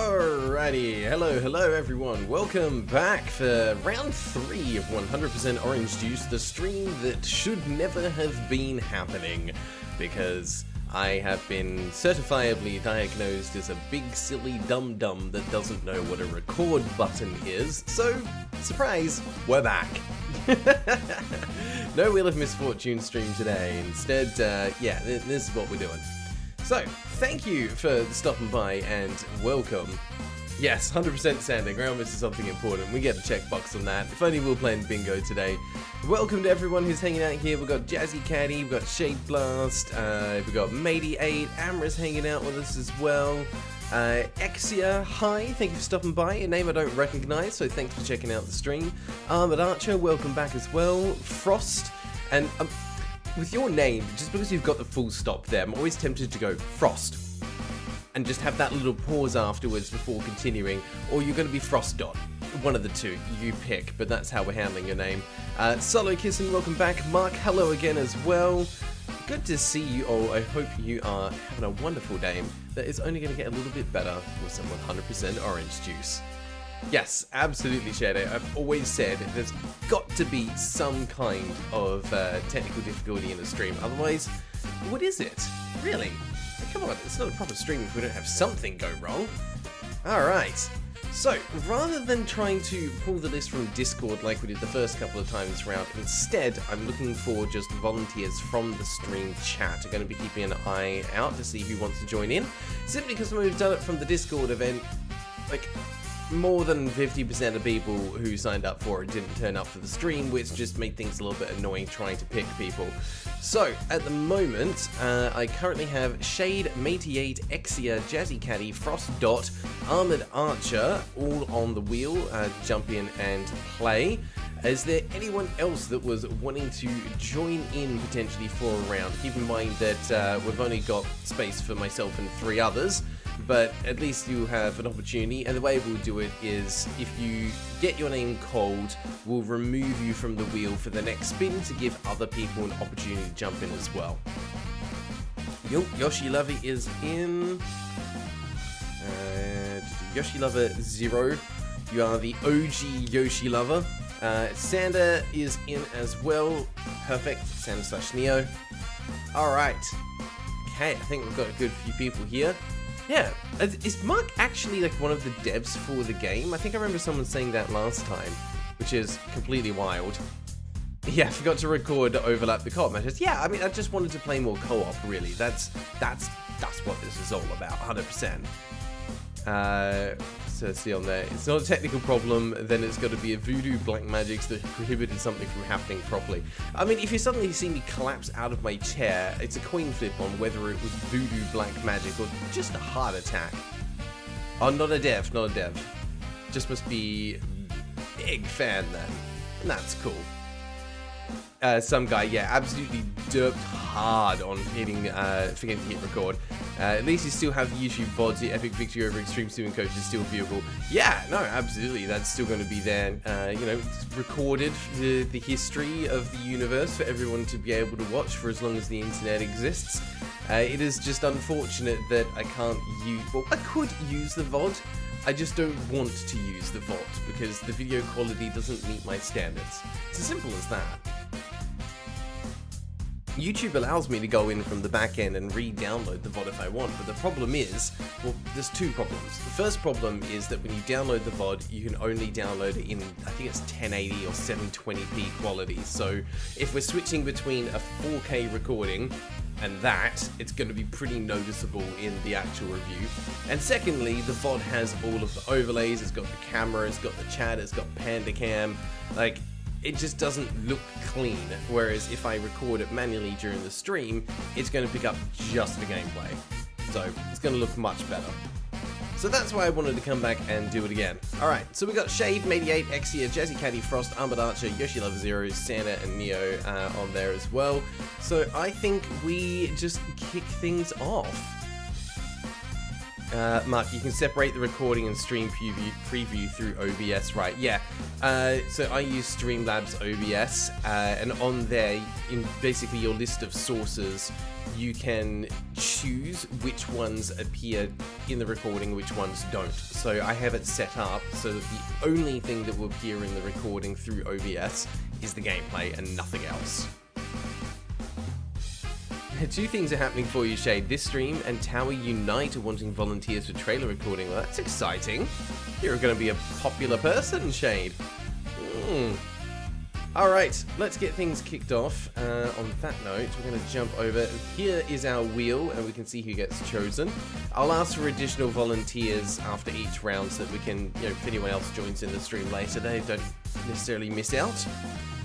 Alrighty, hello everyone, welcome back for round 3 of 100% Orange Juice, the stream that should never have been happening, because I have been certifiably diagnosed as a big silly dum-dum that doesn't know what a record button is, so, surprise, we're back. No Wheel of Misfortune stream today, instead, yeah, this is what we're doing. So, thank you for stopping by and welcome. Yes, 100% Sander, ground is something important. We get a checkbox on that. If only we were playing bingo today. Welcome to everyone who's hanging out here. We've got Jazzy Caddy, we've got Shade Blast, we've got Matey8, Amra's hanging out with us as well. Exia, hi, thank you for stopping by. A name I don't recognize, so thanks for checking out the stream. Armored Archer, welcome back as well. Frost, and with your name, just because you've got the full stop there, I'm always tempted to go Frost and just have that little pause afterwards before continuing, or you're going to be Frost Dot. One of the two, you pick, but that's how we're handling your name. Solo Kissing, welcome back. Mark, hello again as well. Good to see you all. I hope you are having a wonderful day that is only going to get a little bit better with some 100% orange juice. Yes, absolutely, Shadow. I've always said there's got to be some kind of technical difficulty in a stream. Otherwise, what is it? Really? Come on, it's not a proper stream if we don't have something go wrong. Alright. So, rather than trying to pull the list from Discord like we did the first couple of times round, instead I'm looking for just volunteers from the stream chat. I'm going to be keeping an eye out to see who wants to join in. Simply because when we've done it from the Discord event, like, more than 50% of people who signed up for it didn't turn up for the stream, which just made things a little bit annoying trying to pick people. So, at the moment, I currently have Shade, Matey8, Exia, Jazzy Caddy, Frost Dot, Armored Archer, all on the wheel. Jump in and play. Is there anyone else that was wanting to join in potentially for a round? Keep in mind that we've only got space for myself and 3 others. But at least you have an opportunity, and the way we'll do it is if you get your name called, we'll remove you from the wheel for the next spin to give other people an opportunity to jump in as well. Yoshi Lover is in. Yoshi Lover 0, you are the OG Yoshi Lover. Sander is in as well. Perfect, Sander/Neo. Alright. Okay, I think we've got a good few people here. Yeah, is Mark actually like one of the devs for the game? I think I remember someone saying that last time, which is completely wild. Yeah, I forgot to record to overlap the co-op matches. Yeah, I mean, I just wanted to play more co-op, really. That's what this is all about, 100%. So see on there, it's not a technical problem, then it's got to be a voodoo black magic that prohibited something from happening properly. I mean, if you suddenly see me collapse out of my chair, it's a coin flip on whether it was voodoo black magic or just a heart attack. Oh, not a dev, not a dev. Just must be big fan then. And that's cool. Some guy, yeah, absolutely derped hard on hitting, forgetting to hit record. At least you still have YouTube VODs, the epic victory over Extreme Steering Coach is still viewable. Yeah, no, absolutely, that's still going to be there. You know, it's recorded the history of the universe for everyone to be able to watch for as long as the internet exists. It is just unfortunate that I can't use, well, I could use the VOD, I just don't want to use the VOD because the video quality doesn't meet my standards. It's as simple as that. YouTube allows me to go in from the back end and re-download the VOD if I want, but the problem is, well, there's 2 problems. The first problem is that when you download the VOD, you can only download it in, I think it's 1080 or 720p quality, so if we're switching between a 4K recording and that, it's going to be pretty noticeable in the actual review. And secondly, the VOD has all of the overlays, it's got the camera, it's got the chat, it's got Panda Cam, like, it just doesn't look clean, whereas if I record it manually during the stream, it's going to pick up just the gameplay. So, it's going to look much better. So that's why I wanted to come back and do it again. Alright, so we got Shade, Matey8, Exia, Jazzy Caddy, Frost, Armored Archer, Yoshi Lover 0, Santa, and Neo on there as well. So I think we just kick things off. Mark, you can separate the recording and stream preview through OBS, right? Yeah. So I use Streamlabs OBS, and on there, in basically your list of sources, you can choose which ones appear in the recording, which ones don't. So I have it set up so that the only thing that will appear in the recording through OBS is the gameplay and nothing else. Two things are happening for you, Shade. This stream and Tower Unite are wanting volunteers for trailer recording. Well, that's exciting. You're going to be a popular person, Shade. Alright, let's get things kicked off. On that note, we're going to jump over. Here is our wheel, and we can see who gets chosen. I'll ask for additional volunteers after each round so that we can, if anyone else joins in the stream later, they don't necessarily miss out.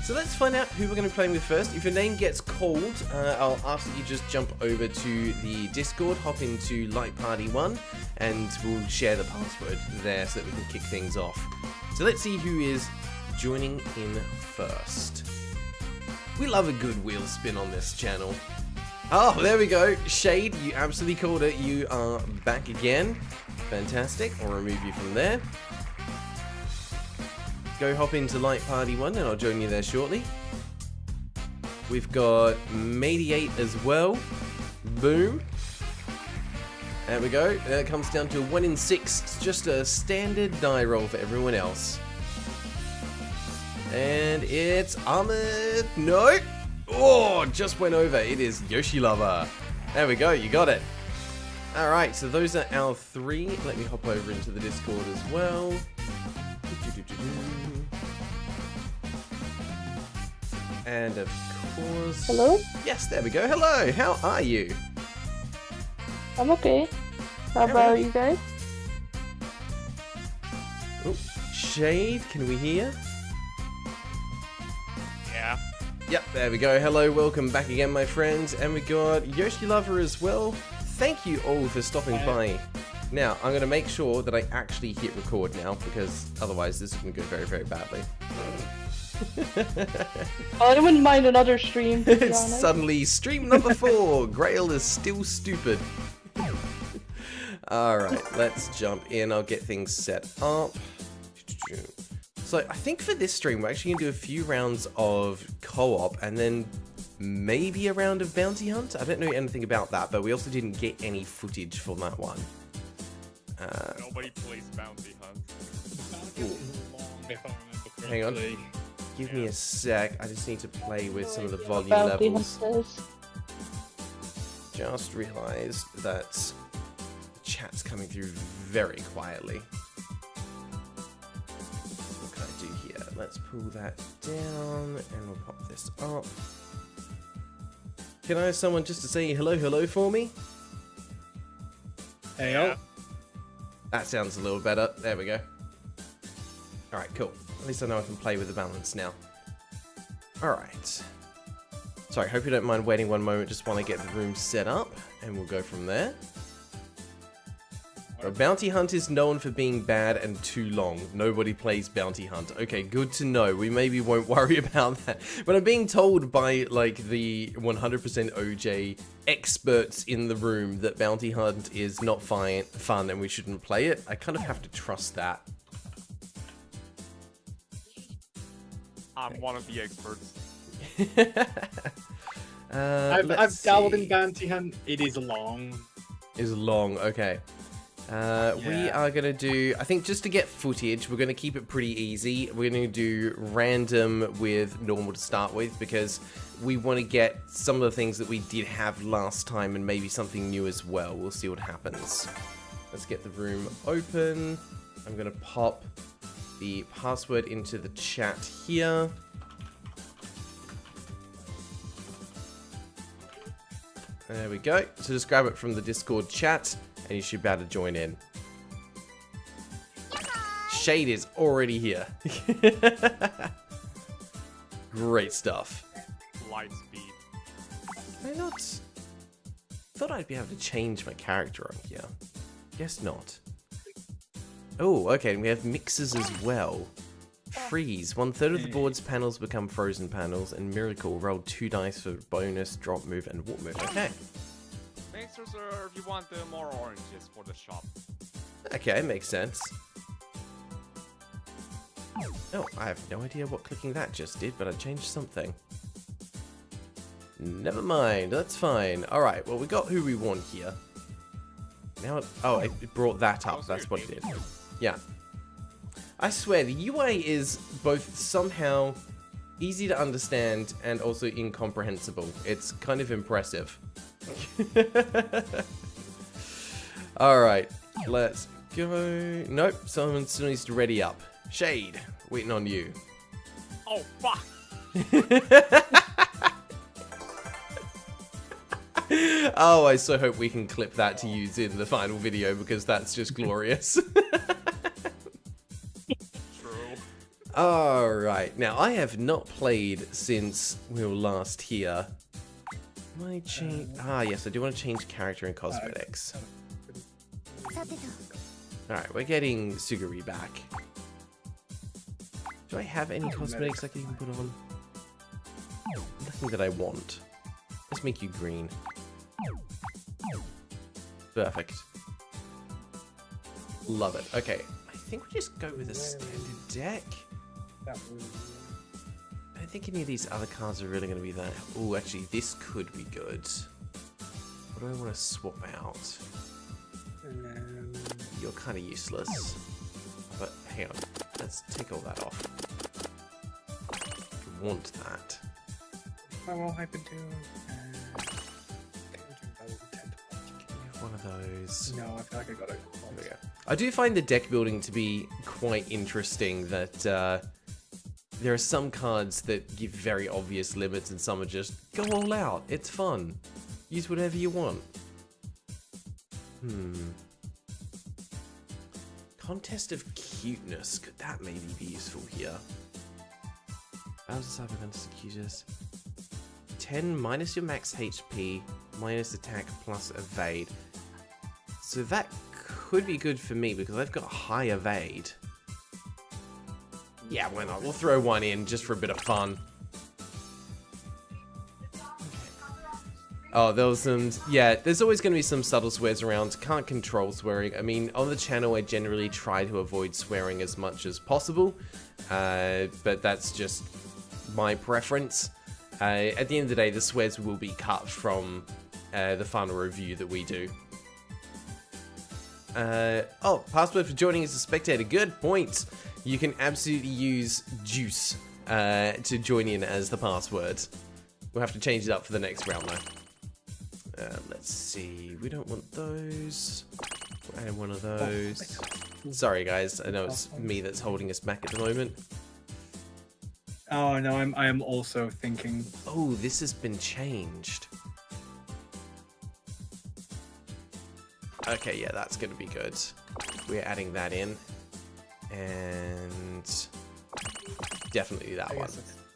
So let's find out who we're going to be playing with first. If your name gets called, I'll ask that you just jump over to the Discord, hop into Light Party 1, and we'll share the password there so that we can kick things off. So let's see who is joining in first. We love a good wheel spin on this channel. Oh, there we go. Shade, you absolutely called it. You are back again. Fantastic. I'll remove you from there. Go hop into Light Party 1 and I'll join you there shortly. We've got Mediate as well. Boom. There we go. That comes down to a 1 in 6. It's just a standard die roll for everyone else. And it's Ahmed. No. Oh, just went over. It is Yoshi Lover. There we go. You got it. All right. So those are our 3. Let me hop over into the Discord as well. And of course... Hello? Yes, there we go. Hello, how are you? I'm okay. How about you guys? Oh, Shade, can we hear? Yeah. Yep, there we go. Hello, welcome back again, my friends. And we got Yoshi Lover as well. Thank you all for stopping by. Now, I'm going to make sure that I actually hit record now, because otherwise this is going to go very, very badly. I wouldn't mind another stream. It's suddenly stream number 4. Grail is still stupid. Alright, let's jump in. I'll get things set up. So I think for this stream, we're actually going to do a few rounds of co-op and then maybe a round of bounty hunt. I don't know anything about that, but we also didn't get any footage from that one. Nobody plays bounty hunt. Hang on. Give me a sec. I just need to play with some of the volume levels. Just realized that chat's coming through very quietly. What can I do here? Let's pull that down and we'll pop this up. Can I have someone just to say hello for me? Hey, yeah. That sounds a little better. There we go. Alright, cool. At least I know I can play with the balance now. Alright. Sorry, hope you don't mind waiting one moment just while I get the room set up, and we'll go from there. Bounty Hunt is known for being bad and too long. Nobody plays Bounty Hunt. Okay, good to know. We maybe won't worry about that. But I'm being told by, like, the 100% OJ experts in the room that Bounty Hunt is not fun and we shouldn't play it. I kind of have to trust that. I'm one of the experts. I've dabbled in Bounty Hunt. It is long. Is long, okay. We are going to do, I think just to get footage, we're going to keep it pretty easy. We're going to do random with normal to start with because we want to get some of the things that we did have last time and maybe something new as well. We'll see what happens. Let's get the room open. I'm going to pop the password into the chat here. There we go. So just grab it from the Discord chat and you should be able to join in. Shade is already here. Great stuff. Light speed. Can I not? Thought I'd be able to change my character on here. Guess not. Oh, okay, and we have mixes as well. Freeze. 1/3 of the board's panels become frozen panels, and Miracle roll 2 dice for bonus, drop move, and warp move. Okay. Thanks reserve. You want the more oranges for the shop. Okay, makes sense. Oh, I have no idea what clicking that just did, but I changed something. Never mind, that's fine. Alright, well, we got who we want here. Now, oh, it brought that up. That's what it did. Yeah. I swear, the UI is both somehow easy to understand and also incomprehensible. It's kind of impressive. Alright, let's go. Nope, someone still needs to ready up. Shade, waiting on you. Oh, fuck! Oh, I so hope we can clip that to use in the final video because that's just glorious. True. Alright, now I have not played since we were last here. Can I change? Yes, I do want to change character and cosmetics. Alright, we're getting Suguri back. Do I have any cosmetics I can even put on? Nothing that I want. Let's make you green. Perfect. Love it. Okay, I think we just go with a standard deck. I don't think any of these other cards are really going to be that... Oh, actually, this could be good. What do I want to swap out? You're kind of useless. But hang on, let's take all that off. If you want that. One of those. No, I feel like I got it. There we go. I do find the deck building to be quite interesting. That there are some cards that give very obvious limits, and some are just go all out. It's fun. Use whatever you want. Contest of cuteness. Could that maybe be useful here? Bowser's type of executus. 10 minus your max HP, minus attack plus evade. So that could be good for me because I've got high evade. Yeah, why not? We'll throw one in just for a bit of fun. Oh, there was some... Yeah, there's always going to be some subtle swears around. Can't control swearing. I mean, on the channel, I generally try to avoid swearing as much as possible. But that's just my preference. At the end of the day, the swears will be cut from the final review that we do. Oh, password for joining as a spectator. Good point. You can absolutely use juice to join in as the password. We'll have to change it up for the next round, though. Let's see. We don't want those. We'll add one of those. Sorry, guys. I know it's me that's holding us back at the moment. Oh no, I am also thinking. Oh, this has been changed. Okay, yeah, that's gonna be good. We're adding that in, and definitely that one.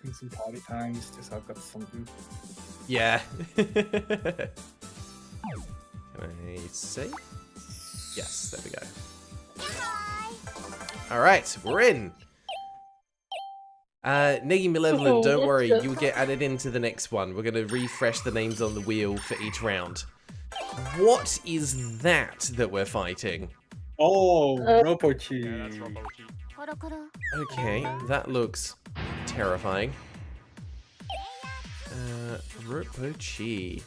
In some party times, just so I've got something. Yeah. Can I save? Yes, there we go. All right, we're in. Negi Malevolent, don't worry, you will get added into the next one. We're going to refresh the names on the wheel for each round. What is that we're fighting? Oh, Ropochi. Yeah, that's Ropochi. Okay, that looks terrifying. Ropochi.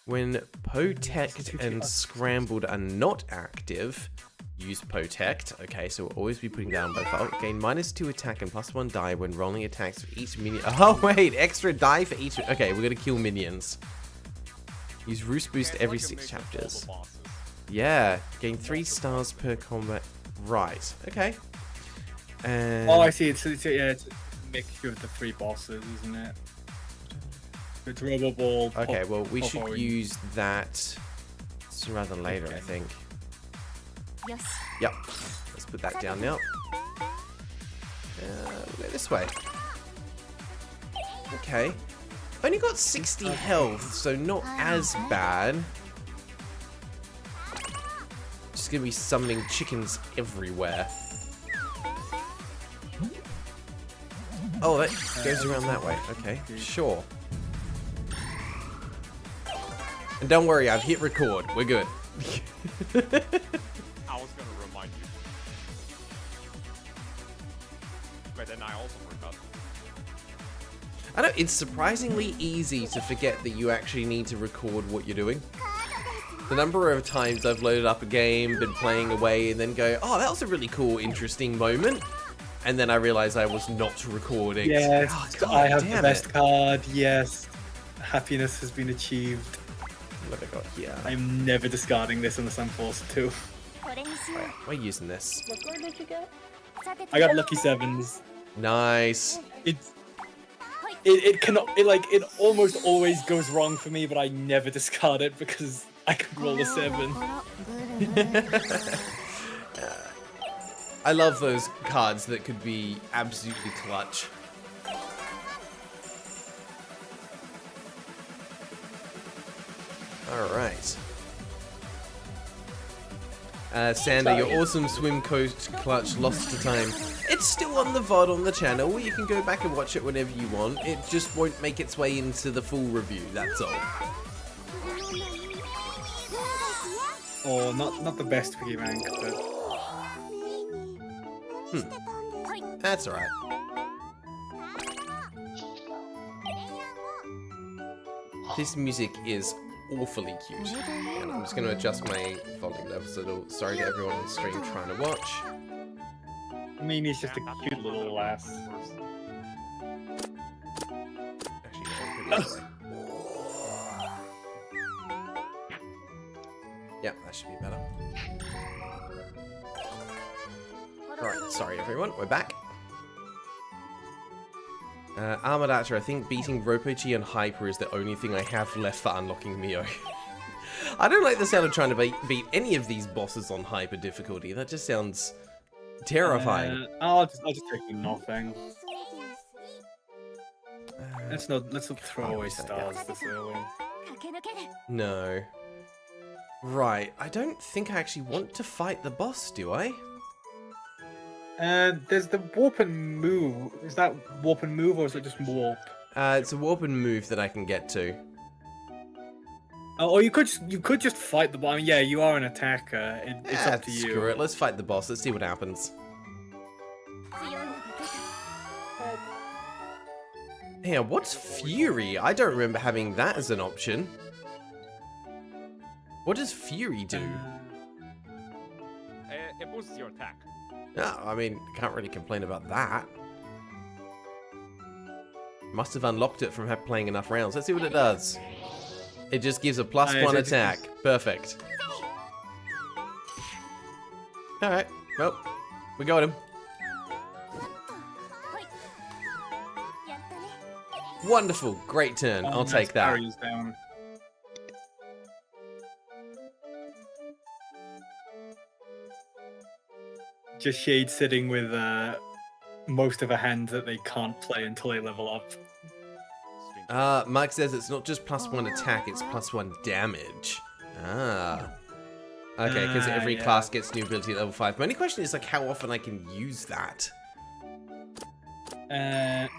When Protect and Scrambled are not active, use Protect. Okay, so we'll always be putting down both. Oh, gain -2 attack and +1 die when rolling attacks for each minion. Oh, wait, extra die for each. Okay, we're gonna kill minions. Use Roost Boost every 6 chapters. Yeah, gain 3 stars per combat. Right, okay. And... Oh, I see. It's a mixture of the 3 bosses, isn't it? It's Robo Ball. Okay, well, we should use that sooner rather than later, I think. Yes. Yep. Let's put that down now. Go this way. Okay. Only got 60 health, so not as bad. Just gonna be summoning chickens everywhere. Oh, that goes around that way. Okay, sure. And don't worry, I've hit record. We're good. I was gonna remind you. But then I also forgot. I know, it's surprisingly easy to forget that you actually need to record what you're doing. The number of times I've loaded up a game, been playing away, and then go, oh, that was a really cool, interesting moment. And then I realize I was not recording. Yes, Oh, God I have the damn best it. card. Yes, happiness has been achieved. What have I got here? I'm never discarding this unless I'm forced to. これにしよ Oh, yeah, we're using this. What card did you get? う。さて I got lucky sevens. Nice. It cannot. It almost always goes wrong for me, but I never discard it because I can roll a 7. I love those cards that could be absolutely clutch. Alright. Sander, your awesome swim coach clutch lost to time. It's still on the VOD on the channel. You can go back and watch it whenever you want. It just won't make its way into the full review, that's all. Oh, not the best piggy bank, but That's alright. This music is awfully cute. And I'm just going to adjust my volume level so it'll... Sorry to everyone on stream trying to watch. Mimi's just a cute little lass. Actually, no, put it away. Yeah, that should be better. Alright, sorry everyone, we're back. Armored Archer, I think beating Ropochi and Hyper is the only thing I have left for unlocking Mio. I don't like the sound of trying to beat any of these bosses on Hyper difficulty. That just sounds terrifying. I'll just take nothing. Let's not throw away stars this early. 駆け抜ける。 No. Right, I don't think I actually want to fight the boss, do I? There's the warp and move. Is that warp and move or is it just warp? It's a warp and move that I can get to. Or you could just fight the boss. I mean, yeah, you are an attacker. It's up to you. Screw it, let's fight the boss. Let's see what happens. 強いのが出た。 Yeah, what's Fury? I don't remember having that as an option. What does Fury do? It boosts your attack. Oh, I mean, can't really complain about that. Must have unlocked it from playing enough rounds. Let's see what it does. It just gives a +1 attack. Perfect. Alright, well, we got him. やったね。 Wonderful, great turn. I'll take that. Barry's down. Just Shade sitting with most of a hand that they can't play until they level up. Mike says it's not just +1 attack, it's +1 damage. Ah. Okay, because every yeah. class gets new ability at level 5. My only question is like how often I can use that.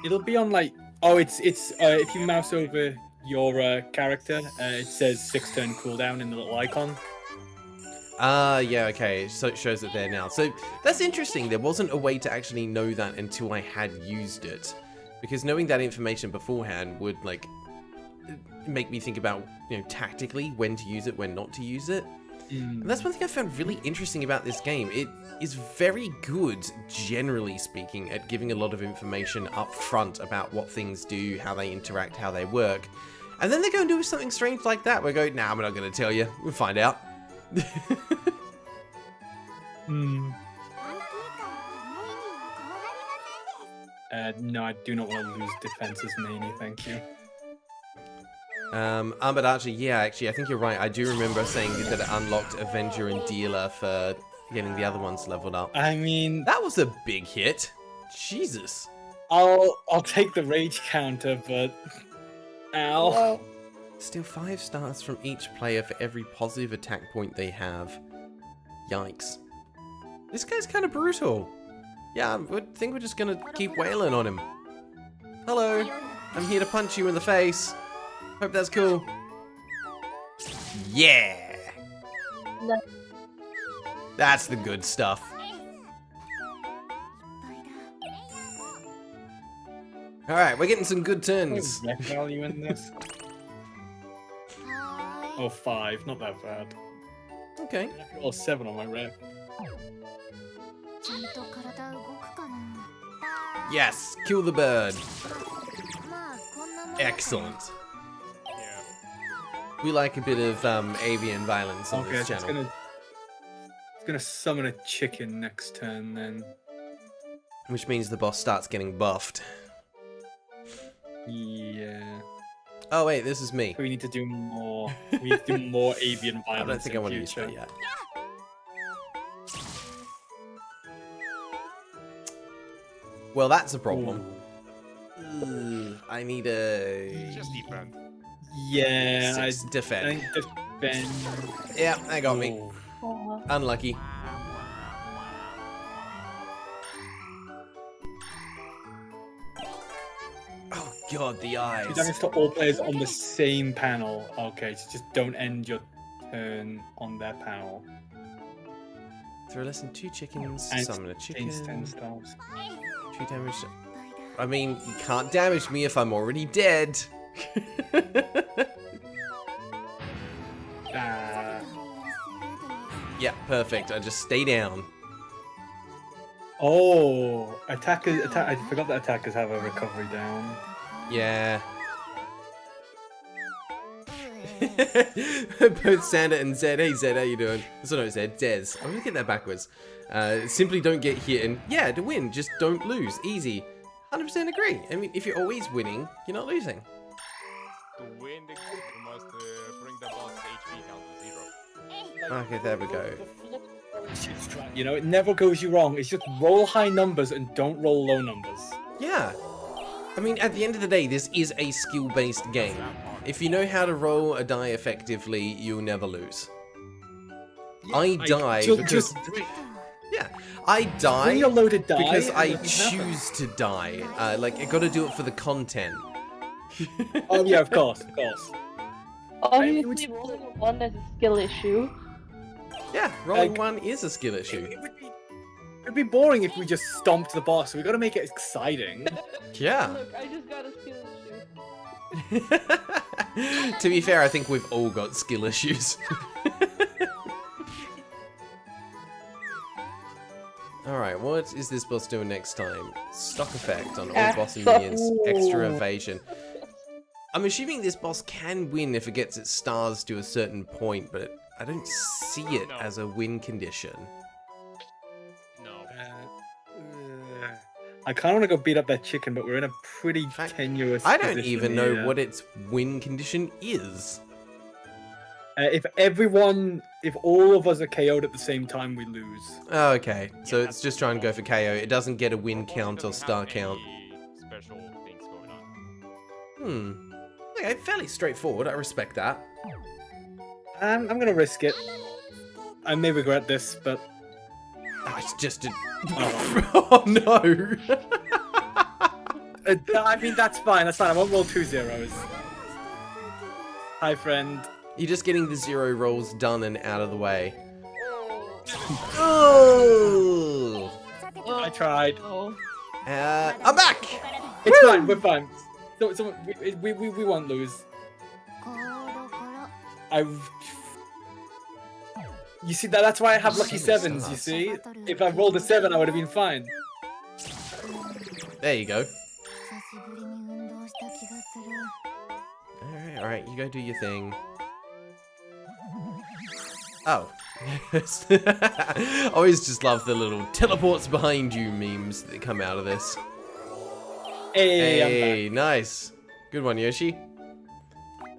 It'll be on like it's if you mouse over your character, it says 6-turn cooldown in the little icon. Yeah, okay, so it shows it there now. So that's interesting. There wasn't a way to actually know that until I had used it. Because knowing that information beforehand would, like, make me think about, you know, tactically when to use it, when not to use it. And that's one thing I found really interesting about this game. It is very good, generally speaking, at giving a lot of information up front about what things do, how they interact, how they work. And then they go and do something strange like that. We go, nah, I'm not going to tell you. We'll find out. No, I do not want to lose defenses, Maney, thank you. But actually, yeah, actually, I think you're right. I do remember saying that it unlocked Avenger and Dealer for getting the other ones leveled up. I mean, That was a big hit. Jesus. I'll take the rage counter, but ow. Well, Steal 5 stars from each player for every positive attack point they have. Yikes. This guy's kind of brutal. Yeah, I think we're just gonna keep wailing on him. Hello, I'm here to punch you in the face. Hope that's cool. Yeah! No. That's the good stuff. Alright, we're getting some good turns. Rep value in this? Oh, 5. Not that bad. Okay. I can roll 7 on my rep. Yes, kill the bird. Excellent. Yeah. We like a bit of avian violence on Okay, this channel. it's gonna summon a chicken next turn then. Which means the boss starts getting buffed. Yeah. Oh wait, this is me. We need to do more. We need to do more avian I violence. don't think I in want to use future. that yet. Well, that's a problem. Ugh, I need a... Just defend. Yeah, I 6 defend. think defend. Yeah, that got me. Oh. Oh, Unlucky. Oh god, the Do eyes. damage to all players on the same panel. Okay, so just don't end your turn on their panel. Throw less than 2 chickens, And summon a chicken, Change 10 stars. 2 damage. I mean, you can't damage me if I'm already dead. Yeah, perfect. I just stay down. Oh, attackers! I forgot that attackers have a recovery down. Yeah. Both Santa and Zed. Hey Zed, how you doing? So no, Zed, Dez. I'm gonna get that backwards. Simply don't get hit, and yeah, to win, just don't lose. Easy. 100% agree. I mean, if you're always winning, you're not losing. To win, you must bring the boss HP down to 0. Okay, there we go. You know, it never goes you wrong. It's just roll high numbers and don't roll low numbers. Yeah. I mean, at the end of the day, this is a skill-based game. If you know how to roll a die effectively, you'll never lose. I die because... Yeah, I die Bring your loaded die because and I nothing choose to die. Like, I gotta do it for the content. Oh yeah, of course, of course. obviously, rolling a 1 is a skill issue. Yeah, rolling Like- 1 is a skill issue. It'd be boring if we just stomped the boss. So we gotta make it exciting. Yeah. Look, I just got a skill issue. To be fair, I think we've all got skill issues. Alright, what is this boss doing next time? Stock effect on all boss and minions. Extra evasion. I'm assuming this boss can win if it gets its stars to a certain point, but I don't see it No. as a win condition. No. I kind of want to go beat up that chicken, but we're in a pretty fact, tenuous. I don't position even know here. what its win condition is. If all of us are KO'd at the same time, we lose. Oh, okay, so Yeah, it's just trying to go for KO. It doesn't get a win It count or doesn't star have count. any special things going on. Okay, fairly straightforward. I respect that. I'm gonna risk it. I may regret this, but Oh, it's just a... Oh. Oh, no! I mean that's fine. That's fine. I won't roll 2 zeros. Hi, friend. You're just getting the 0 rolls done and out of the way. Oh. Oh! I tried. Oh. I'm back! It's fine. We're fine. So we won't lose. You see that's why I have lucky 7s. You see, if I rolled a 7, I would have been fine. There you go. Alright, you go do your thing. Oh. Always just love the little teleports behind you memes that come out of this. Hey, I'm Hey, nice. Good one, Yoshi.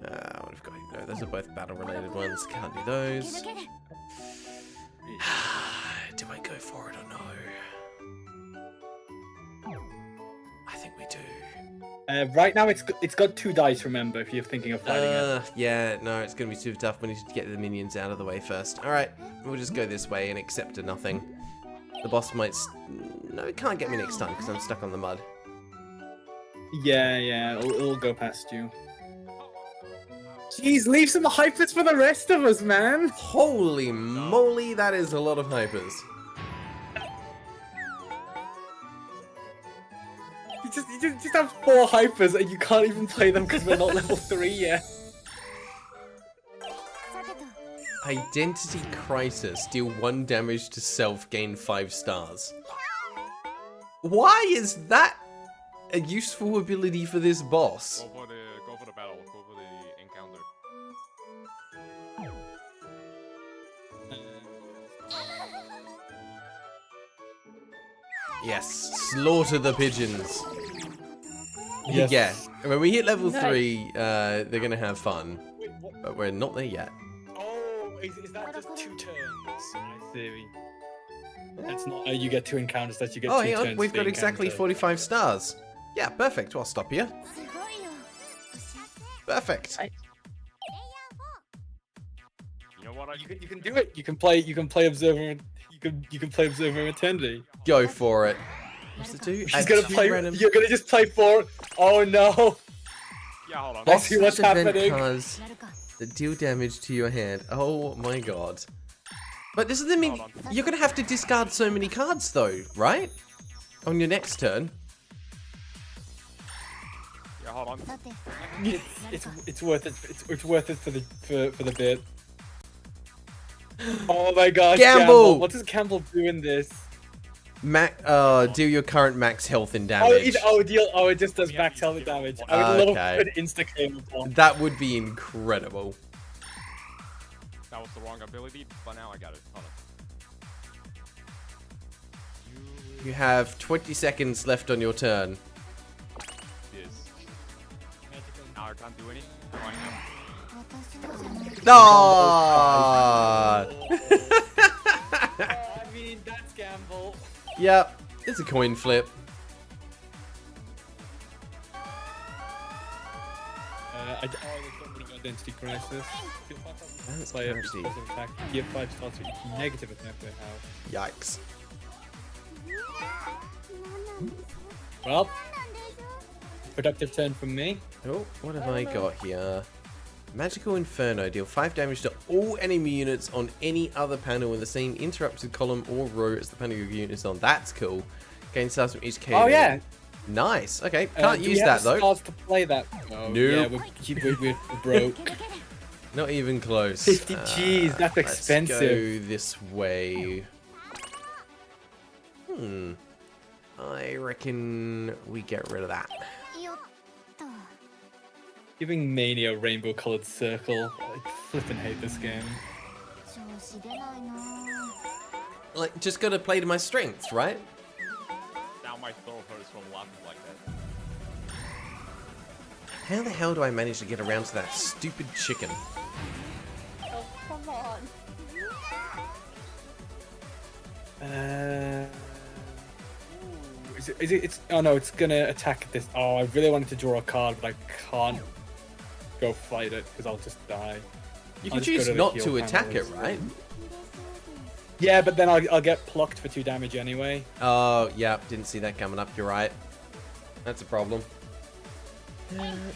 What have we got? No, those are both battle-related ones. Can't do those. Do I go for it or no? I think we do. back. Right now, it's got 2 dice. Remember, if you're thinking of fighting it. Yeah, no, it's gonna be super tough. We need to get the minions out of the way first. Alright, we'll just go this way and accept a nothing. The boss might... No, it can't get me next time because I'm stuck on the mud. Yeah, it'll go past you. Jeez, leave some hypers for the rest of us, man. Holy moly, that is a lot of hypers. You just have 4 hypers and you can't even play them because we're not level 3 yet. さてと Identity Crisis. Deal 1 damage to self, gain 5 stars. Why is that a useful ability for this boss? Go for the battle. Go for the encounter. Yes, slaughter the pigeons. Yes. Yeah, when we hit level Nice. 3, they're gonna have fun. Wait, what? But we're not there yet. Oh, is that just 2 turns? I see. It's not. You get 2 encounters. That you get. Oh, 2 hang on, turns we've for got the exactly encounter. 45 stars. Yeah, perfect. I'll stop here. すごいよ Perfect. You know what? You can do it. You can play observer. You can play observer eternity. Go for it. What's it do? She's Add gonna 2 play. random You're gonna just play 4. Oh no! Yeah, hold on. Let's see what's bosses event happening. cards なるか that deal damage to your hand. Oh my god. But doesn't that mean Hold you're gonna have to discard so many cards though, right? On your next turn. Yeah, hold on. さて It's worth it. It's worth it for the bit. Oh my god, Gamble! What does Campbell do in this? Deal your current max health and damage. It just does max health damage. I would love Okay. an insta game. That would be incredible. That was the wrong ability, but now I got it. Hold on. You have 20 seconds left on your turn. This. Now I can't do anything. Now I know. 私のじゃない Ah! I mean, that's Gamble. Yep, it's a coin flip. There's something identity crisis. That's Play a crazy. positive attack. Give 5 stars to each negative attack they have. Yikes. Well, productive turn from me. Oh, what have I got here? Magical Inferno. Deal 5 damage to all enemy units on any other panel in the same interrupted column or row as the panel your unit is on. That's cool. Gain stars from each KO. Oh yeah. Nice. Okay, can't Do use we have that though. Stars to play that. Oh, Nope. Yeah, we're broke. けるける Not even close. 50 Gs, that's expensive. Let's go this way. I reckon we get rid of that. よっと Giving Mania a rainbow-colored circle. I flippin' hate this game. 調子出ないな Like, just gotta play to my strengths, right? Now my throat hurts from laughing like that. How the hell do I manage to get around to that stupid chicken? Oh, come on. Oh no, it's gonna attack this. Oh, I really wanted to draw a card, but I can't go fight it because I'll just die. You I'll can just go choose to the not heal to attack it, panels. right? Yeah, but then I'll get plucked for 2 damage anyway. Oh, yeah, didn't see that coming up. You're right. That's a problem.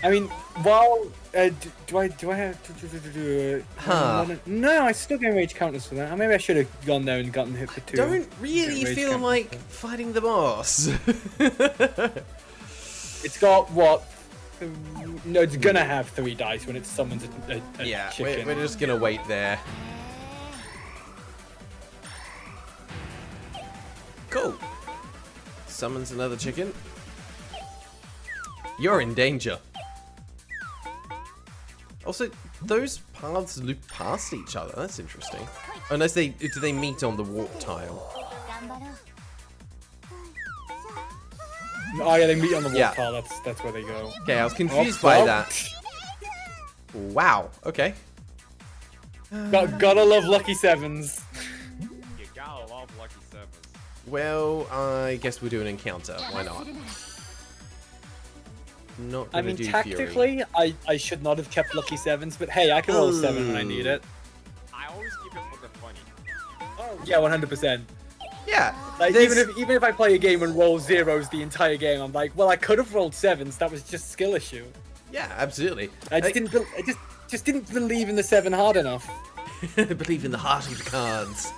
I mean, while do I have to Huh. No, I still get rage counters for that. Maybe I should have gone there and gotten hit for 2. Don't really Rage feel counters. like fighting the boss. It's got what? No, it's gonna have 3 dice when it summons a Yeah, chicken. we're just gonna wait there. Cool. Summons another chicken. You're in danger. Also, those paths loop past each other. That's interesting. Unless do they meet on the warp tile? 頑張ろう Oh yeah, they meet on the wall Yeah. tile. That's where they go. Okay, I was Oh, confused by well, that. Wow. Okay. Gotta love lucky 7s. You gotta love Lucky Sevens. Well, I guess we'll do an encounter. Why not? するなら Not I gonna mean, do Fury. tactically, I should not have kept lucky 7s, but hey, I can roll 7 when I need it. I always keep it for the funny. Oh yeah, 100%. Yeah. Like there's- even if I play a game and roll 0s the entire game, I'm like, well, I could have rolled 7s. That was just skill issue. Yeah, absolutely. I just Like, didn't. just didn't believe in the 7 hard enough. Believe in the heart of the cards.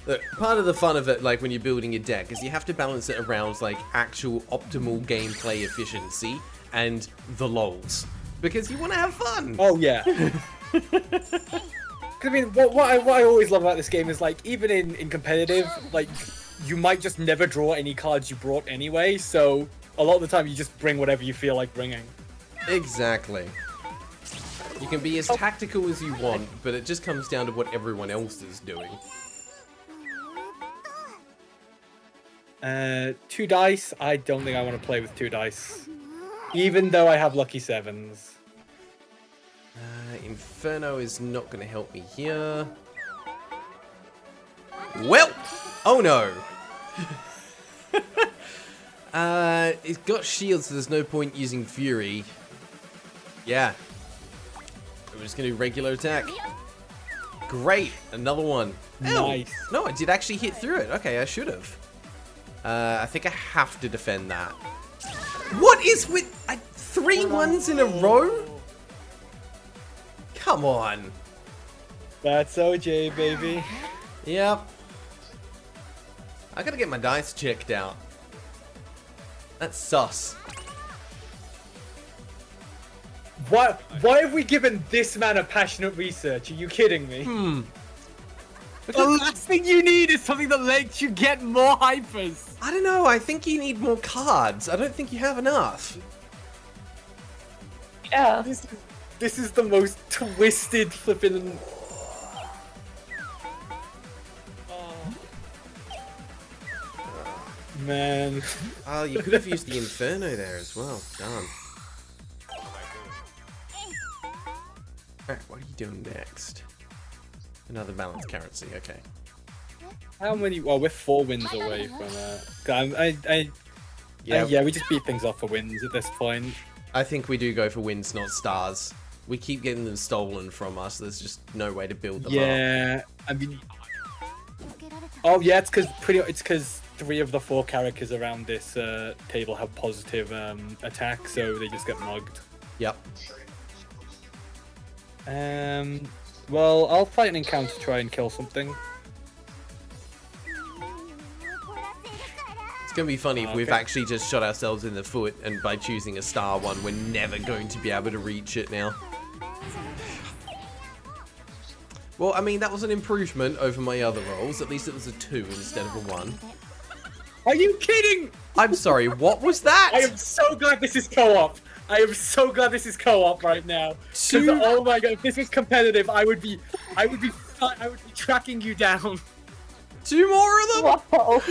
Look, part of the fun of it, like when you're building your deck, is you have to balance it around like actual optimal gameplay efficiency and the lols, because you want to have fun. Oh yeah. I mean, what I always love about this game is like even in competitive, like you might just never draw any cards you brought anyway. So a lot of the time you just bring whatever you feel like bringing. Exactly. You can be as tactical as you want, but it just comes down to what everyone else is doing. 2 dice. I don't think I want to play with 2 dice, even though I have lucky 7s. Inferno is not going to help me here. Well, oh no. It's got shields, so there's no point using Fury. Yeah. I'm just going to do regular attack. Great, another one. Nice. Oh, no, I did actually hit through it. Okay, I should have. I think I have to defend that. What is with 3 ones in a row? Come on. That's OJ, baby. Yep. I gotta get my dice checked out. That's sus. Why have we given this man a passionate research? Are you kidding me? The last thing you need is something that lets you get more hypers. I don't know, I think you need more cards. I don't think you have enough. Yeah. This is the most twisted flipping. Man. Oh, you could have used the Inferno there as well. Darn. Alright, what are you doing next? Another balanced currency, okay. How many? Well, we're 4 wins away from yeah, we just beat things off for wins at this point. I think we do go for wins, not stars. We keep getting them stolen from us. There's just no way to build them up. Yeah, I mean, oh yeah, it's because 3 of the 4 characters around this table have positive attack, so they just get mugged. Yep. Well, I'll fight an encounter to try and kill something. It's gonna be funny if we've actually just shot ourselves in the foot, and by choosing a star one, we're never going to be able to reach it now. Well, I mean, that was an improvement over my other rolls. At least it was a 2 instead of a 1. Are you kidding? I'm sorry, what was that? I am so glad this is co-op. I am so glad this is co-op right now. 'Cause, oh my god, if this was competitive, I would be tracking you down. 2 more of them? Wow.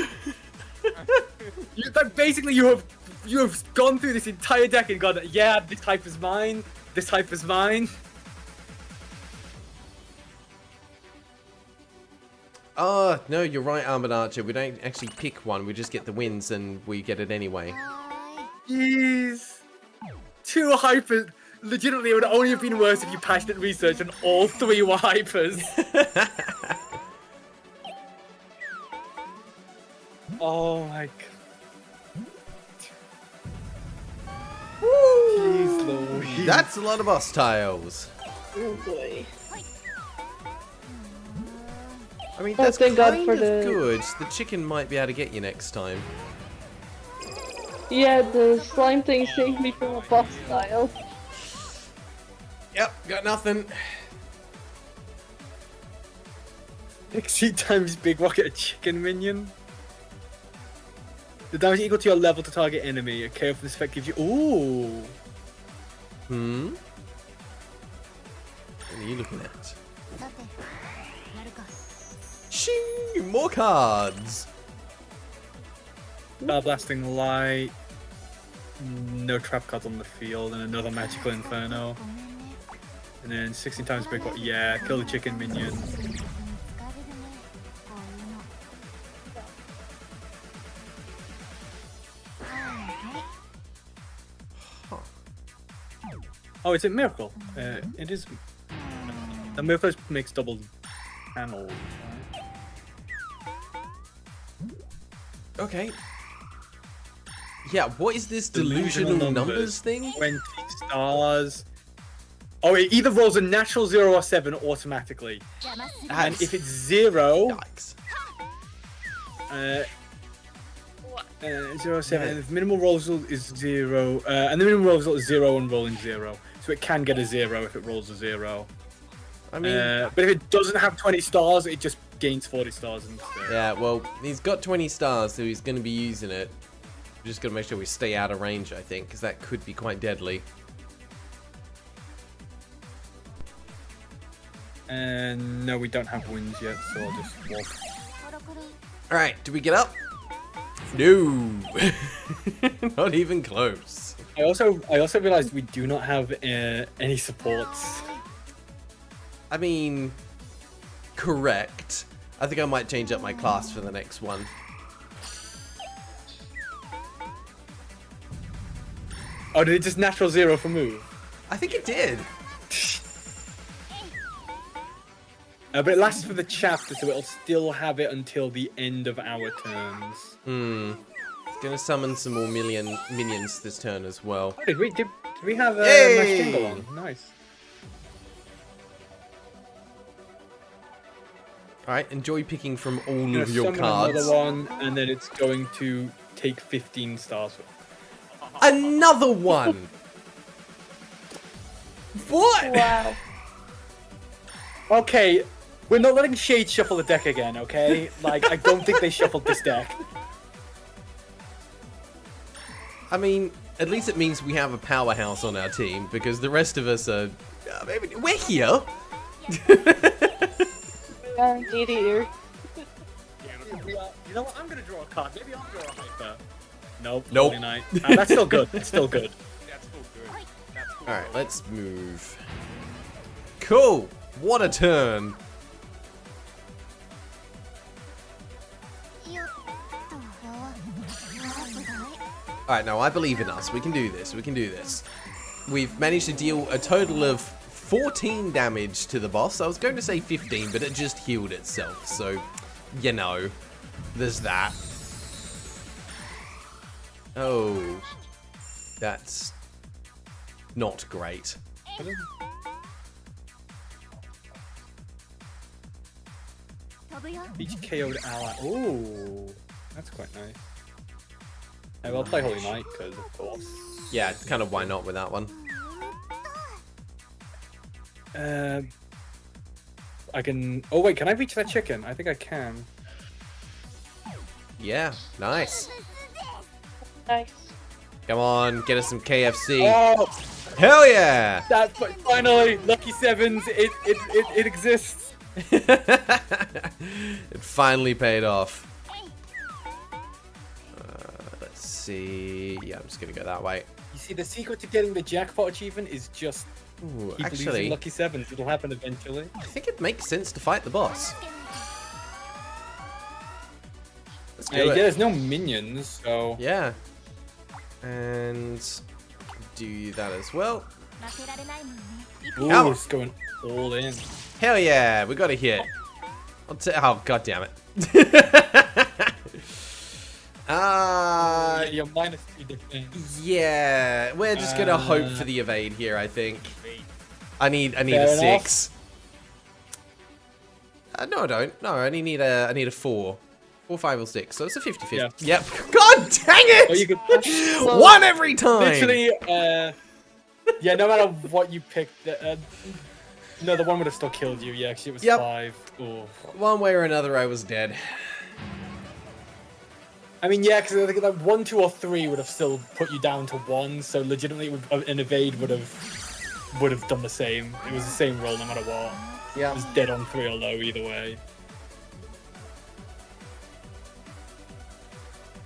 Basically, you have gone through this entire deck and gone, yeah, this type is mine. This type is mine. Oh, no, you're right, Armored Archer. We don't actually pick one. We just get the wins and we get it anyway. Jeez. 2 hypers. Legitimately, it would only have been worse if you passionate research and all 3 were hypers. Oh my god. Jeez Louise. That's a lot of boss tiles. Oh boy. I mean, Oh, that's thank kind God for of the- good. The chicken might be able to get you next time. Yeah, the slime thing saved me from a boss style. Yep, got nothing. 60 times big rocket a chicken minion. The damage equal to your level to target enemy. A KO from this effect gives you. Ooh. Hmm? What are you looking at? Shing! More cards! Blasting Light. No trap cards on the field, and another Magical Inferno. And then 16 times big. Yeah, kill the chicken minion. Oh, it's a miracle. It is. The miracle makes double panel. Okay. Yeah, what is this delusional numbers thing? 20 stars. Oh, it either rolls a natural 0 or 7 automatically. And if it's 0, Yikes. 0 or 7, and if minimal roll result is 0, and the minimum roll result is 0 and rolling 0. So it can get a 0 if it rolls a 0. I mean, But if it doesn't have 20 stars, it just gains 40 stars instead. yeah, well, he's got 20 stars, so he's going to be using it. We're just going to make sure we stay out of range, I think, because that could be quite deadly. And no, we don't have wins yet, so I'll just walk. Alright, do we get up? No! Not even close. I also realized we do not have any supports. I mean, correct. I think I might change up my class for the next one. Oh, did it just natural 0 for move? I think it did. But it lasts for the chapter, so it'll still have it until the end of our turns. It's gonna summon some more minions this turn as well. Oh, did we have Yay! Mash Jingle on? Nice. Alright, enjoy picking from all I'm gonna of your summon cards. another one, and then it's going to take 15 stars. Another one! What? Wow. Okay, we're not letting Shade shuffle the deck again, okay? Like, I don't think they shuffled this deck. I mean, at least it means we have a powerhouse on our team, because the rest of us are... maybe we're here! Yeah, indeed here. You know what? I'm gonna draw a card. Maybe I'll draw a hyper. Nope. Nope. Holy Knight. That's still good. That's still good. That's still good. That's cool. Alright, let's move. Cool! What a turn! Alright, now I believe in us. We can do this. We can do this. We've managed to deal a total of 14 damage to the boss. I was going to say 15, but it just healed itself. So, you know, there's that. Oh, that's not great. Each KO'd ally. Ooh, that's quite nice. I will play Holy Knight because, of course. Yeah, kind of why not with that one. I can. Oh wait, can I reach that chicken? I think I can. Yeah, nice. Nice. Come on, get us some KFC. Oh, Hell yeah! that finally, Lucky Sevens. It exists. It finally paid off. Let's see. Yeah, I'm just gonna go that way. You see, the secret to getting the jackpot achievement is just Ooh, keep actually, losing Lucky Sevens. It'll happen eventually. I think it makes sense to fight the boss. Let's do Yeah, it. there's no minions, so. Yeah. And do that as well. Ooh, Come on. it's going all in. Hell yeah, we got a hit. Oh, god damn it. You're -3 defense. Yeah, we're just gonna hope for the evade here, I think. I need Fair a enough. 6. No, I don't. No, I only need a 4. 4, 5, or 6. So it's a 50-50. Yeah. Yep. God dang it! Oh, you could One every time! literally, yeah, no matter what you picked, no, the one would have still killed you. Yeah, actually, it was Yep. 5. Ooh. One way or another, I was dead. I mean, yeah, because like 1, 2, or 3 would have still put you down to 1. So legitimately, an evade would have done the same. It was the same roll no matter what. Yeah. It was dead on 3 or low either way.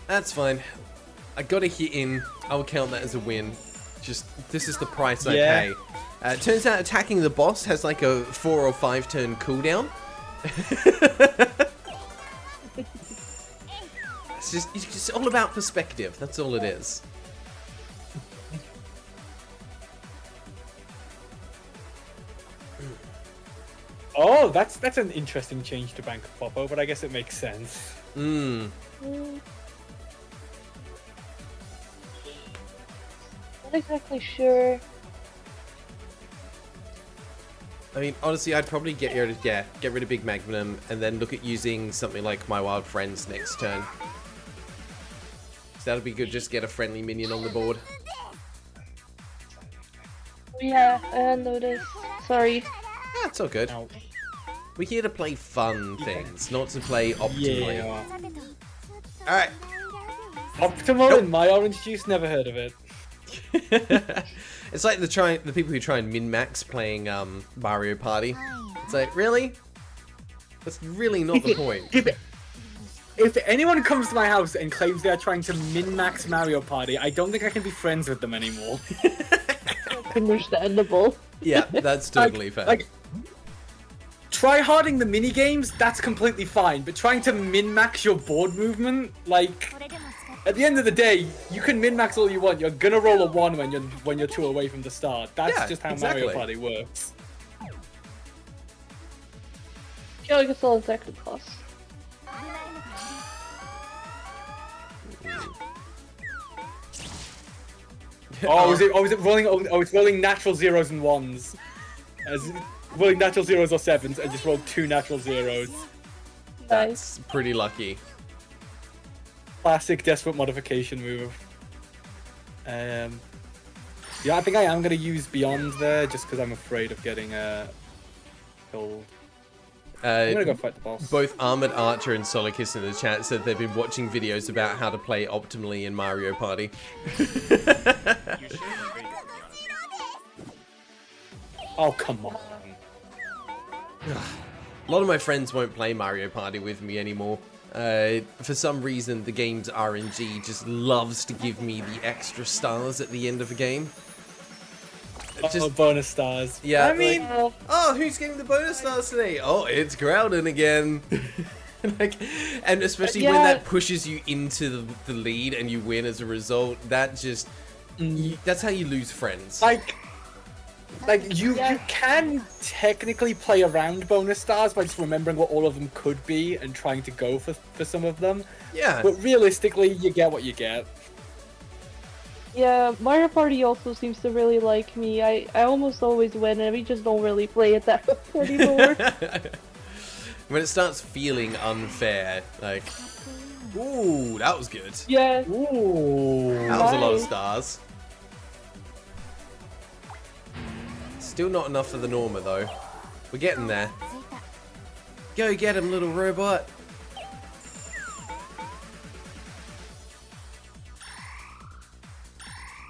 That's fine. I got a hit in. I will count that as a win. Just, this is the price I Yeah. pay. It turns out attacking the boss has like a 4 or 5 turn cooldown. It's just all about perspective. That's all it is. Oh, that's an interesting change to Bank of Popo, but I guess it makes sense. Mmm. Not exactly sure. I mean, honestly, I'd probably get rid of Big Magnum and then look at using something like My Wild Friends next turn. So that'll be good, just get a friendly minion on the board. Yeah, I noticed. Sorry. Yeah, it's all good. Ow. We're here to play fun things, not to play optimally. Yeah. Alright. Optimal Nope. in my orange juice, never heard of it. It's like the people who try and min-max playing Mario Party. It's like, really? That's really not the point. If anyone comes to my house and claims they are trying to min-max Mario Party, I don't think I can be friends with them anymore. Understandable. Yeah, that's totally fair. Like, try-harding the mini-games, that's completely fine, but trying to min-max your board movement, like, at the end of the day, you can min-max all you want, you're gonna roll a 1 when you're 2 away from the start. That's Yeah, just how exactly. Mario Party works. I feel like it's all exactly plus. Was it rolling? Oh, it's rolling natural 0s and 1s. As rolling natural 0s or 7s, and just roll 2 natural 0s. Nice. That's pretty lucky. Classic desperate modification move. Yeah, I think I am gonna use Beyond there, just because I'm afraid of getting killed. I'm gonna go fight the boss. Both Armored Archer and Solicus in the chat said they've been watching videos about how to play optimally in Mario Party. You should be very good, to be honest. Oh, come on. A lot of my friends won't play Mario Party with me anymore. For some reason, the game's RNG just loves to give me the extra stars at the end of a game. Oh, bonus stars. Yeah, I mean, like, oh, who's getting the bonus stars today? Oh, it's Graeldon again. And especially when that pushes you into the lead and you win as a result, that just that's how you lose friends. Like you can technically play around bonus stars by just remembering what all of them could be and trying to go for some of them. Yeah. But realistically, you get what you get. Yeah, Mario Party also seems to really like me. I almost always win, and we just don't really play it that much anymore. When it starts feeling unfair, like, ooh, that was good. Yeah. Ooh. That was a lot of Nice. stars. Still not enough for the Norma, though. We're getting there. Go get him, little robot.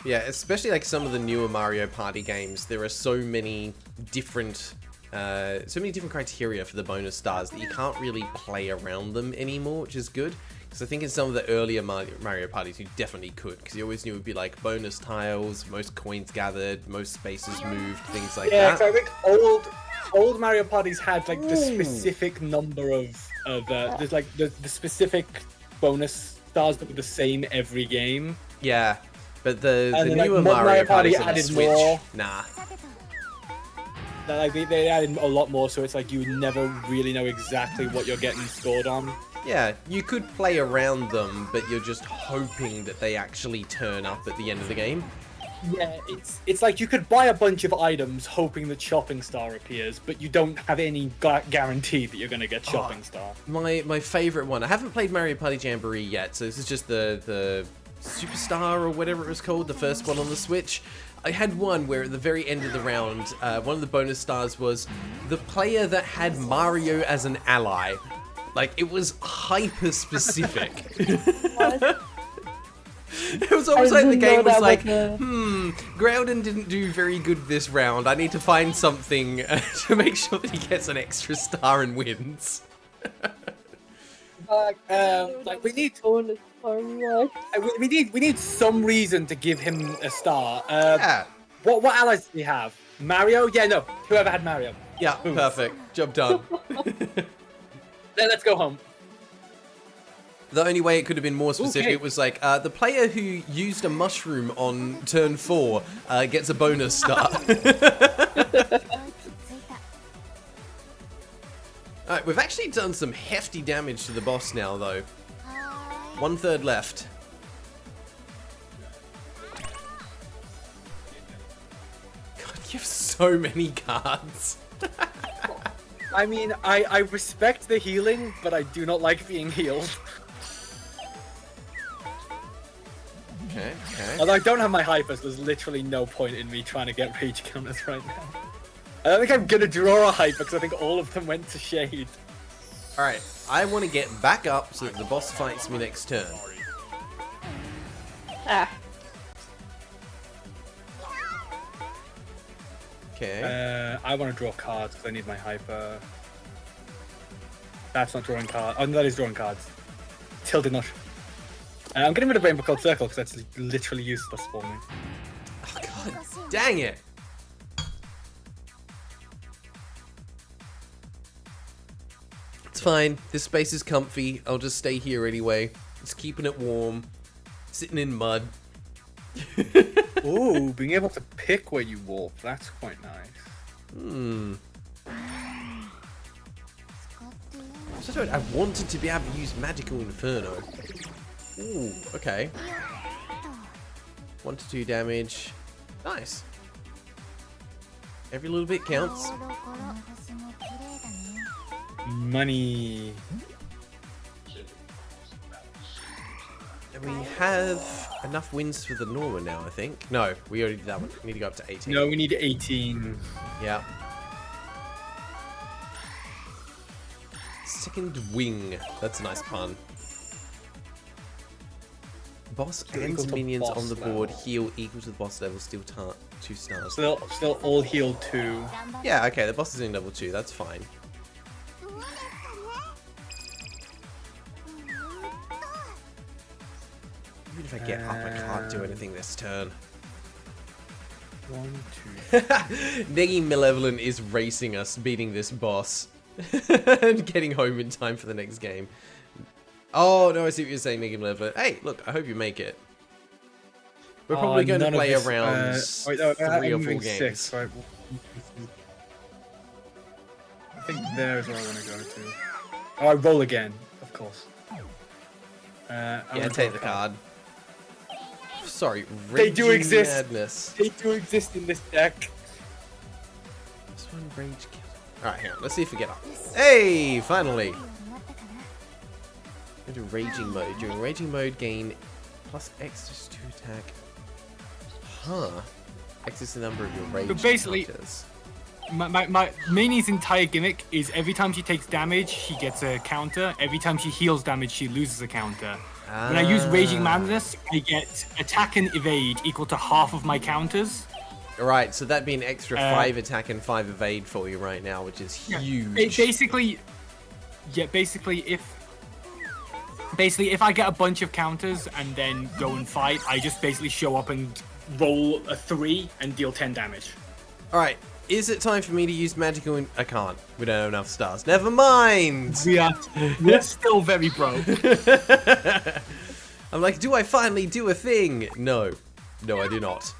Yeah, especially like some of the newer Mario Party games, there are so many different criteria for the bonus stars that you can't really play around them anymore, which is good. Because I think in some of the earlier Mario Parties, you definitely could, because you always knew it would be like bonus tiles, most coins gathered, most spaces moved, things like Yeah, that. so I think old Mario Parties had like the specific number of there's like the specific bonus stars that were the same every game. Yeah, but the And then, like, newer Mario Mario Party Parties on the added Switch, more. nah. Like they added a lot more, so it's like you never really know exactly what you're getting scored on. Yeah, you could play around them, but you're just hoping that they actually turn up at the end of the game. Yeah, it's like you could buy a bunch of items hoping that Shopping Star appears, but you don't have any guarantee that you're going to get Shopping Star. My favorite one, I haven't played Mario Party Jamboree yet, so this is just the Superstar or whatever it was called, the first one on the Switch. I had one where at the very end of the round, one of the bonus stars was the player that had Mario as an ally. Like, it was hyper-specific. It was almost like the game was like, Graeldon didn't do very good this round. I need to find something to make sure that he gets an extra star and wins. Like we need Bonus star, what? we need some reason to give him a star. Yeah, What allies do we have? Mario? Yeah, no. Whoever had Mario. yeah, perfect. Job done. Then let's go home. The only way it could have been more specific, Okay. it was like, the player who used a mushroom on turn 4 gets a bonus star. Alright, we've actually done some hefty damage to the boss now, though. 1/3 left. God, you have so many cards. I mean, I respect the healing, but I do not like being healed. Okay, okay. Although I don't have my hypers, there's literally no point in me trying to get rage counters right now. I don't think I'm gonna draw a hyper because I think all of them went to shade. Alright, I want to get back up so that the boss fights me next turn. Ah. Okay. I want to draw cards because I need my hyper. That's not drawing cards. Oh, no, that is drawing cards. Tilted nut. I'm getting rid of Rainbow Code Circle because that's literally useless for me. Oh, God dang it! It's fine. This space is comfy. I'll just stay here anyway. Just keeping it warm. Sitting in mud. Ooh, being able to pick where you warp. That's quite nice. Hmm. I wanted to be able to use Magical Inferno. Ooh, okay. 1 to 2 damage. Nice. Every little bit counts. Money. And we have enough wins for the Norma now, I think. No, we already did that one. We need to go up to 18. No, we need 18. Yeah. Second wing. That's a nice pun. Boss and Equal to minions boss on the board level. heal equal to the boss level, still 2 stars. Still all heal 2. Yeah, okay, the boss is in level 2, that's fine. Even if I get up, I can't do anything this turn. 1, 2. Neggy Malevolent is racing us, beating this boss. And getting home in time for the next game. Oh, no, I see what you're saying, Neggy Malevolent. Hey, look, I hope you make it. We're probably going to play around 3 or 4 games. 6, right? I think there's where I want to go to. Oh, I roll again, of course. Yeah, take the card. Sorry, They do Raging exist. Madness. They do exist in this deck. This one rage kill. Alright, here, let's see if we get up. Hey, finally! Go to Raging Mode. During Raging Mode, gain plus X to attack. Huh. X is the number of your rage So basically- counters. My Minnie's entire gimmick is every time she takes damage, she gets a counter. Every time she heals damage, she loses a counter. When I use Raging Madness, I get attack and evade equal to half of my counters. Alright, so that'd be an extra 5 attack and 5 evade for you right now, which is huge. Basically, if I get a bunch of counters and then go and fight, I just basically show up and roll a 3 and deal 10 damage. Alright, is it time for me to use magical I can't. We don't have enough stars. Never mind! We're still very broke. I'm like, do I finally do a thing? No. No, I do not.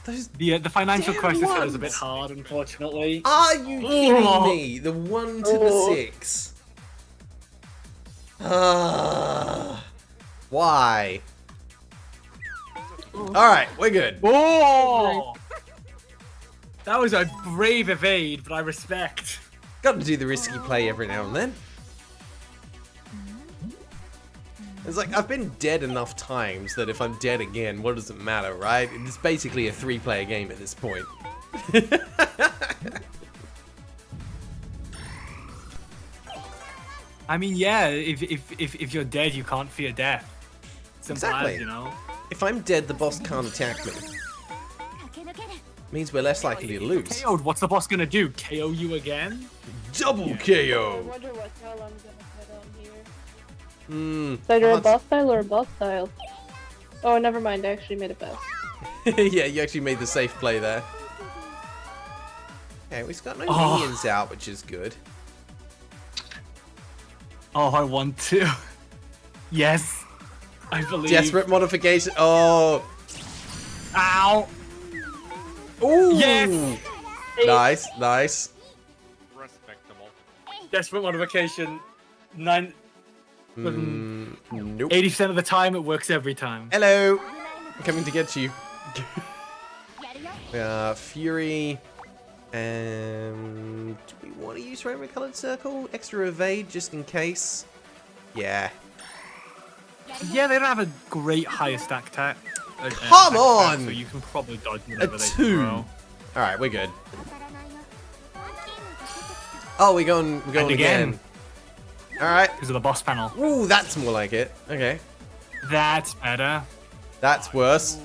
Those... The financial Damn crisis ones. is a bit hard. Hard, unfortunately. Are you kidding me? The 1 to the 6. Why? Alright, we're good. Oh! That was a brave evade, but I respect. Gotta do the risky play every now and then. It's like, I've been dead enough times that if I'm dead again, what does it matter, right? It's basically a 3-player game at this point. I mean, yeah, if you're dead, you can't fear death. Simple Exactly. as, you know. If I'm dead, the boss can't attack me. Means we're less likely to lose. KO'd, what's the boss gonna do? KO you again? Double I KO! wonder what style I'm gonna put on here. Hmm. Is either a boss style or a boss style? Oh, never mind. I actually made it best. Yeah, you actually made the safe play there. Okay, we've got no Oh. minions out, which is good. Oh, I want to. Yes, I believe. Desperate modification. Oh. Ow! Ooh. Yes! Nice, nice. Respectable. Desperate modification. 9. Nope. 80% of the time, it works every time. Hello. I'm coming to get you. Fury. Do we want to use rainbow colored circle? Extra evade just in case. Yeah. Yeah, they don't have a great higher stack attack. Come on! So you can probably dodge whatever they 2. throw. Alright, we're good. Oh, we're going again. Alright. Because of the boss panel. Ooh, that's more like it. Okay. That's better. That's worse.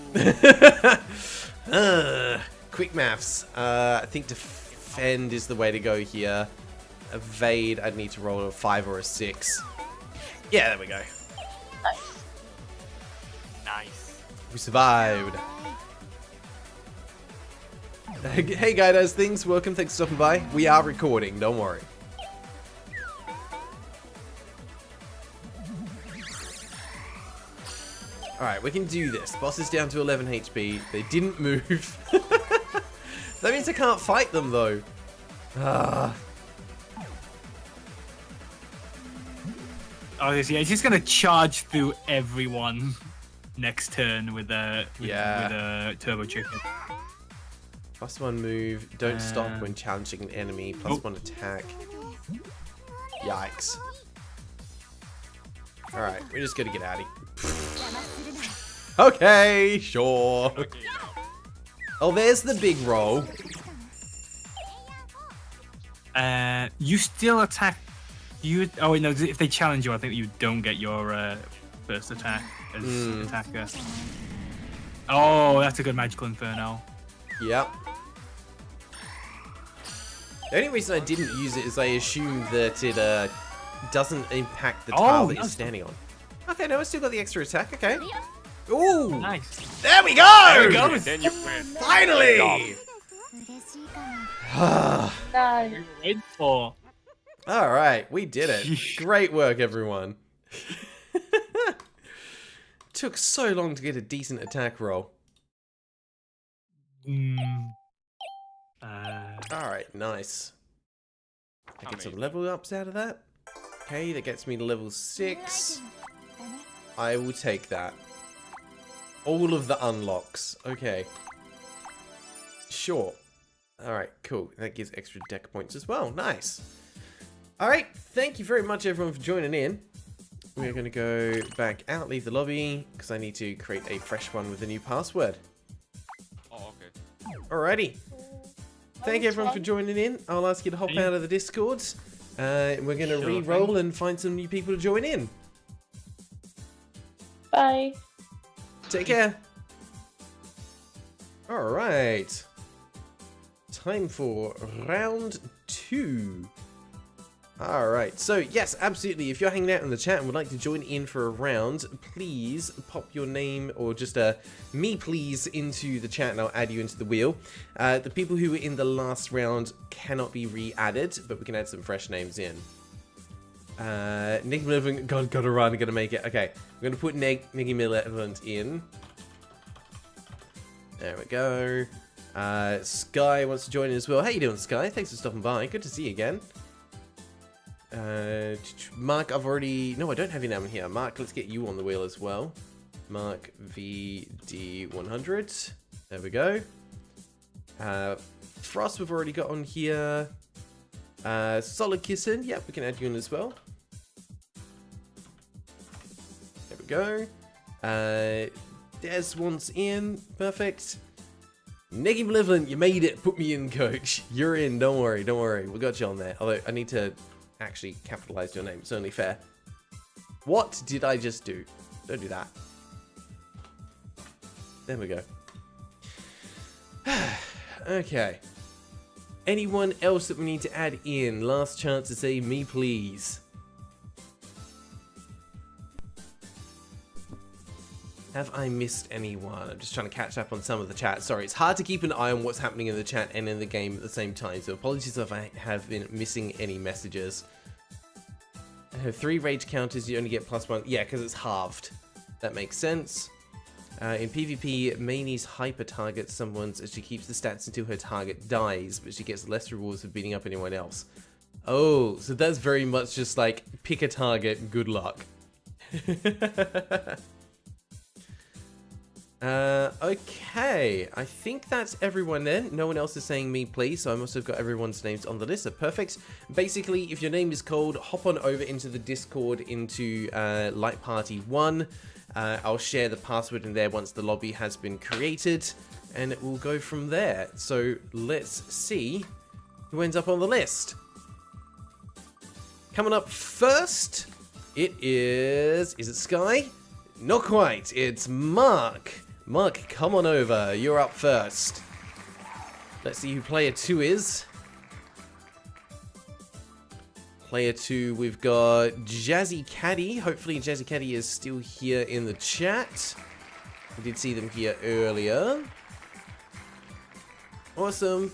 Quick maths. I think defend is the way to go here. Evade, I'd need to roll a 5 or a 6. Yeah, there we go. Nice. We survived. Hey guys, how's things? Welcome, thanks for stopping by. We are recording, don't worry. Alright, we can do this. Boss is down to 11 HP. They didn't move. That means I can't fight them though. Ah. Oh, yeah, it's just gonna charge through everyone next turn with a turbo chicken. +1 move. Don't stop when challenging an enemy. +1 attack. Yikes. Alright, we're just gonna get out of here. Okay, sure. Okay. Oh, there's the big roll. You still attack. Oh wait, no. If they challenge you, I think you don't get your first attack as attacker. Oh, that's a good magical inferno. Yep. The only reason I didn't use it is I assumed that it doesn't impact the tile that you're standing on. Okay, no, I still got the extra attack. Okay. Ooh. Nice. There we go. There we go. Then you win. Finally. Nice. Wait for. All right, we did it. Great work, everyone. Took so long to get a decent attack roll. All right, nice. I get some level ups out of that. Okay, that gets me to level 6. I will take that. All of the unlocks. Okay. Sure. Alright, cool. That gives extra deck points as well. Nice. Alright, thank you very much everyone for joining in. We're going to go back out, leave the lobby, because I need to create a fresh one with a new password. Oh, okay. Alrighty. Thank you everyone for joining in. I'll ask you to hop out of the Discord. We're going to re-roll and find some new people to join in. Bye. Take care. Alright. Time for round 2. Alright, so yes, absolutely. If you're hanging out in the chat and would like to join in for a round, please pop your name or just a me please into the chat and I'll add you into the wheel. The people who were in the last round cannot be re-added, but we can add some fresh names in. Nick Malevolent, gotta run, gotta make it. Okay, we're gonna put Nicky Malevolent in. There we go. Sky wants to join in as well. How you doing, Sky? Thanks for stopping by. Good to see you again. Mark, I've already... No, I don't have your name in here. Mark, let's get you on the wheel as well. Mark VD100. There we go. Frost, we've already got on here. Solid Kissin. Yep, we can add you in as well. There we go. Des wants in. Perfect. Nicky Malevolent, you made it. Put me in, coach. You're in. Don't worry. Don't worry. We got you on there. Although, I need to actually capitalize your name. It's only fair. What did I just do? Don't do that. There we go. Okay. Anyone else that we need to add in? Last chance to say me, please. Have I missed anyone? I'm just trying to catch up on some of the chat. Sorry, it's hard to keep an eye on what's happening in the chat and in the game at the same time. So apologies if I have been missing any messages. I have 3 rage counters. You only get +1. Yeah, because it's halved. That makes sense. In PvP, Mainie's hyper targets someone as she keeps the stats until her target dies, but she gets less rewards for beating up anyone else. Oh, so that's very much just like, pick a target, good luck. Okay, I think that's everyone then. No one else is saying me please, so I must have got everyone's names on the list. So perfect. Basically, if your name is called, hop on over into the Discord into Light Party 1. I'll share the password in there once the lobby has been created, and it will go from there. So let's see who ends up on the list. Coming up first, it is it Sky? Not quite, it's Mark. Mark, come on over. You're up first. Let's see who player 2 is. Player 2, we've got Jazzy Caddy. Hopefully Jazzy Caddy is still here in the chat. We did see them here earlier. Awesome.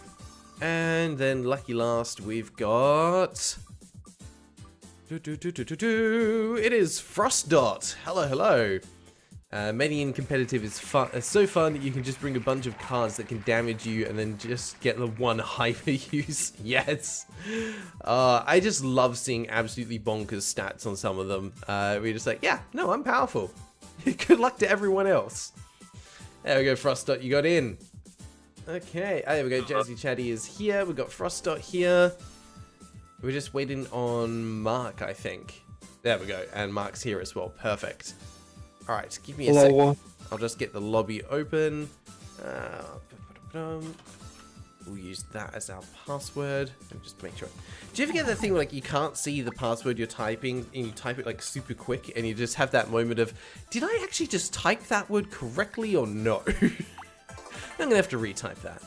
And then lucky last, we've got... It is Frostdot. Hello, hello. Many in competitive is fun. It's so fun that you can just bring a bunch of cards that can damage you and then just get the one hyper use. Yes. I just love seeing absolutely bonkers stats on some of them. We're just like, yeah, no, I'm powerful. Good luck to everyone else. There we go, Frostdot, you got in. Okay, there we go. Jazzy Chatty is here. We've got Frostdot here. We're just waiting on Mark, I think. There we go, and Mark's here as well. Perfect. All right, give me a sec. I'll just get the lobby open. We'll use that as our password. And just make sure. Do you ever get that thing where, like, you can't see the password you're typing, and you type it like super quick, and you just have that moment of, did I actually just type that word correctly or no? I'm gonna have to retype that.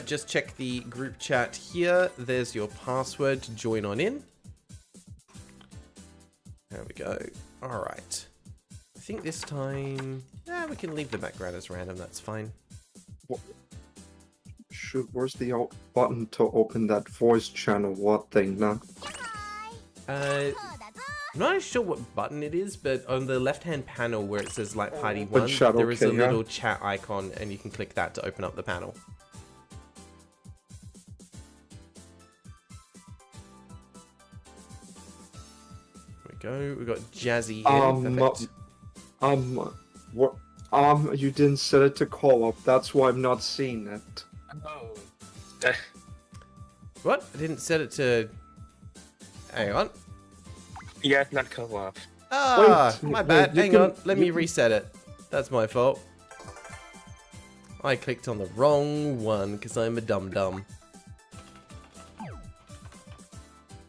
Just check the group chat here. There's your password to join on in. There we go. All right. I think this time, we can leave the background as random. That's fine. Shoot, where's the button to open that voice channel? What thing now? I'm not sure what button it is, but on the left-hand panel where it says Light Party 1, there is a little chat icon, and you can click that to open up the panel. Go. We got Jazzy here. What? You didn't set it to call up. That's why I'm not seeing it. Oh. What? I didn't set it to. Hang on. Yeah, it's not call up. Ah, Wait, my bad. you Hang can- on. Let me reset it. That's my fault. I clicked on the wrong one because I'm a dum-dum.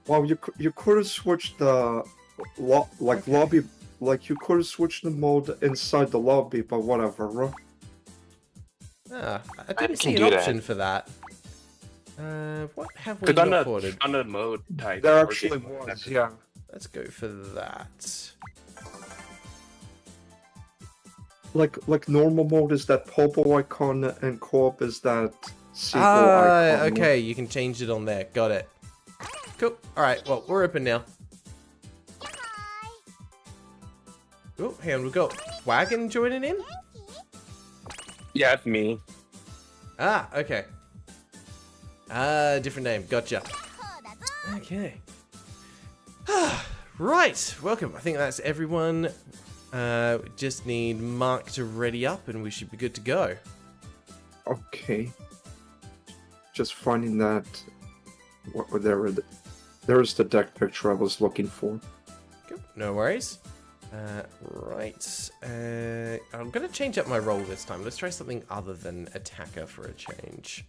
Well, you could have switched the lobby, like you could have switched the mode inside the lobby, but whatever. Right? Ah, I didn't see can an do option that. for that. What have we Because not ordered? on the mode type. There or actually game, was, yeah. Let's go for that. Like normal mode is that purple icon, and co-op is that sequel icon. Okay, you can change it on there. Got it. Cool. All right. Well, we're open now. Oh, hang on. We've got Wagon joining in. Yeah, it's me. Ah, okay. Different name. Gotcha. Okay. Right. Welcome. I think that's everyone. Just need Mark to ready up, and we should be good to go. Okay. Just finding that. There's the deck picture I was looking for. Cool. No worries. Right. I'm gonna change up my role this time. Let's try something other than attacker for a change.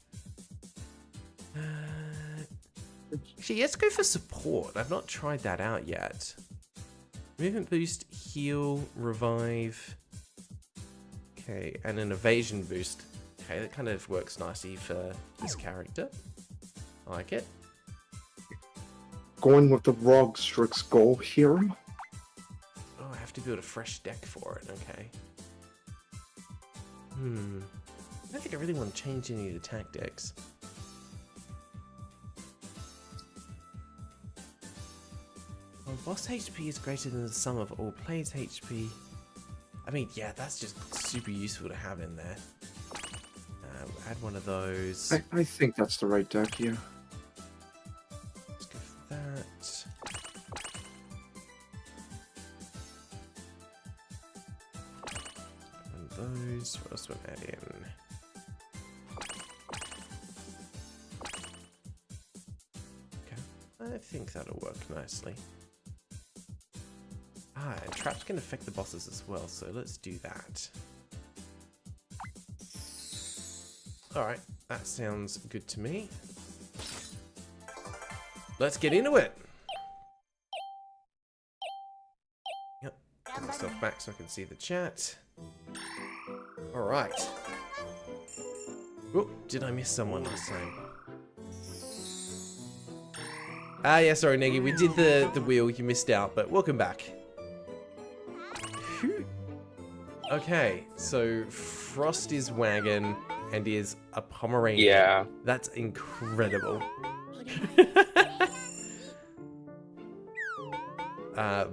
Actually, let's go for support. I've not tried that out yet. Movement boost, heal, revive. Okay, and an evasion boost. Okay, that kind of works nicely for this character. I like it. Going with the Rogue Strix goal here. Oh, I have to build a fresh deck for it. Okay. I don't think I really want to change any of the attack decks. Well, boss HP is greater than the sum of all players' HP. I mean, yeah, that's just super useful to have in there. Add one of those. I think that's the right deck here. Let's go for that. those. What else do I add in? Okay, I think that'll work nicely. Ah, and traps can affect the bosses as well, so let's do that. Alright, that sounds good to me. Let's get into it! Yep, put myself back so I can see the chat. Alright. Oh, did I miss someone last time? Ah, yeah, sorry, Negi, we did the wheel, you missed out, but welcome back. Phew. Okay, so Frost is wagon and is a Pomeranian. Yeah. That's incredible.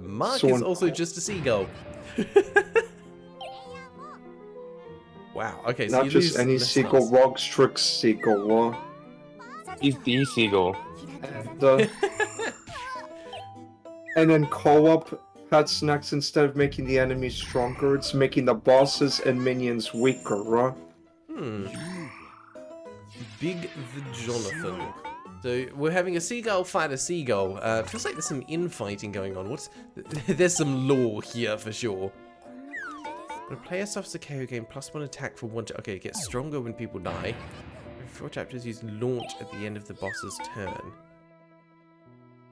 Mark is also just a seagull. Wow, okay, so Not you just lose any less seagull, stars. Rogstrix seagull. He's the seagull. And, and then co-op pet snacks, instead of making the enemies stronger, it's making the bosses and minions weaker. Big the Jonathan. So we're having a seagull fight a seagull. Feels like there's some infighting going on. There's some lore here for sure. When a player suffers a KO game, +1 attack for 1. Okay, it gets stronger when people die. 4 chapters use launch at the end of the boss's turn.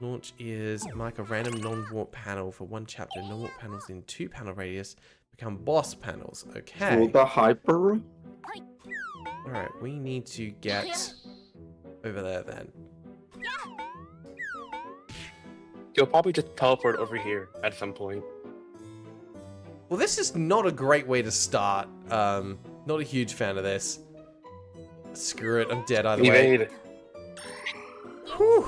Launch is mark a random non-warp panel for 1 chapter. Non-warp panels in 2 panel radius become boss panels. Okay. For the hyper. Alright, we need to get over there then. You'll probably just teleport over here at some point. Well, this is not a great way to start. Not a huge fan of this. Screw it, I'm dead either way. Evade. Whew.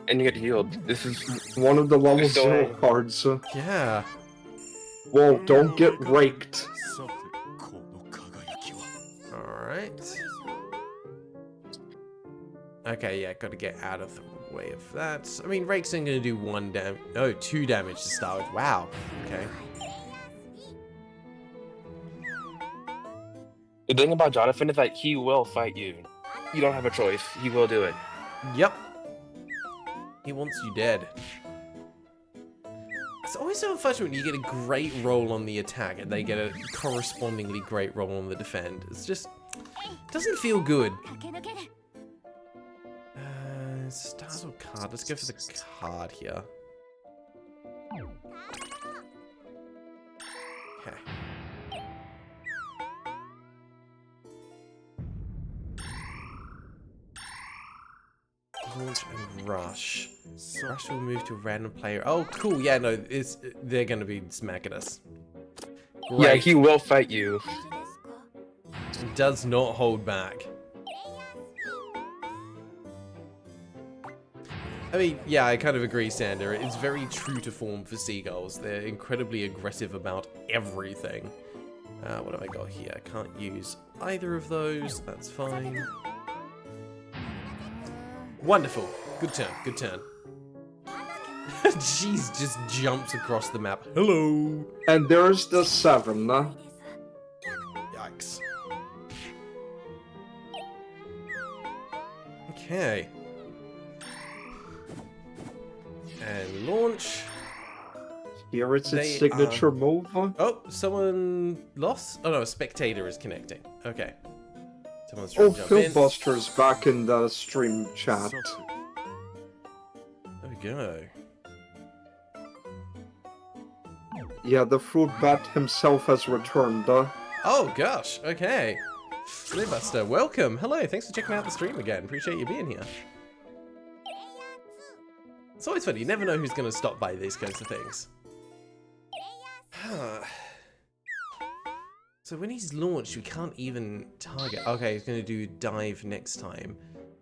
And you get healed. This is One of the level So- 0 cards. Yeah. Whoa, don't get raked. Alright. Okay, yeah, gotta get out of the way of that. I mean, Rake's only gonna do 2 damage to start with. Wow. Okay. the thing about Jonathan is that he will fight you. You don't have a choice. He will do it. Yep. He wants you dead. It's always so unfortunate when you get a great roll on the attack and they get a correspondingly great roll on the defend. It's just doesn't feel good. Stars or card? Let's go for the card here. Okay. Launch and rush. Rush will move to a random player. Oh, cool. Yeah, no, they're going to be smacking us. Great. Yeah, he will fight you. Does not hold back. I mean, yeah, I kind of agree, Sander. It's very true to form for seagulls. They're incredibly aggressive about everything. What have I got here? I can't use either of those. That's fine. Wonderful. Good turn. Good turn. Jeez, just jumps across the map. Hello. And there's the 7. Yikes. Okay. And launch. Here it's its They signature move. Oh, someone lost? Oh no, a spectator is connecting. Okay. Someone's trying Oh, to jump in. Philbuster's back in the stream chat. There we go. Yeah, the fruit bat himself has returned. Oh gosh, okay. Flipbuster, welcome. Hello, thanks for checking out the stream again. Appreciate you being here. It's always funny, you never know who's going to stop by these kinds of things. So when he's launched, we can't even target. Okay, he's going to do dive next time.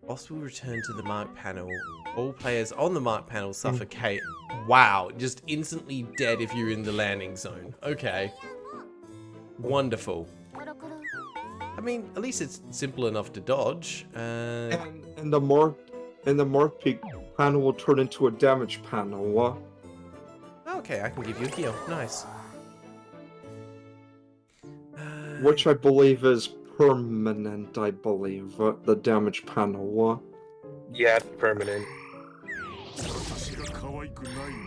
Boss will return to the mark panel. All players on the mark panel suffocate. Wow, just instantly dead if you're in the landing zone. Okay. Wonderful. I mean, at least it's simple enough to dodge. And the mark peak panel will turn into a damage panel. Okay, I can give you a heal. Nice. which I believe is permanent. I believe the damage panel. Yeah, it's permanent.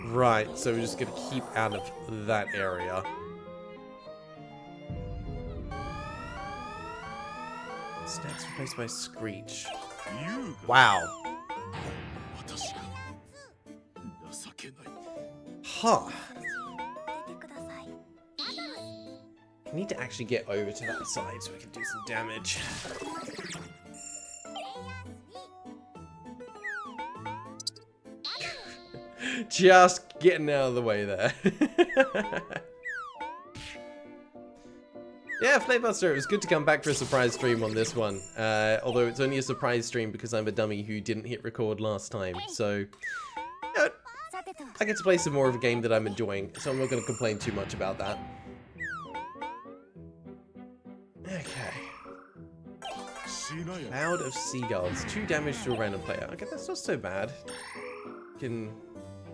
Right, so we're just gonna keep out of that area. Snacks replaced by Screech. Wow. Huh. I need to actually get over to that side so we can do some damage. Just getting out of the way there. Yeah, Flamebuster, it was good to come back for a surprise stream on this one. Although it's only a surprise stream because I'm a dummy who didn't hit record last time. So, I get to play some more of a game that I'm enjoying, so I'm not going to complain too much about that. Okay. Cloud of Seagulls. 2 damage to a random player. Okay, that's not so bad. Can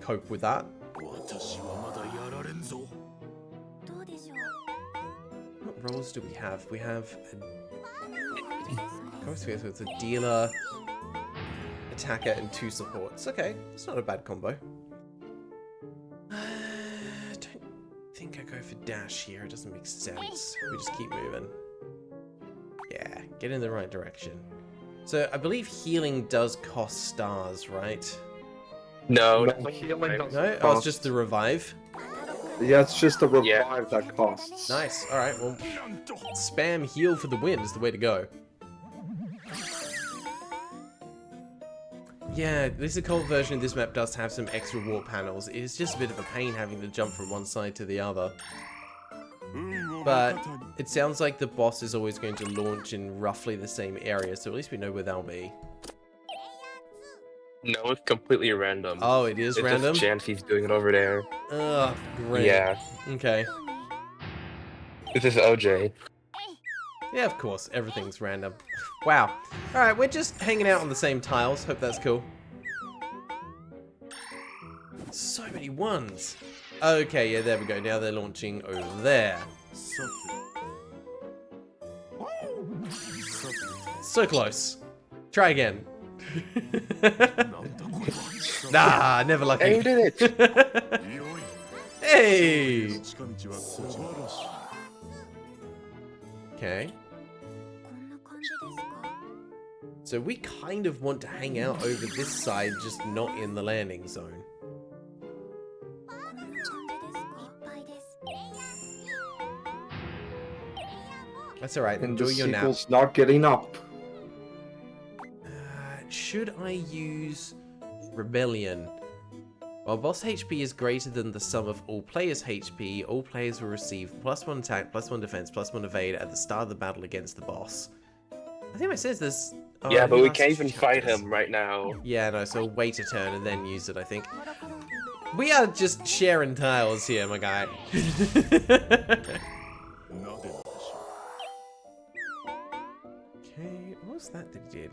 cope with that. What roles do we have? We have a dealer, attacker, and 2 supports. Okay, it's not a bad combo. I don't think I go for dash here. It doesn't make sense. We just keep moving. Yeah, get in the right direction. So I believe healing does cost stars, right? No, healing doesn't No? Oh, it's just the revive? Yeah, it's just the revive that costs. Nice. Alright, well, spam heal for the win is the way to go. Yeah, this occult version of this map does have some extra warp panels. It's just a bit of a pain having to jump from one side to the other. But it sounds like the boss is always going to launch in roughly the same area, so at least we know where they'll be. No, it's completely random. Oh, it is random? It's just Jancy's doing it over there. Ugh, great. Yeah. Okay. This is OJ. Yeah, of course, everything's random. Wow. Alright, we're just hanging out on the same tiles. Hope that's cool. So many ones. Okay, yeah, there we go. Now they're launching over there. So close. Try again. Nah, never lucky. Hey, you did it! Hey! Okay. So we kind of want to hang out over this side, just not in the landing zone. That's alright, And enjoy the your nap. sequel's not getting up. Should I use Rebellion? While boss HP is greater than the sum of all players' HP, all players will receive +1 attack, +1 defense, +1 evade at the start of the battle against the boss. I think it says this. Oh, Yeah, but we last can't even fight chapters. him right now. Yeah, no, so wait a turn and then use it, I think. We are just sharing tiles here, my guy. Okay, what was that he did?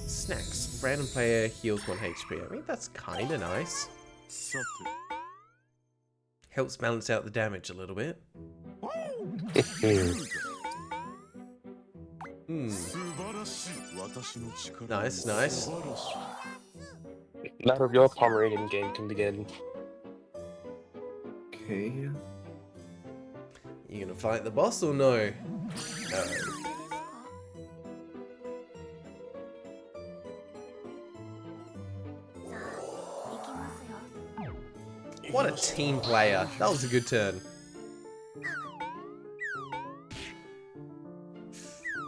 Snacks. Random player heals 1 HP. I mean, that's kind of nice. Helps balance out the damage a little bit. Nice, nice. Now that your Pomeranian game can begin. Okay. You gonna fight the boss or no? No. What a team player. That was a good turn.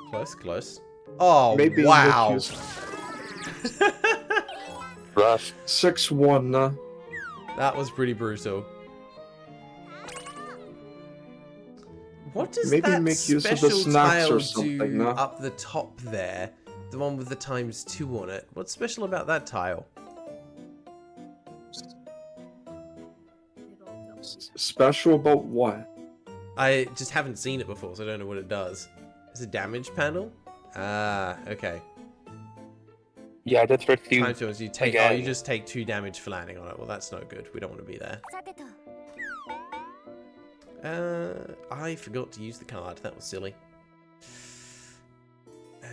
Close, close. Oh, Maybe wow. Rough. 6-1. That was pretty brutal. What does Maybe that make use of the special snacks tile or something, do no? up the top there? The one with the ×2 on it. What's special about that tile? Special about what? I just haven't seen it before, so I don't know what it does. It's a damage panel? Ah, okay. Yeah, that's for two. Time to you take. Again. Oh, you just take 2 damage for landing on it. Well, that's no good. We don't want to be there. I forgot to use the card. That was silly.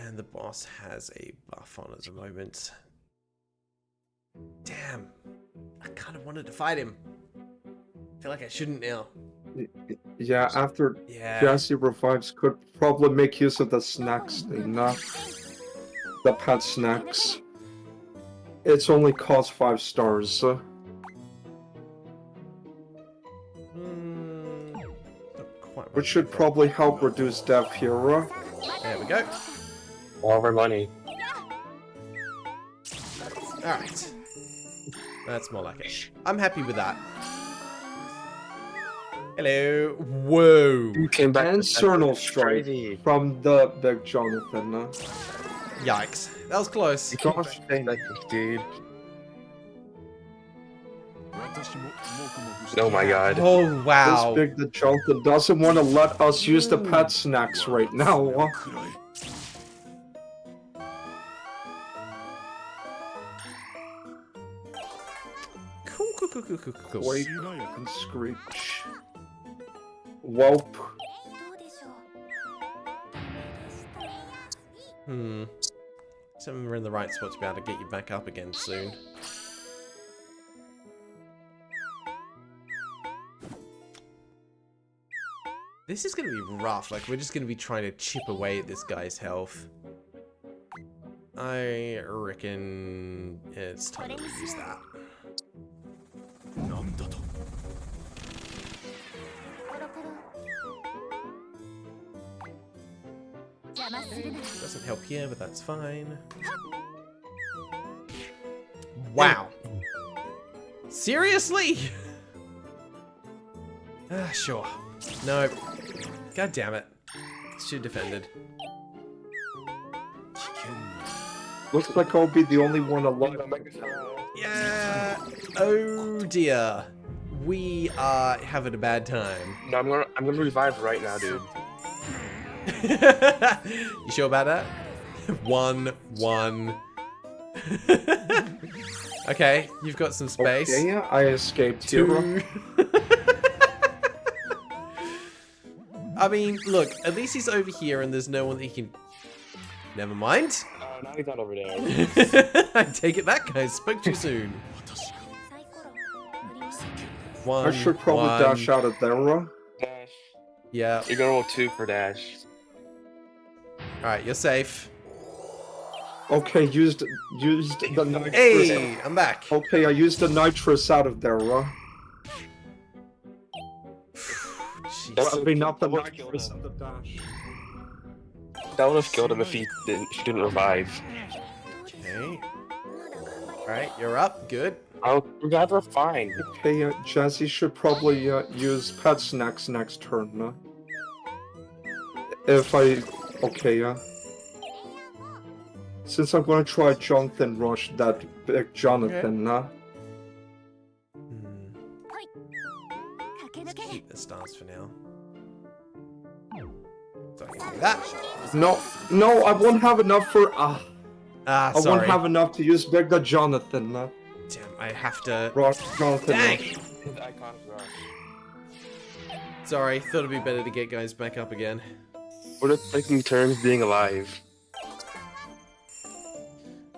And the boss has a buff on at the moment. Damn. I kind of wanted to fight him. I feel like I shouldn't now. Yeah, after Yeah. Jesse revives, could probably make use of the snacks thing, the pet snacks. It's only cost 5 stars. Not quite Which should probably help reduce death here. There we go. All of our money. Alright. That's more like it. I'm happy with that. Hello. Whoa. You came back And to Cernal That's Strike crazy. from the Big Jonathan. Yikes. That was close. You can't say that, dude. Oh my god. Oh, wow. This Big Jonathan doesn't want to let us use the pet snacks right now. Cool. Wake and Screech. Welp. So we're in the right spot to be able to get you back up again soon. This is going to be rough. Like, we're just going to be trying to chip away at this guy's health. I reckon it's time to use that. Doesn't help here, but that's fine. Wow. Seriously? Sure. No. God damn it. Should have defended. Looks like I'll be the only one alive. Yeah. Oh dear. We are having a bad time. No, I'm gonna revive right now, dude. You sure about that? 1-1. Okay, you've got some space. Okay, yeah, I escaped here. 2. I mean, look, at least he's over here and there's no one that he can... Never mind. Now he's not over there. I take it back, guys. Spoke too soon. I should probably dash out of there. Dash. Yeah. You're gonna roll 2 for dash. Alright, you're safe. Okay, used the nitrous. Hey, I'm back. Okay, I used the nitrous out of there. I mean, not the nitrous of the dash. That would have killed him if he didn't revive. Okay. Alright, you're up. Good. I'll revive her fine. Okay, Jazzy should probably use pet snacks next turn. If I... Okay, since I'm gonna try Jonathan Rush, that Big Jonathan, Let's keep the stars for now. So I can do that. No, I won't have enough for... I won't sorry. have enough to use Big Jonathan. Damn, I have to... Jonathan Dang! Rush. His icon is Rush. Sorry, thought it'd be better to get guys back up again. What are taking turns being alive?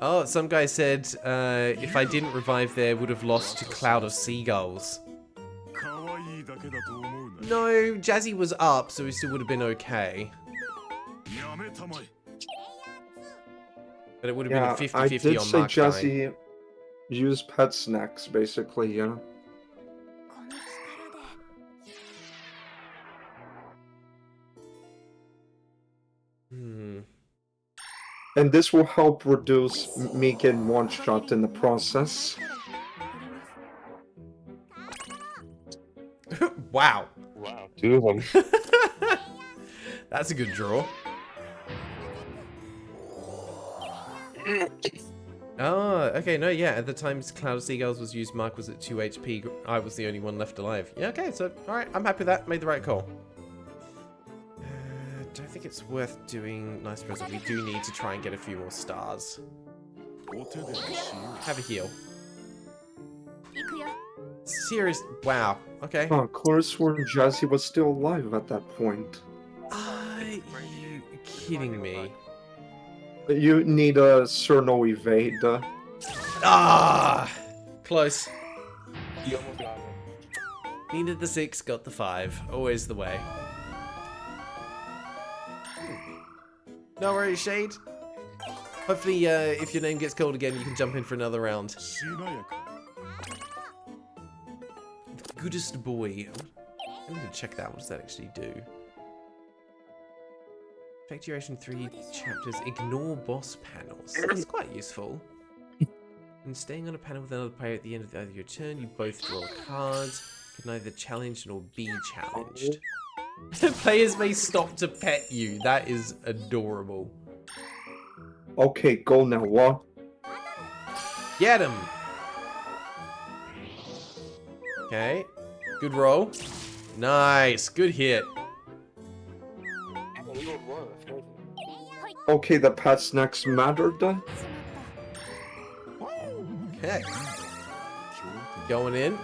Oh, some guy said if I didn't revive there, would have lost to Cloud of Seagulls. No, Jazzy was up, so he still would have been okay. But it would have been a 50-50 I did on say Mark Jazzy use pet snacks, basically, yeah. And this will help reduce me getting one-shot in the process. Wow. Wow, 2 of them. That's a good draw. Oh, okay, no, yeah, at the time Cloud of Seagulls was used, Mark was at 2 HP, I was the only one left alive. Yeah, okay, so, alright, I'm happy with that, made the right call. Don't think it's worth doing Nice Present, we do need to try and get a few more stars. Have a heal. Serious, wow, okay. Oh, Clara swore Jazzy was still alive at that point. Are you kidding me? You need a Cerno evade. Ah, close. You almost got it. Needed the 6, got the 5. Always the way. No worries, Shade. Hopefully, if your name gets called again, you can jump in for another round. The goodest boy. I need to check that. What does that actually do? Effect duration 3 chapters. Ignore boss panels. That's quite useful. And staying on a panel with another player at the end of either your turn, you both draw a card. You can either challenge nor be challenged. Players may stop to pet you. That is adorable. Okay, go now, what? Get him! Okay. Good roll. Nice. Good hit. Okay, the pet snacks mattered. Okay. Going in.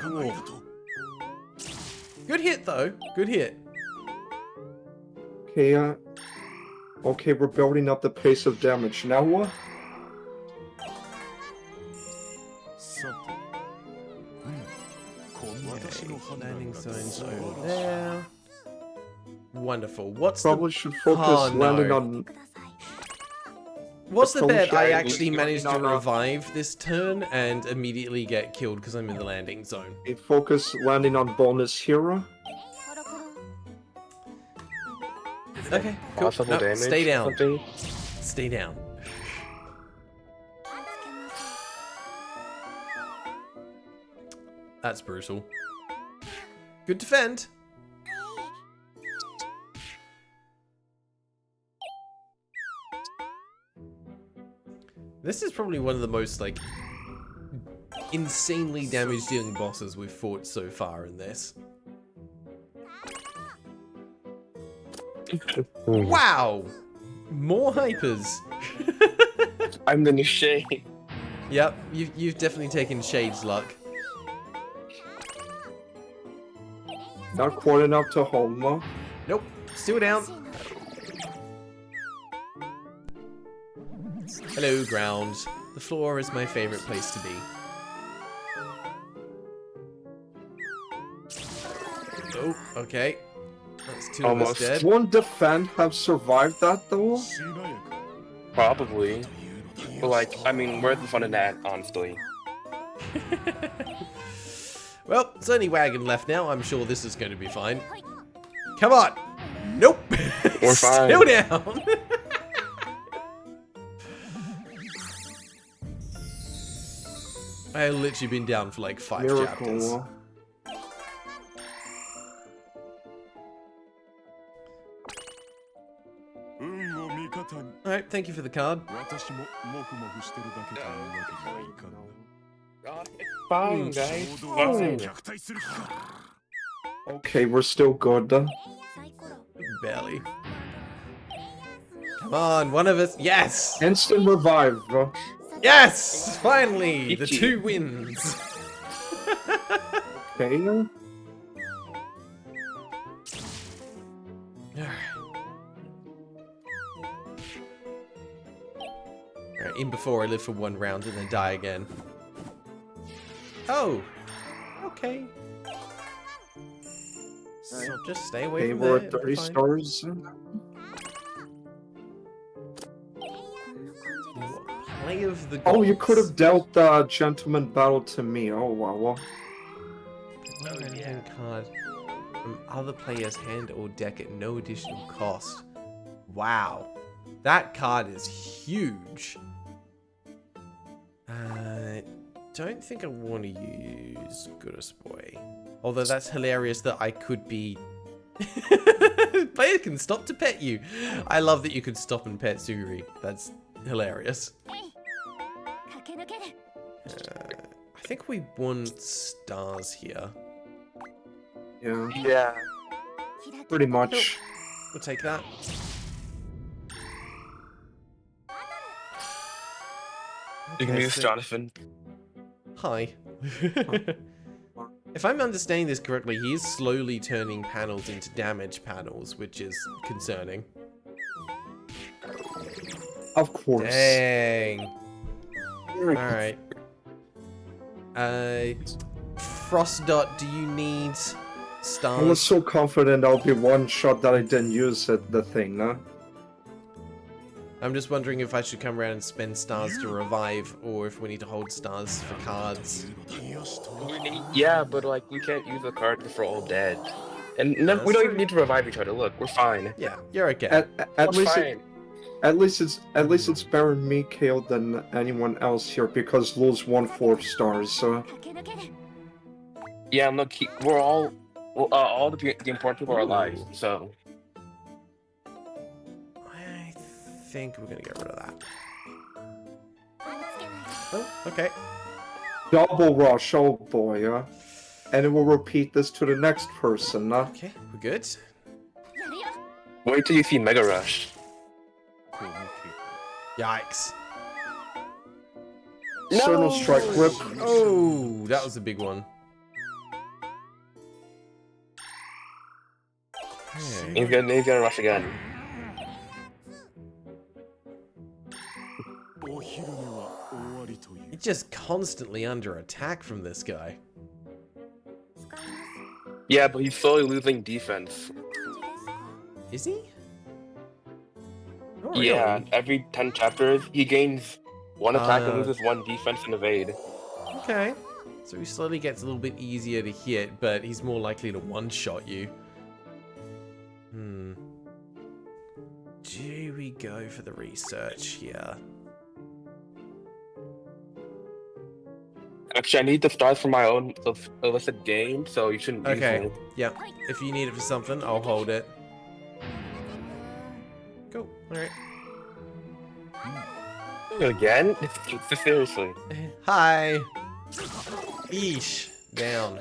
Cool. Good hit, though. Good hit. Okay, okay, we're building up the pace of damage. Now what? Landing zones over there. Wonderful. What's Probably the... should focus Oh, landing no. on... What's the Probably bet should I be actually managed to landing on a- revive this turn and immediately get killed because I'm in the landing zone? Focus landing on bonus hero. Okay, cool. Possible No, damage. stay down. Something. Stay down. That's brutal. Good defend. This is probably one of the most, like, insanely damage-dealing bosses we've fought so far in this. Wow! More hypers. I'm the new Shade. Yep, you've definitely taken Shade's luck. Not quite enough to home. Nope, still down. Hello, ground. The floor is my favorite place to be. Oh, okay. That's two of us Almost. dead. Won't defend have survived that though? Probably. But like, I mean, where's the fun in that, honestly? Well, it's only wagon left now. I'm sure this is going to be fine. Come on. Nope. We're fine. Still down. I've literally been down for like 5 chapters. Miracle. Alright, thank you for the card. Fine, guys. Fine. Okay, we're still good. Barely. Come on, one of us. Yes! Instant revive. Yes! Finally! The Ichi. 2 wins. Okay. Alright, in before I live for 1 round and then die again. Oh! Okay. Alright, just stay away Okay, from we're there. at 30 Fine. stars. Play of the Oh, you gods. could have dealt Gentleman Battle to me. Oh, wow. Hand card from other player's hand or deck at no additional cost. Wow. That card is huge. Don't think I want to use Goodest Boy. Although that's hilarious that I could be... Player can stop to pet you. I love that you could stop and pet Suguri. That's hilarious. I think we want stars here. Yeah, Yeah. pretty much. We'll take that. You can Okay, use so- Jonathan. Hi. If I'm understanding this correctly, he is slowly turning panels into damage panels, which is concerning. Of course. Dang. Alright. Frost Dot, do you need stars? I was so confident I'll be one shot that I didn't use the thing, huh? I'm just wondering if I should come around and spend stars to revive, or if we need to hold stars for cards. Yeah, but like we can't use the card if we're all dead. And no, That's we don't true. even need to revive each other. Look, we're fine. Yeah, you're okay. At We're least fine. at least it's better me KO than anyone else here because Lul's won 4 stars. So Yeah, I'm not. We're all the important people are alive. So I think we're gonna get rid of that. Oh, okay. double rush, oh boy, huh? And it will repeat this to the next person, huh? Okay, we're good. wait till you see Mega Rush. Yikes. Eternal Strike Rip. Oh, that was a big one. Okay. He's gonna rush again. You're just constantly under attack from this guy. Yeah, but he's slowly losing defense. Is he? Oh, Yeah, really? every 10 chapters he gains 1 attack and Uh, loses 1 defense and evade. Okay. So he slowly gets a little bit easier to hit, but he's more likely to one-shot you. Hmm. Do we go for the research here? Actually, I need the stars for my own illicit game, so you shouldn't use Okay. them. Yep. If you need it for something, I'll hold it. Cool. Alright. Again? Seriously. Hi! Eesh. Down.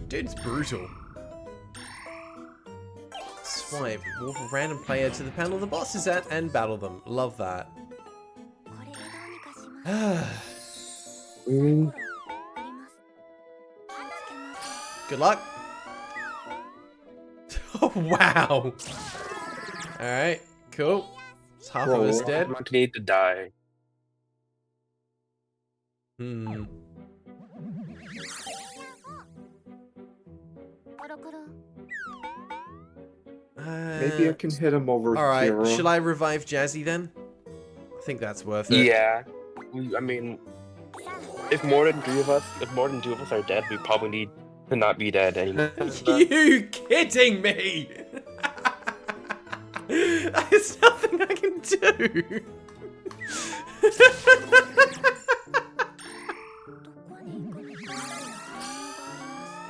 Dude's brutal. Swipe. Walk a random player to the panel the boss is at and battle them. Love that. Good luck. Oh, wow. Alright, cool. It's half of us dead. I'm going to need to die. Hmm. Maybe I can hit him over Alright, here. should I revive Jazzy then? I think that's worth it. Yeah. I mean, if more than 2 of us are dead, we probably need to not be dead anymore. You kidding me? There's nothing I can do.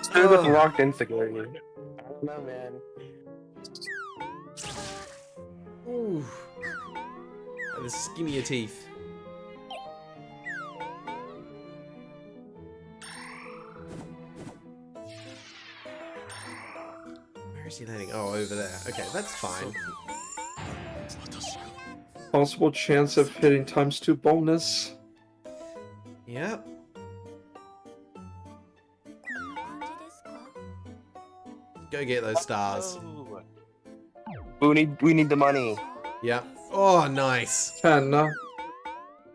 Still just locked in security. I don't know, man. Ooh. The skinnier teeth. Where is he landing? Oh, over there. Okay, that's fine. Possible chance of hitting ×2 bonus. Yep. Go get those stars. We need the money. Yep. Oh, nice. 10,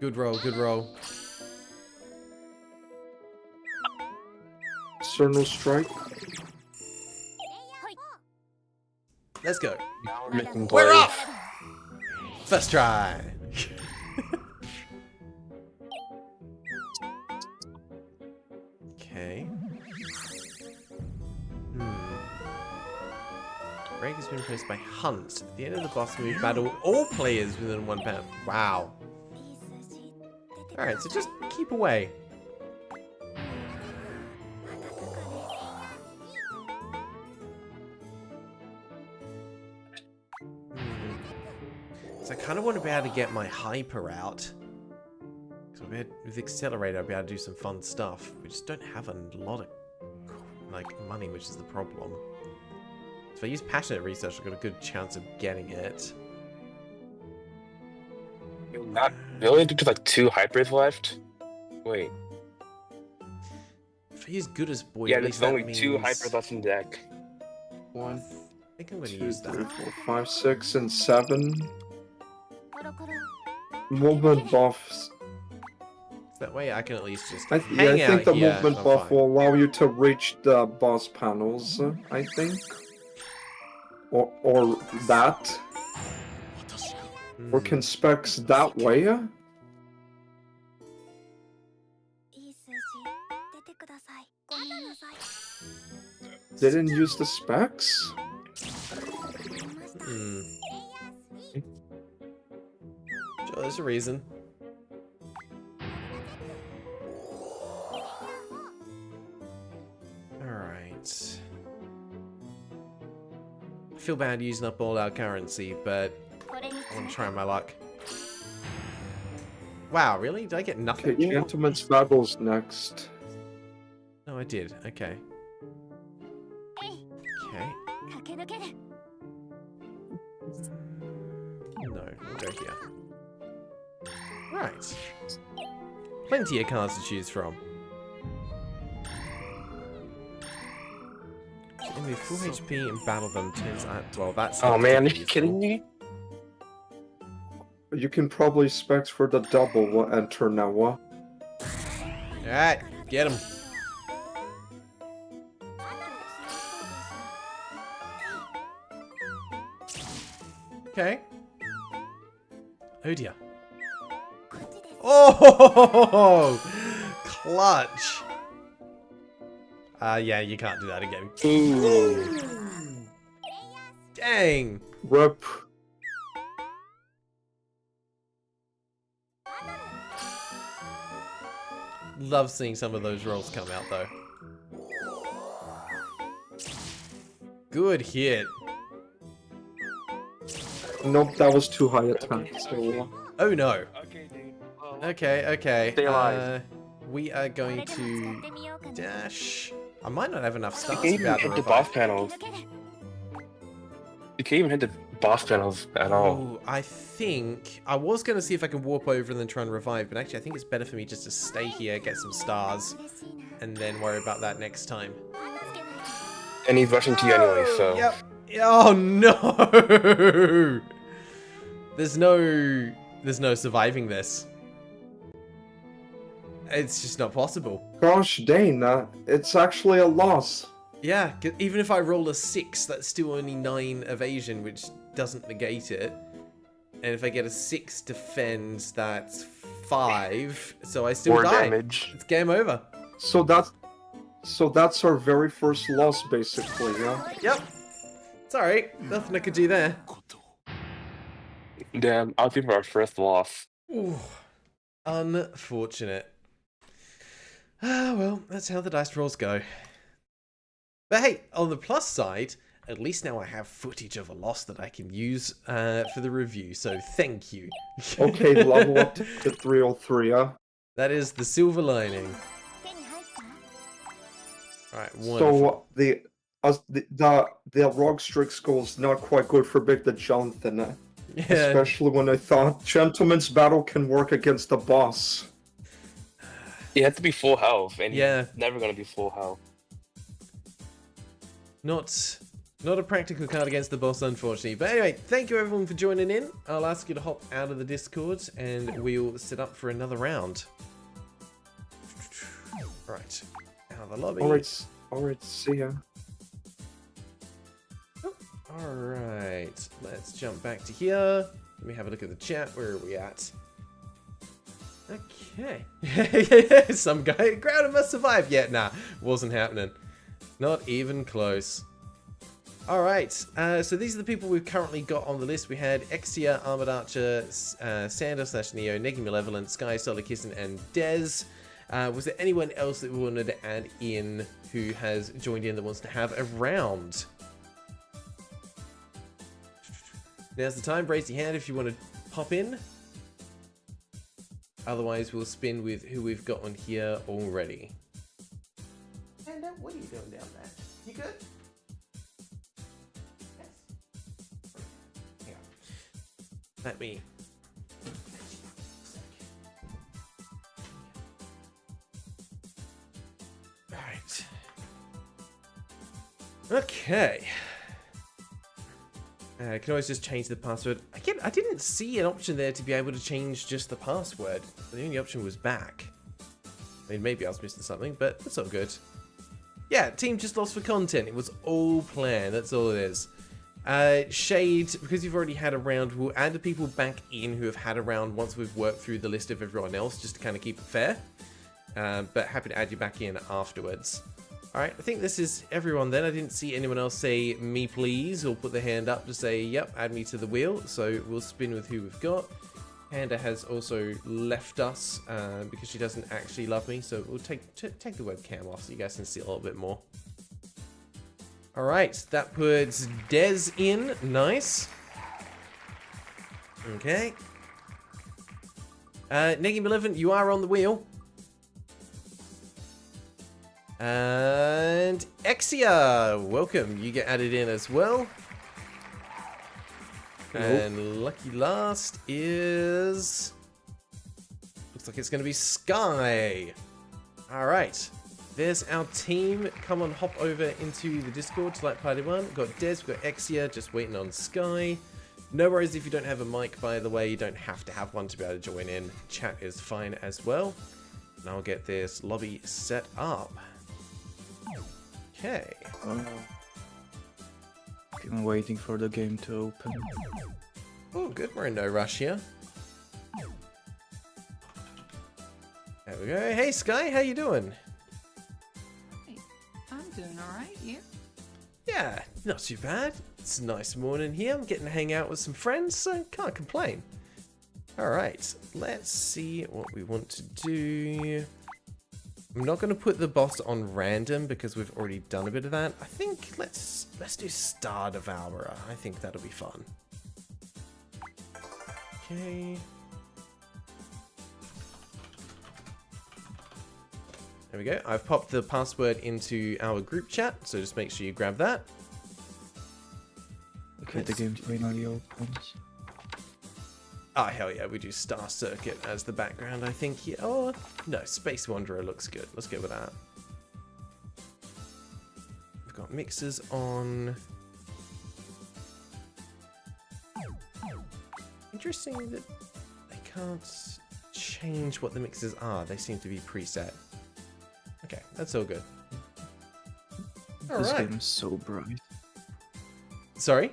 Good roll, good roll. Eternal Strike. Let's go. Now we're making We're plays. up! First try. Okay. Break has been replaced by Hunt. At the end of the boss move, battle all players within 1 pound. Wow. Alright, so just keep away. So I kind of want to be able to get my hyper out. So with Accelerator, I'll be able to do some fun stuff. We just don't have a lot of like money, which is the problem. So if I use Passionate Research, I've got a good chance of getting it. We only have like 2 hypers left. Wait. If he's good as boy, Yeah, at there's least that only 2 means... hyper left in deck. 1, I think I'm going to 2, use 3, that. 4, 5, 6, and 7. コロコロ Movement buffs. That way I can at least just I hang out think the here, movement I'm buff fine. will allow you to reach the boss panels, I think. Or that. Or can specs that way? いい数字出てくださいごめんなさい Didn't use the specs? わかりました Hmm. Sure, there's a reason. Alright. I feel bad using up all our currency, but これに I want to try my luck. Wow, really? Did I get nothing? Okay, Gentleman's Battle's next. No, I did. Okay. Okay. 駆け抜ける No, we'll go here. Right. Plenty of cards to choose from. Enemy full HP and battle them turns out. Well, that's. Oh not man, are particularly you kidding useful. me? You can probably specs for the double enter now. Alright, get him. Okay. Oh dear. こっちです Oh! Clutch! Yeah, you can't do that again. Ooh. Dang! Rip. Love seeing some of those rolls come out though. Good hit. Nope, that was too high attack. So, Oh no. Okay, dude. Okay, okay. Stay alive. We are これ going でも使っ to てみようかな dash. I might not have enough You stars can't to even be able to hit the revive. boss panels. 駆け抜ける You can't even hit the boss panels at all. Oh, I think I was going to see if I can warp over and then try and revive, but actually I think it's better for me just to stay here, get some stars, 嬉しいな and then worry about that next time. つけないと And he's rushing to you anyway, so. Yep. Oh no! There's no surviving this. It's just not possible. gosh dang, it's actually a loss. Yeah, even if I roll a 6, that's still only 9 evasion, which doesn't negate it. And if I get a 6 defend, that's 5. So I still More die. damage. It's game over. So that's our very first loss, basically, yeah? Yep. Sorry, nothing I could do there. Damn, I think for our first loss. Ooh, unfortunate. Ah, well, that's how the dice rolls go. But hey, on the plus side, at least now I have footage of a loss that I can use for the review, so thank you. Okay, level up to 303, yeah? That is the silver lining. 手に入った Alright, wonderful. So, the Rock Strict Skull is not quite good for Big the Jonathan, Yeah, especially when I thought Gentleman's Battle can work against the boss. He had to be full health, and Yeah. he's never gonna be full health. not a practical card against the boss, unfortunately. But anyway, thank you everyone for joining in. I'll ask you to hop out of the Discord, and we'll set up for another round. Right, out of the lobby. Alright, see ya. Alright, let's jump back to here. Let me have a look at the chat. Where are we at? Okay. Some guy. Graeldon must survive. Yeah, nah. Wasn't happening. Not even close. Alright, so these are the people we've currently got on the list. We had Exia, Armored Archer, Sander/Neo, Negi Malevolent, Sky, Solid Kissing, and Dez. Was there anyone else that we wanted to add in who has joined in that wants to have a round? Now's the time. Raise your hand if you want to pop in. Otherwise, we'll spin with who we've got on here already. And what are you doing down there? You good? Yes. Hang on. Let me. Alright. right. Okay. Can always just change the password. Again, I didn't see an option there to be able to change just the password. The only option was back. I mean, maybe I was missing something, but that's all good. Yeah, team just lost for content. It was all planned. That's all it is. Shade, because you've already had a round, we'll add the people back in who have had a round once we've worked through the list of everyone else, just to kind of keep it fair. But happy to add you back in afterwards. Alright, I think this is everyone then. I didn't see anyone else say me please or put their hand up to say, yep, add me to the wheel. So we'll spin with who we've got. Panda has also left us because she doesn't actually love me. So we'll take the webcam off so you guys can see a little bit more. Alright, that puts Des in. Nice. Okay. Neggy Malevolent, you are on the wheel. And Exia, welcome. You get added in as well. And lucky last is... looks like it's going to be Sky. Alright. There's our team. Come on, hop over into the Discord to like Party 1. We've got Des, we've got Exia, just waiting on Sky. No worries if you don't have a mic, by the way. You don't have to have one to be able to join in. Chat is fine as well. And I'll get this lobby set up. Okay. I'm waiting for the game to open. Oh, good. We're in no rush here. There we go. Hey, Sky, how you doing? Hey, I'm doing alright, you? Yeah, not too bad. It's a nice morning here. I'm getting to hang out with some friends, so can't complain. Alright, let's see what we want to do. I'm not going to put the boss on random because we've already done a bit of that. I think let's do Star Devourer. I think that'll be fun. Okay. There we go. I've popped the password into our group chat, so just make sure you grab that. Okay, the game finally opens. Ah, hell yeah, we do Star Circuit as the background, I think. Yeah. Oh, no, Space Wanderer looks good. Let's go with that. We've got mixers on. Interesting that they can't change what the mixers are. They seem to be preset. Okay, that's all good. This Alright. game is so bright. Sorry?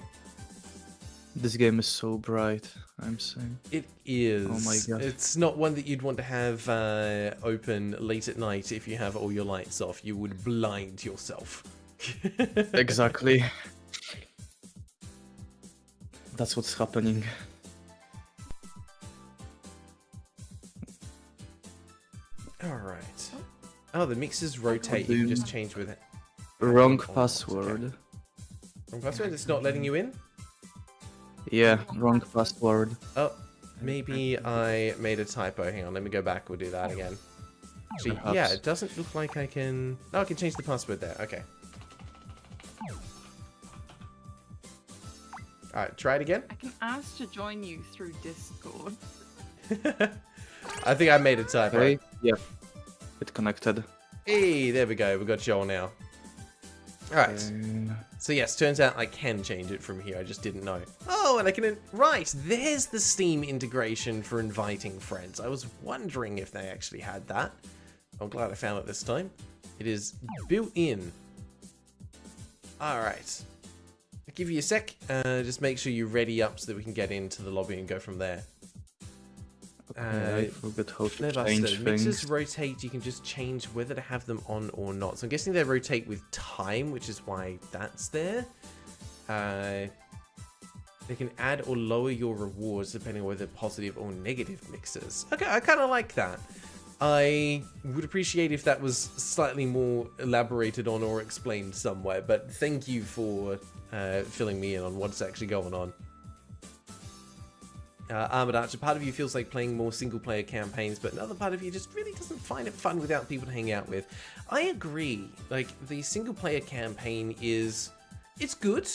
This game is so bright, I'm saying. It is. Oh my god. It's not one that you'd want to have open late at night if you have all your lights off. You would blind yourself. Exactly. That's what's happening. Alright. Oh, the mixers rotate. You can just change with it. Wrong Oh, password. Wrong password? It's not letting you in? Yeah, wrong password. Oh, maybe I made a typo. Hang on, let me go back. We'll do that again. Actually, Perhaps. yeah, it doesn't look like I can... Oh, I can change the password there. Okay. Alright, try it again. I can ask to join you through Discord. I think I made a typo. Okay, yeah. It connected. Hey, there we go. We got Joel now. Alright. Okay. So yes, turns out I can change it from here. I just didn't know. Oh, and I can... Right, there's the Steam integration for inviting friends. I was wondering if they actually had that. I'm glad I found it this time. It is built in. Alright. I'll give you a sec. Just make sure you're ready up so that we can get into the lobby and go from there. Okay, I forgot how to Never change said. things. Mixers rotate, you can just change whether to have them on or not. So I'm guessing they rotate with time, which is why that's there. They can add or lower your rewards depending on whether positive or negative mixers. Okay, I kind of like that. I would appreciate if that was slightly more elaborated on or explained somewhere, but thank you for filling me in on what's actually going on. Armored Archer, part of you feels like playing more single-player campaigns, but another part of you just really doesn't find it fun without people to hang out with. I agree. Like, the single-player campaign is... It's good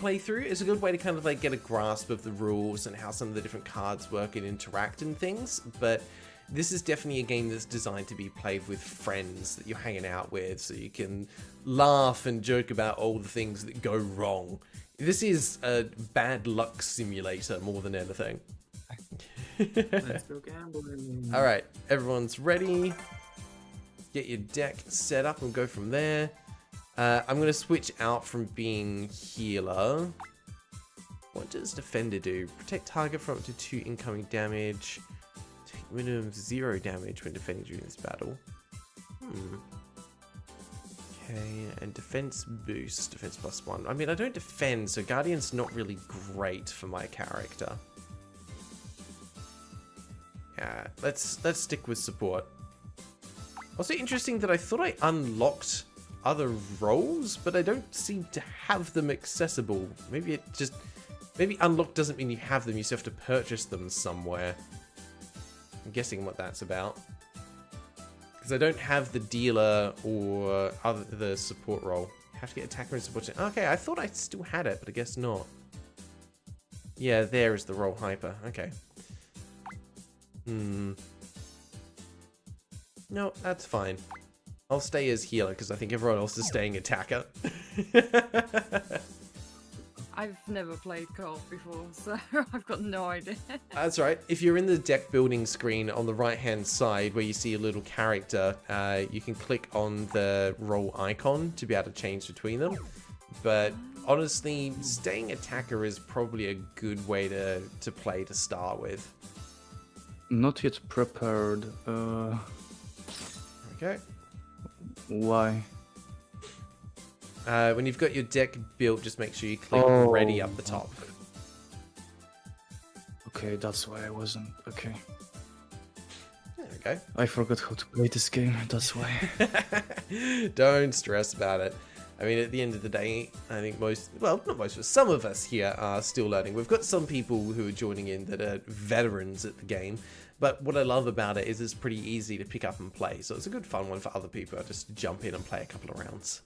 playthrough. It's a good way to kind of, like, get a grasp of the rules and how some of the different cards work and interact and things, but this is definitely a game that's designed to be played with friends that you're hanging out with, so you can laugh and joke about all the things that go wrong. This is a bad luck simulator more than anything. Let's go gambling. All right, everyone's ready. Get your deck set up and go from there. I'm going to switch out from being healer. What does defender do? Protect target from up to 2 incoming damage. Take minimum 0 damage when defending during this battle. Okay, and defense boost, defense +1. I mean, I don't defend, so Guardian's not really great for my character. Yeah, let's stick with support. Also interesting that I thought I unlocked other roles, but I don't seem to have them accessible. Maybe unlock doesn't mean you have them, you just have to purchase them somewhere. I'm guessing what that's about. Because I don't have the dealer or the support role. You have to get attacker and support. Okay, I thought I still had it, but I guess not. Yeah, there is the role hyper. Okay. No, that's fine. I'll stay as healer because I think everyone else is staying attacker. I've never played co-op before, so I've got no idea. That's right. If you're in the deck building screen on the right-hand side where you see a little character, you can click on the role icon to be able to change between them. But honestly, staying attacker is probably a good way to play to start with. Not yet prepared. Okay. Why? When you've got your deck built, just make sure you click ready up the top. Okay, that's why I wasn't. Okay. There we go. I forgot how to play this game, that's why. Don't stress about it. I mean, at the end of the day, I think some of us here are still learning. We've got some people who are joining in that are veterans at the game, but what I love about it is it's pretty easy to pick up and play, so it's a good fun one for other people just to jump in and play a couple of rounds.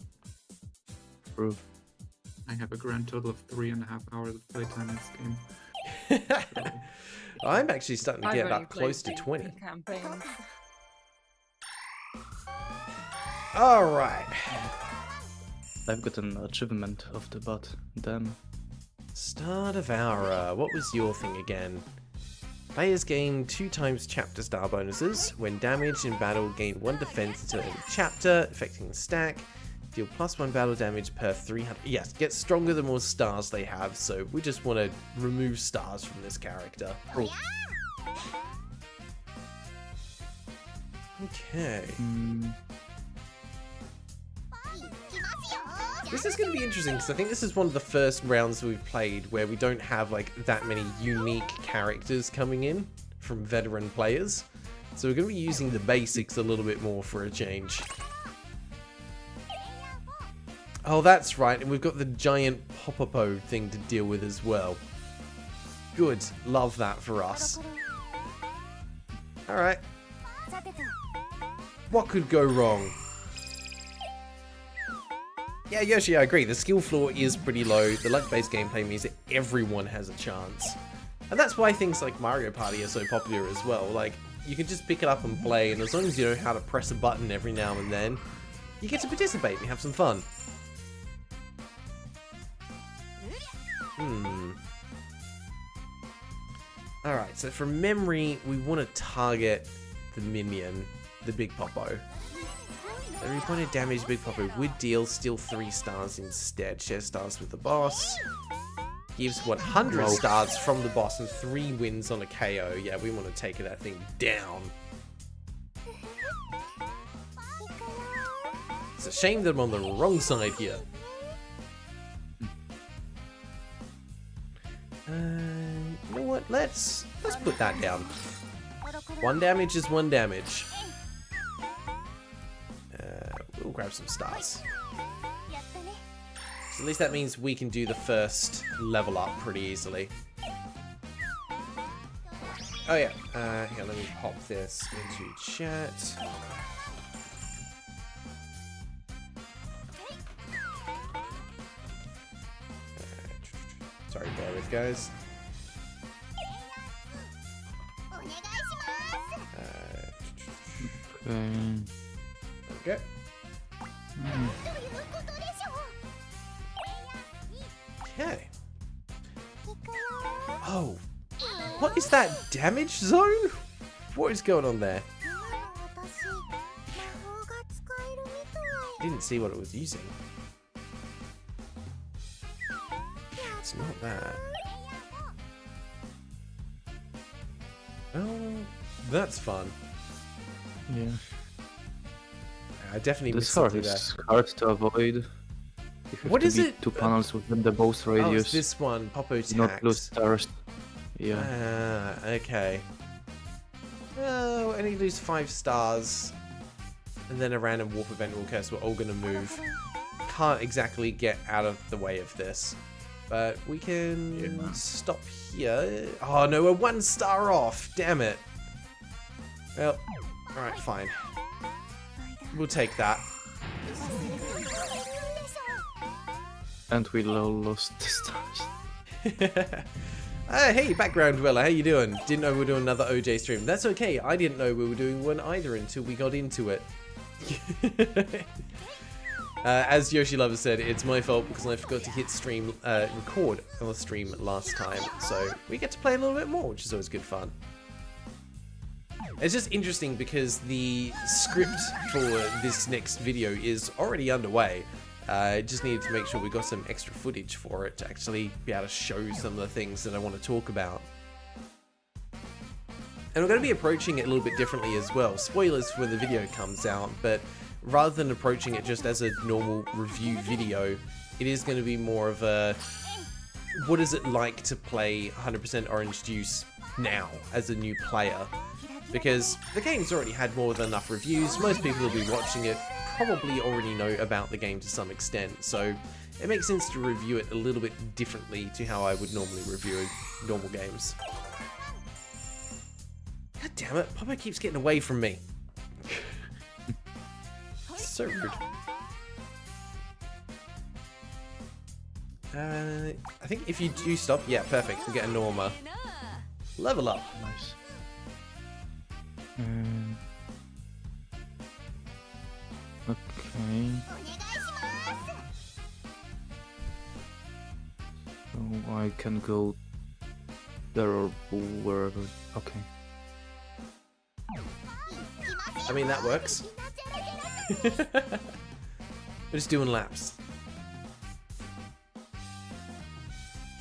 True. I have a grand total of 3.5 hours of playtime in this game. I'm actually starting to get up close to 20. Campaigns. Alright. I've got an achievement of the bot. Damn. Start of Hour. What was your thing again? Players gain 2 times chapter star bonuses. When damaged in battle, gain 1 defense until end of chapter, affecting the stack. Deal +1 battle damage per 300. Yes, get stronger the more stars they have, so we just want to remove stars from this character. Cool. Okay. This is going to be interesting because I think this is one of the first rounds we've played where we don't have like that many unique characters coming in from veteran players. So we're going to be using the basics a little bit more for a change. Oh, that's right, and we've got the giant Popopo thing to deal with as well. Good, love that for us. Alright. What could go wrong? Yeah, Yoshi, I agree. The skill floor is pretty low. The luck-based gameplay means that everyone has a chance. And that's why things like Mario Party are so popular as well. Like, you can just pick it up and play, and as long as you know how to press a button every now and then, you get to participate and have some fun. Alright, so from memory, we want to target the minion, the Big Popo. Every point of damage Big Popo would deal still 3 stars instead. Share stars with the boss. Gives 100 stars from the boss and 3 wins on a KO. Yeah, we want to take that thing down. It's a shame that I'm on the wrong side here. You know what? Let's put that down. 1 damage is 1 damage. We'll grab some stars. So at least that means we can do the first level up pretty easily. Oh yeah, here, let me pop this into chat. Sorry, bear with guys. Okay. Okay. Okay. Oh. What is that damage zone? What is going on there? Didn't see what it was using. It's not that. Oh, that's fun. Yeah. I definitely This missed card something there. is hard to avoid. You have What to is beat it? 2 panels within the boss Oh, radius. it's this one, Popo Tax. Not lose stars. Yeah. Okay. Oh, and you lose 5 stars. And then a random warp event will curse. We're all gonna move. Can't exactly get out of the way of this. But we can stop here. Oh no, we're 1 star off. Damn it. Well, alright, fine. We'll take that. And we lost the stars. Hey, background dweller, how you doing? Didn't know we were doing another OJ stream. That's okay, I didn't know we were doing one either until we got into it. As Yoshi Lover said, it's my fault because I forgot to hit stream, record on the stream last time. So we get to play a little bit more, which is always good fun. It's just interesting because the script for this next video is already underway. Just needed to make sure we got some extra footage for it to actually be able to show some of the things that I want to talk about. And we're going to be approaching it a little bit differently as well. Spoilers for when the video comes out, but rather than approaching it just as a normal review video, it is going to be more of a what is it like to play 100% Orange Juice now as a new player? Because the game's already had more than enough reviews, most people who'll be watching it probably already know about the game to some extent, so it makes sense to review it a little bit differently to how I would normally review normal games. God damn it, Papa keeps getting away from me. So rude. I think if you do stop, yeah, perfect, we get a Norma. Level up. Nice. Okay. So I can go there or wherever. Okay. I mean, that works. We're just doing laps.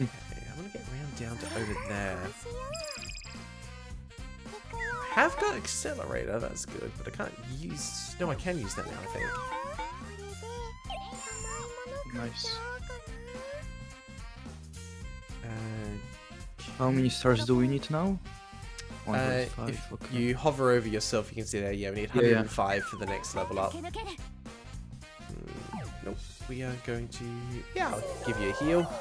Okay, I'm gonna get round down to over there. I have got accelerator, that's good, but I can't use... No, I can use that now, I think. Nice. How many stars do we need now? 105. If okay. you hover over yourself, you can see there, yeah, we need 105 for the next level up. Nope, we are going to... Yeah, I'll give you a heal.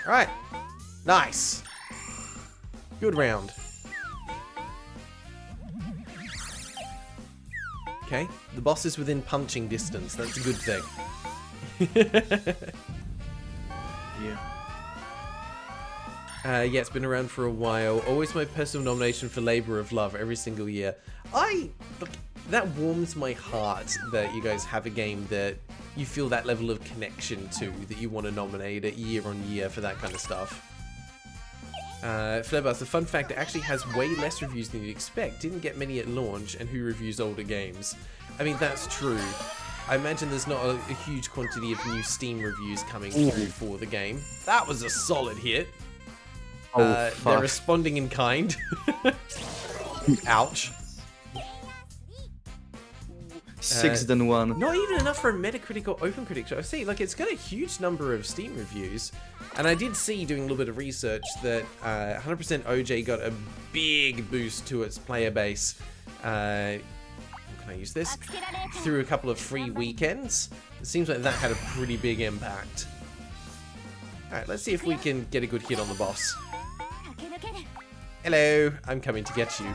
Alright, nice. Good round. Okay, the boss is within punching distance, that's a good thing. Yeah. Yeah, it's been around for a while. Always my personal nomination for Labor of Love every single year. Look, that warms my heart that you guys have a game that you feel that level of connection to, that you want to nominate it year on year for that kind of stuff. Flebus, the fun fact, it actually has way less reviews than you'd expect. Didn't get many at launch, and who reviews older games? I mean, that's true. I imagine there's not a huge quantity of new Steam reviews coming through for the game. That was a solid hit. Oh, they're responding in kind. Ouch. 6 than 1. Not even enough for a Metacritic or OpenCritic show. I see, like, it's got a huge number of Steam reviews. And I did see, doing a little bit of research, that 100% OJ got a big boost to its player base. Can I use this? Through a couple of free weekends. It seems like that had a pretty big impact. Alright, let's see if we can get a good hit on the boss. Hello, I'm coming to get you.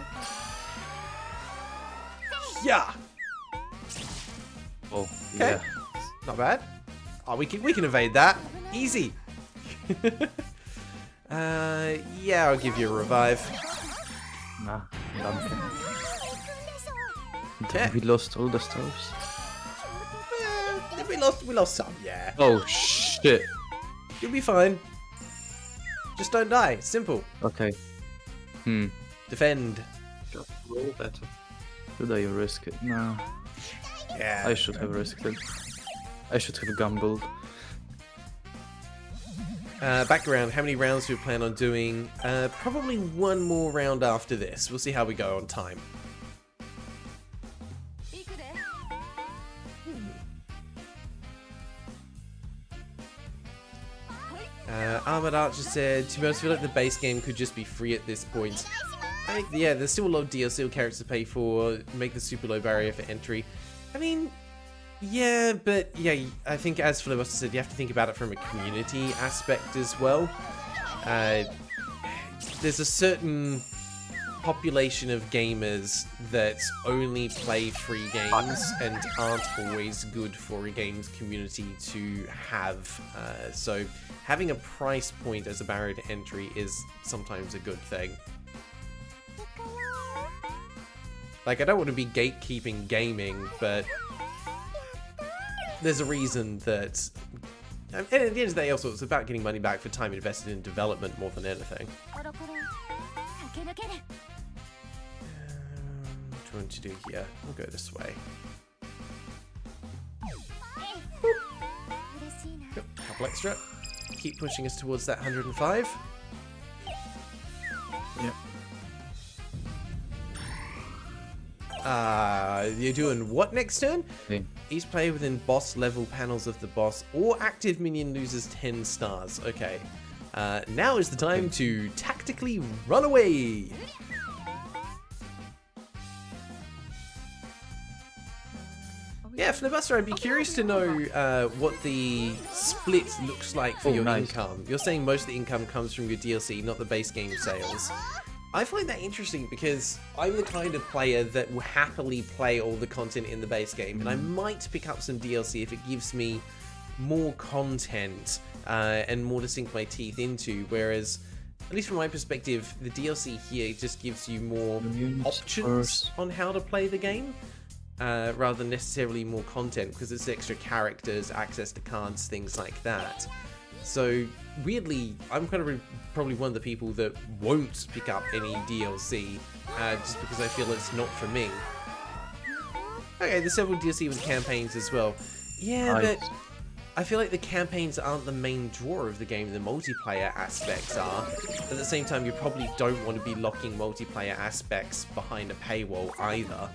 Yeah! Oh, okay. Yeah. Not bad. Oh, we can evade that. Easy. Yeah, I'll give you a revive. Nah, nothing. Yeah. We lost all the stars. We lost some, yeah. Oh shit. You'll be fine. Just don't die. Simple. Okay. Defend. Just roll better. Should I risk it? No. Yeah. I should have risked it. I should have gambled. Background, how many rounds do we plan on doing? Probably one more round after this. We'll see how we go on time. Ahmed Archer said, to be honest, I feel like the base game could just be free at this point. I think, yeah, there's still a lot of DLC characters to pay for, make the super low barrier for entry. I mean, yeah, but yeah, I think as Philip said, you have to think about it from a community aspect as well. There's a certain population of gamers that only play free games and aren't always good for a games community to have. So having a price point as a barrier to entry is sometimes a good thing. Like, I don't want to be gatekeeping gaming, but there's a reason that... And at the end of the day, also, it's about getting money back for time invested in development more than anything. What do you want to do here? We'll go this way. Yep, couple extra. Keep pushing us towards that 105. Yep. You're doing what next turn? Okay. Each player within boss level panels of the boss or active minion loses 10 stars. Okay. Now is the time to tactically run away. Yeah, Flibuster, I'd be curious to know what the split looks like for your income. You're saying most of the income comes from your DLC, not the base game sales. I find that interesting because I'm the kind of player that will happily play all the content in the base game, and I might pick up some DLC if it gives me more content and more to sink my teeth into, whereas, at least from my perspective, the DLC here just gives you more options on how to play the game, rather than necessarily more content, because it's extra characters, access to cards, things like that. So, weirdly, I'm kind of probably one of the people that won't pick up any DLC, just because I feel it's not for me. Okay, there's several DLC with campaigns as well. Yeah, but I feel like the campaigns aren't the main draw of the game, the multiplayer aspects are. But at the same time, you probably don't want to be locking multiplayer aspects behind a paywall either.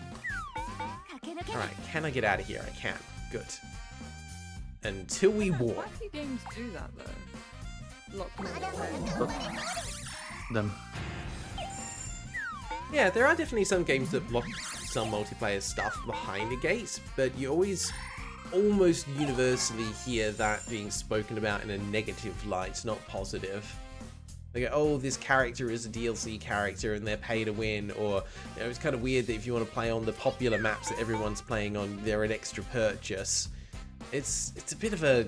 Alright, can I get out of here? I can. Good. Until we war. Quite a few games do that though. Lock multiplayer. Them. Yeah, there are definitely some games that block some multiplayer stuff behind a gate, but you always almost universally hear that being spoken about in a negative light, not positive. They go, oh, this character is a DLC character and they're pay to win, or you know, it's kind of weird that if you want to play on the popular maps that everyone's playing on, they're an extra purchase. It's a bit of a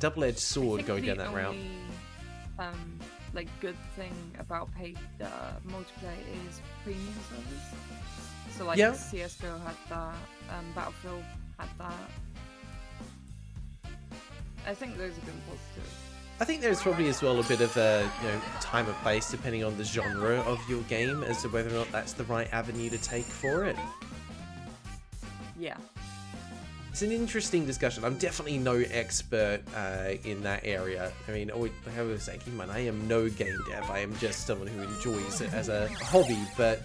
double-edged sword going down that route. Like good thing about paid multiplayer is premium service. So like CS:GO had that, Battlefield had that. I think those have been positive. I think there's probably as well a bit of a time and place depending on the genre of your game as to whether or not that's the right avenue to take for it. Yeah. It's an interesting discussion. I'm definitely no expert in that area. I mean, however, keep in mind, I am no game dev. I am just someone who enjoys it as a hobby. But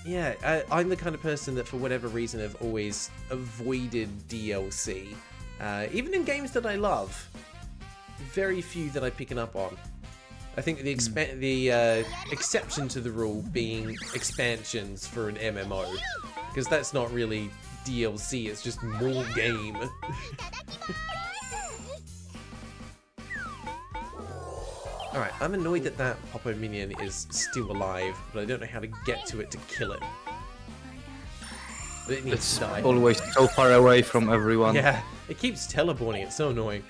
yeah, I'm the kind of person that, for whatever reason, have always avoided DLC, even in games that I love. Very few that I pick it up on. I think the exception to the rule being expansions for an MMO, because that's not really DLC, it's just more game. Alright, I'm annoyed that that Popo minion is still alive, but I don't know how to get to it to kill it. But it needs to die. Always so far away from everyone. Yeah, it keeps teleporting, it's so annoying.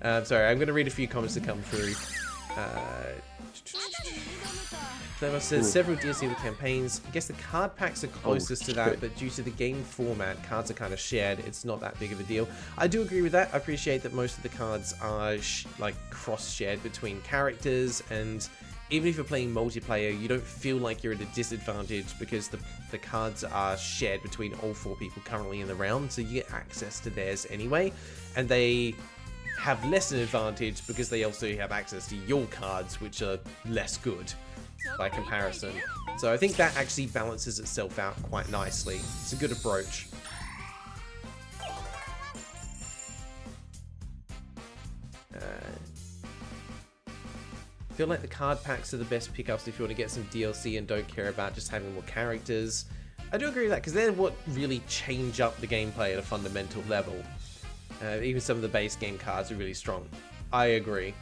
Sorry, I'm going to read a few comments that come through. There says several DLC with campaigns. I guess the card packs are closest to that, but due to the game format, cards are kind of shared. It's not that big of a deal. I do agree with that. I appreciate that most of the cards are like cross-shared between characters, and even if you're playing multiplayer, you don't feel like you're at a disadvantage because the cards are shared between all 4 people currently in the round, so you get access to theirs anyway, and they have less an advantage because they also have access to your cards, which are less good by comparison. So I think that actually balances itself out quite nicely. It's a good approach. I feel like the card packs are the best pickups if you want to get some DLC and don't care about just having more characters. I do agree with that, because they're what really change up the gameplay at a fundamental level. Even some of the base game cards are really strong. I agree.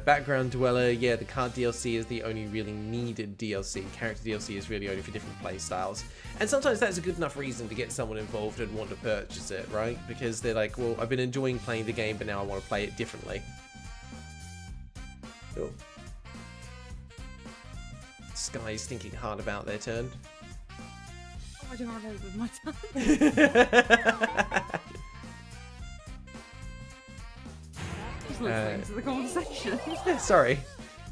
Background Dweller, yeah, the card DLC is the only really needed DLC. Character DLC is really only for different playstyles. And sometimes that's a good enough reason to get someone involved and want to purchase it, right? Because they're like, well, I've been enjoying playing the game, but now I want to play it differently. Cool. Sky's thinking hard about their turn. Oh, I don't know what with my turn. Just listening to the conversation. Sorry,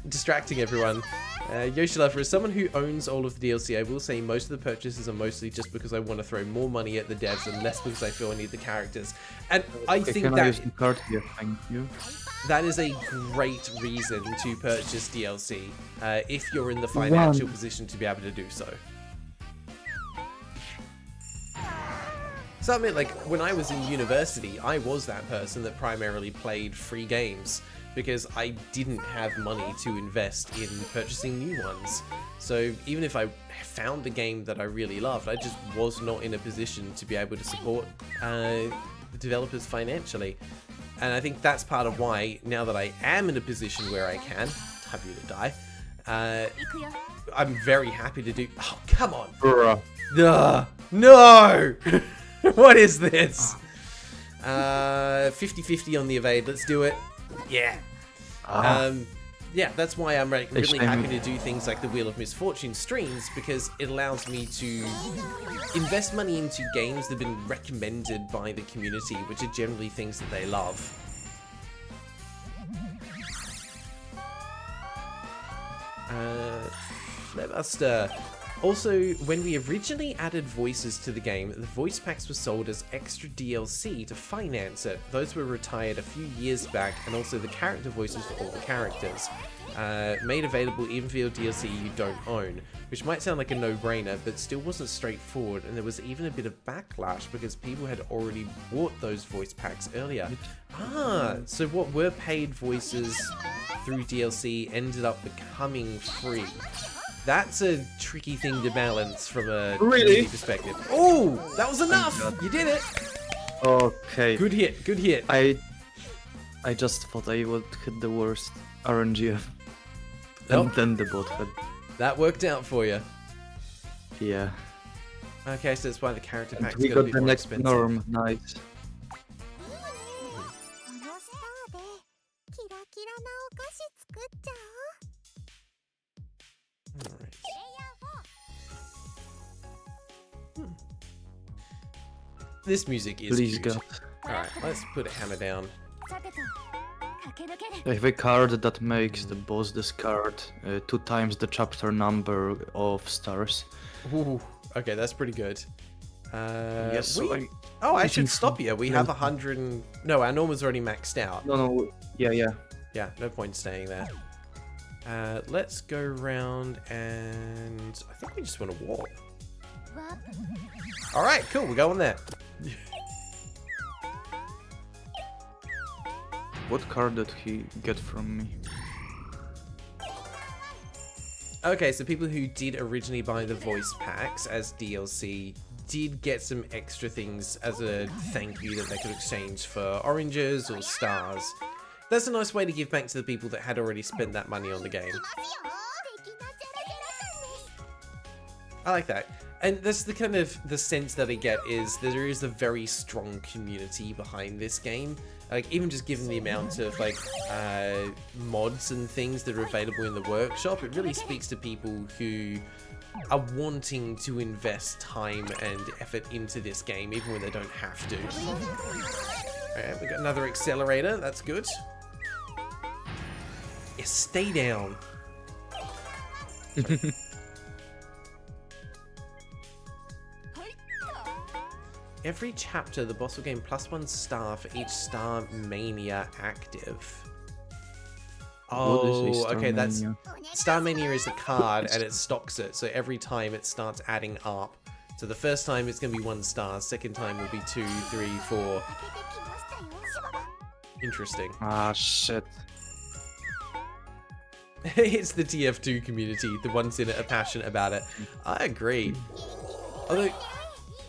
distracting everyone. YoshiLover, as someone who owns all of the DLC, I will say most of the purchases are mostly just because I want to throw more money at the devs and less because I feel I need the characters. And I think can that I use the card here? Thank you. that is a great reason to purchase DLC if you're in the financial position to be able to do so. So I mean, like, when I was in university, I was that person that primarily played free games because I didn't have money to invest in purchasing new ones. So even if I found the game that I really loved, I just was not in a position to be able to support the developers financially. And I think that's part of why, now that I am in a position where I can, have you to die, I'm very happy to do... Oh, come on! Bruh. No! What is this? 50-50 on the evade. Let's do it. Yeah. Yeah, that's why I'm really happy to do things like the Wheel of Misfortune streams, because it allows me to invest money into games that have been recommended by the community, which are generally things that they love. Flipbuster. Also, when we originally added voices to the game, the voice packs were sold as extra DLC to finance it. Those were retired a few years back, and also the character voices for all the characters. Made available even for your DLC you don't own, which might sound like a no-brainer, but still wasn't straightforward, and there was even a bit of backlash because people had already bought those voice packs earlier. So what were paid voices through DLC ended up becoming free. That's a tricky thing to balance from a community perspective. Oh, that was enough! You did it! Okay. Good hit, good hit. I just thought I would hit the worst RNGF. Nope. And then the bot had... That worked out for you. Yeah. Okay, so that's why the character pack's We gonna got be the more next expensive. norm, nice. Alright. This music is Please, huge. God. Alright, let's put a hammer down. I have a card that makes the boss discard 2 times the chapter number of stars. Ooh, okay, that's pretty good. Yes, so I should stop you. We have 100 and... No, our norm is already maxed out. No, yeah. Yeah, no point staying there. Let's go around and... I think we just want to warp. Alright, cool, we're going there. What card did he get from me? Okay, so people who did originally buy the voice packs as DLC did get some extra things as a thank you that they could exchange for oranges or stars. That's a nice way to give back to the people that had already spent that money on the game. I like that. And that's the kind of the sense that I get is that there is a very strong community behind this game. Like, even just given the amount of like mods and things that are available in the workshop, it really speaks to people who are wanting to invest time and effort into this game, even when they don't have to. Alright, we got another accelerator. That's good. Yeah, stay down. Every chapter, the boss will gain +1 star for each Star Mania active. Oh, okay, that's... Star Mania is the card, and it stocks it, so every time it starts adding up. So the first time it's going to be 1 star, second time will be 2, 3, 4. Interesting. Ah, shit. It's the TF2 community, the ones in it are passionate about it. I agree. Although...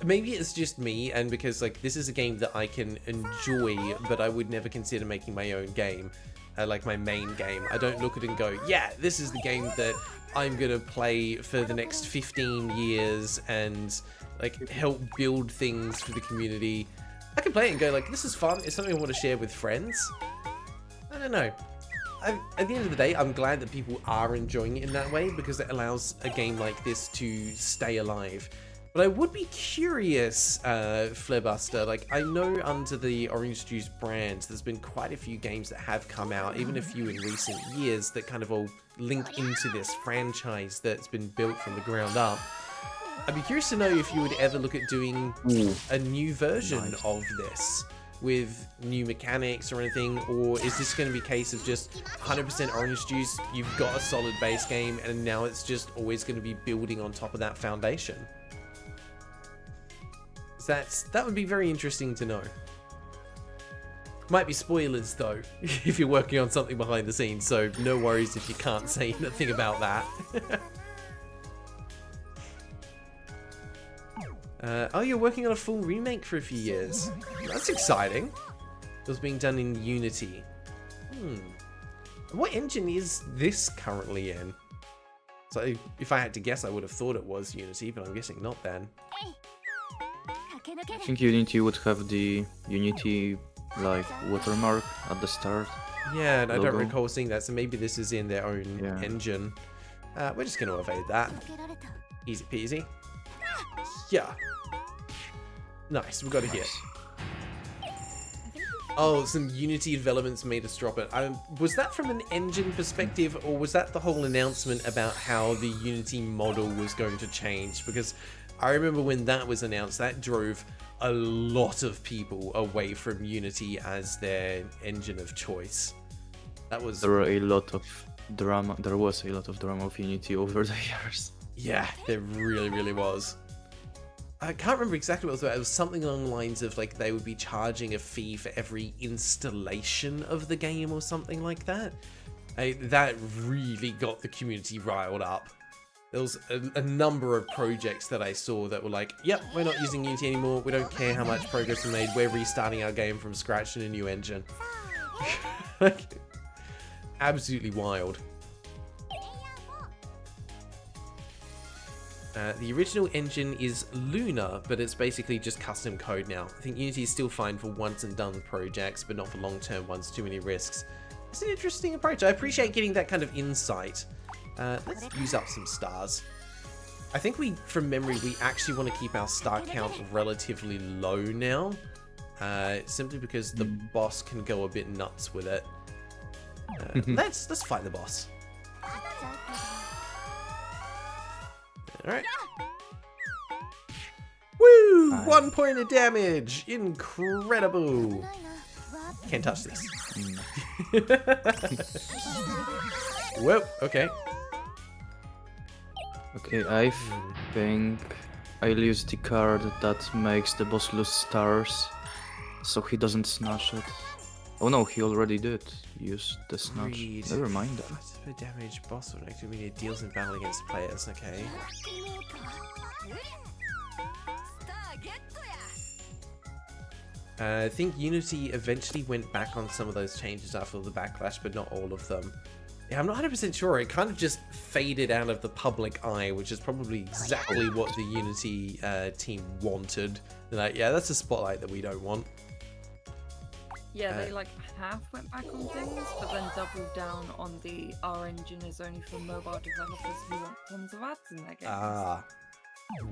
maybe it's just me, and because like this is a game that I can enjoy, but I would never consider making my own game, like my main game. I don't look at it and go, yeah, this is the game that I'm gonna play for the next 15 years and like help build things for the community. I can play it and go like, this is fun, it's something I want to share with friends. I don't know. At the end of the day, I'm glad that people are enjoying it in that way, because it allows a game like this to stay alive. But I would be curious, Flarebuster, like, I know under the Orange Juice brand, there's been quite a few games that have come out, even a few in recent years, that kind of all link into this franchise that's been built from the ground up. I'd be curious to know if you would ever look at doing a new version of this, with new mechanics or anything, or is this going to be a case of just 100% Orange Juice, you've got a solid base game, and now it's just always going to be building on top of that foundation? That would be very interesting to know. Might be spoilers though, if you're working on something behind the scenes, so no worries if you can't say anything about that. Oh, you're working on a full remake for a few years. That's exciting. It was being done in Unity. What engine is this currently in? So if I had to guess, I would have thought it was Unity, but I'm guessing not then. I think Unity would have the Unity like watermark at the start. Yeah, and I don't logo. recall seeing that, so maybe this is in their own engine. We're just going to evade that. Easy peasy. Yeah. Nice, we got a hit. Oh, some Unity developments made us drop it. Was that from an engine perspective, or was that the whole announcement about how the Unity model was going to change? Because I remember when that was announced, that drove a lot of people away from Unity as their engine of choice. That was... There was a lot of drama of Unity over the years. Yeah, there really, really was. I can't remember exactly what it was about. It was something along the lines of like they would be charging a fee for every installation of the game or something like that. That really got the community riled up. There was a number of projects that I saw that were like, yep, we're not using Unity anymore. We don't care how much progress we made. We're restarting our game from scratch in a new engine. Like, absolutely wild. The original engine is Luna, but it's basically just custom code now. I think Unity is still fine for once and done projects, but not for long-term ones, too many risks. It's an interesting approach. I appreciate getting that kind of insight. Let's use up some stars. I think from memory, we actually want to keep our star count relatively low now. Simply because the boss can go a bit nuts with it. Let's fight the boss. Alright. Woo! 1 point of damage! Incredible! Can't touch this. Whoa, okay. Okay, I think I'll use the card that makes the boss lose stars, so he doesn't snatch it. Oh no, he already did use the snatch. Never mind that. The damage boss will actually mean it deals in battle against players, okay. I think Unity eventually went back on some of those changes after the backlash, but not all of them. Yeah, I'm not 100% sure. It kind of just faded out of the public eye, which is probably exactly what the Unity team wanted. They're like, yeah, that's a spotlight that we don't want. Yeah, they like half went back on things, but then doubled down on the our engine is only for mobile developers who want tons of ads in their games. Ah,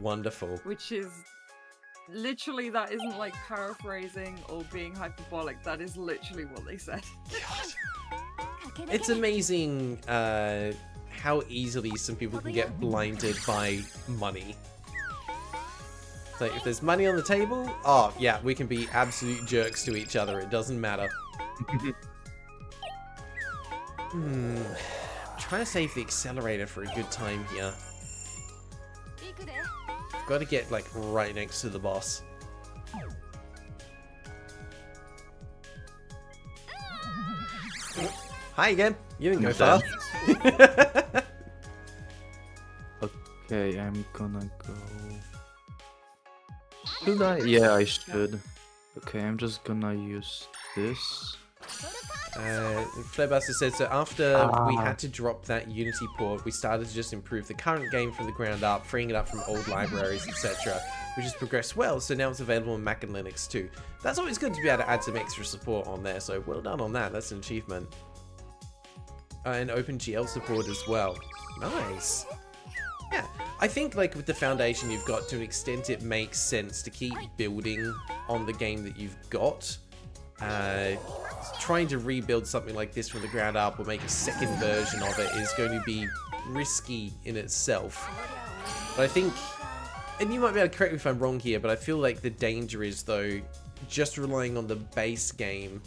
wonderful. Which is literally, that isn't like paraphrasing or being hyperbolic. That is literally what they said. It's amazing how easily some people can get blinded by money. So if there's money on the table, oh yeah, we can be absolute jerks to each other. It doesn't matter. I'm trying to save the accelerator for a good time here. Got to get like right next to the boss. Hi again. You didn't go far. Okay, I'm gonna go. Should I? Yeah, I should. Okay, I'm just gonna use this. Flarebuster said, so after we had to drop that Unity port, we started to just improve the current game from the ground up, freeing it up from old libraries, etc., which has progressed well, so now it's available on Mac and Linux too. That's always good to be able to add some extra support on there, so well done on that, that's an achievement. And OpenGL support as well. Nice. Yeah, I think like with the foundation you've got, to an extent it makes sense to keep building on the game that you've got. Trying to rebuild something like this from the ground up or make a second version of it is going to be risky in itself. But I think, and you might be able to correct me if I'm wrong here, but I feel like the danger is though, just relying on the base game,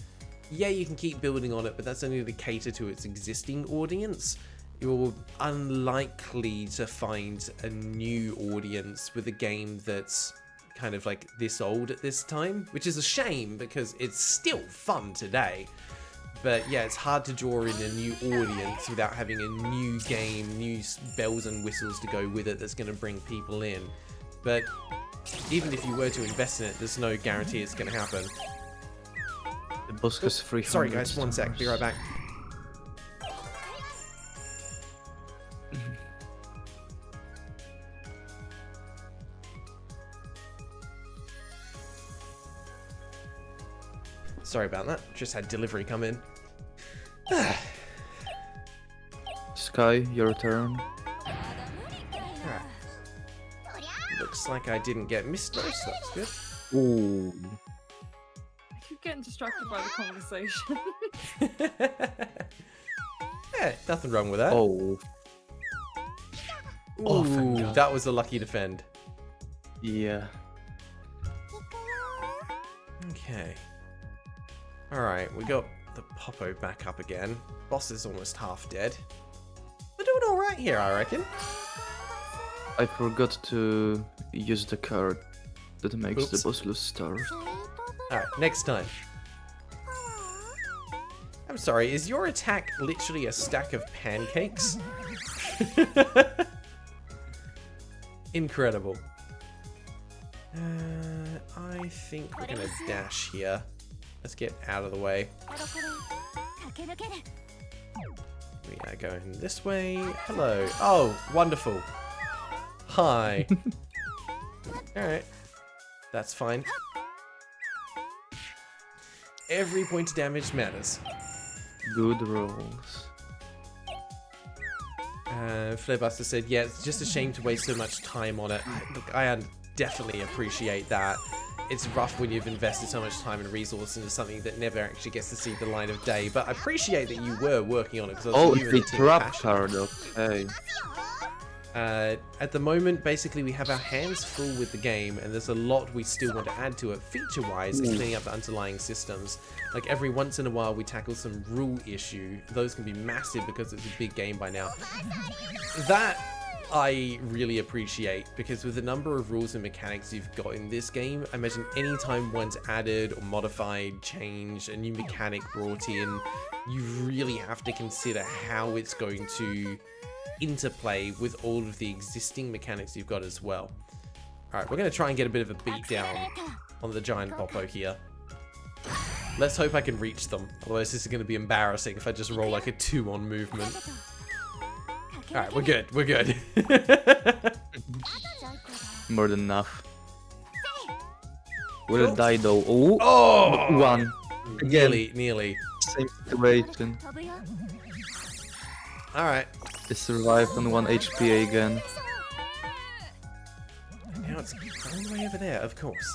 yeah, you can keep building on it, but that's only to cater to its existing audience. You're unlikely to find a new audience with a game that's kind of like this old at this time, which is a shame because it's still fun today. But yeah, it's hard to draw in a new audience without having a new game, new bells and whistles to go with it that's going to bring people in. But even if you were to invest in it, there's no guarantee it's going to happen. The boss has 300 Sorry guys, one sec, be right back. Sorry about that, just had delivery come in. Sky, your turn. Alright. Looks like I didn't get missed, that's good. Ooh. I keep getting distracted by the conversation. Yeah, nothing wrong with that. Oh. Ooh, that was a lucky defend. Yeah. Okay. Alright, we got the Popo back up again. Boss is almost half dead. We're doing alright here, I reckon. I forgot to use the card that makes the boss lose stars. Alright, next time. I'm sorry, is your attack literally a stack of pancakes? Incredible. I think we're gonna dash here. Let's get out of the way. We are going this way. Hello. Oh, wonderful. Hi. Alright. That's fine. Every point of damage matters. Good rolls. Flarebuster said, yeah, it's just a shame to waste so much time on it. Look, I definitely appreciate that. It's rough when you've invested so much time and resource into something that never actually gets to see the light of day, but I appreciate that you were working on it. Oh, it's a trap card, okay. At the moment, basically, we have our hands full with the game, and there's a lot we still want to add to it feature-wise, cleaning up the underlying systems. Like, every once in a while, we tackle some rule issue. Those can be massive because it's a big game by now. That I really appreciate, because with the number of rules and mechanics you've got in this game, I imagine any time one's added or modified, changed, a new mechanic brought in, you really have to consider how it's going to interplay with all of the existing mechanics you've got as well. Alright, we're going to try and get a bit of a beat down on the giant Popo here. Let's hope I can reach them. Otherwise, this is going to be embarrassing if I just roll like a 2 on movement. Alright, we're good. We're good. More than enough. Will it die though? Oh! Oh! 1. Nearly. Same situation. Alright. It survived on 1 HP again. Now it's all the way over there, of course.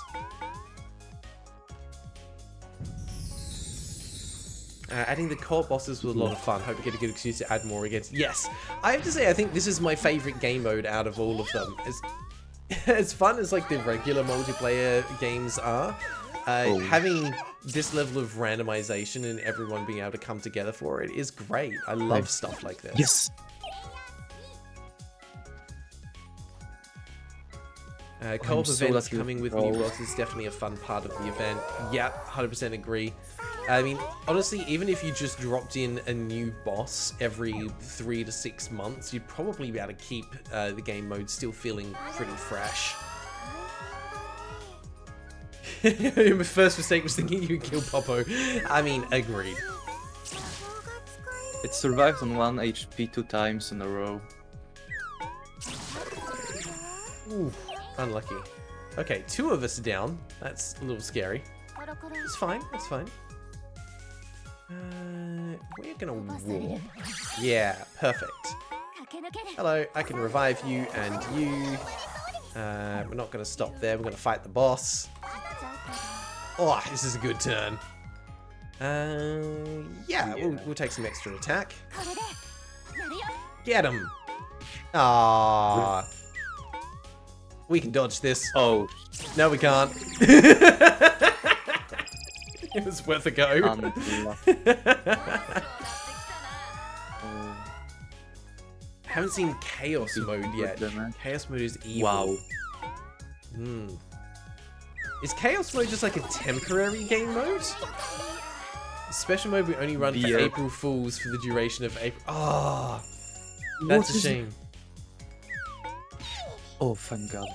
Adding the co-op bosses was a lot of fun. Hope we get a good excuse to add more against. Yes, I have to say I think this is my favorite game mode out of all of them. As fun as like the regular multiplayer games are, having this level of randomization and everyone being able to come together for it is great. I love stuff like this. Yes. Co-op events coming with new bosses is definitely a fun part of the event. Yeah, 100% agree. I mean, honestly, even if you just dropped in a new boss every 3 to 6 months, you'd probably be able to keep the game mode still feeling pretty fresh. My first mistake was thinking you would kill Popo. I mean, agreed. It survived on 1 HP 2 times in a row. Ooh, unlucky. Okay, 2 of us are down. That's a little scary. It's fine, it's fine. We're gonna warp. Yeah, perfect. Hello, I can revive you and you. We're not gonna stop there, we're gonna fight the boss. Oh, this is a good turn. Yeah, we'll take some extra attack. Get him! Ah, we can dodge this. Oh. No, we can't. It was worth a go. Haven't seen Chaos mode yet. Chaos mode is evil. Wow. Is Chaos mode just like a temporary game mode? Special mode we only run for April Fools for the duration of April. Ah, that's a shame. Oh, thank God.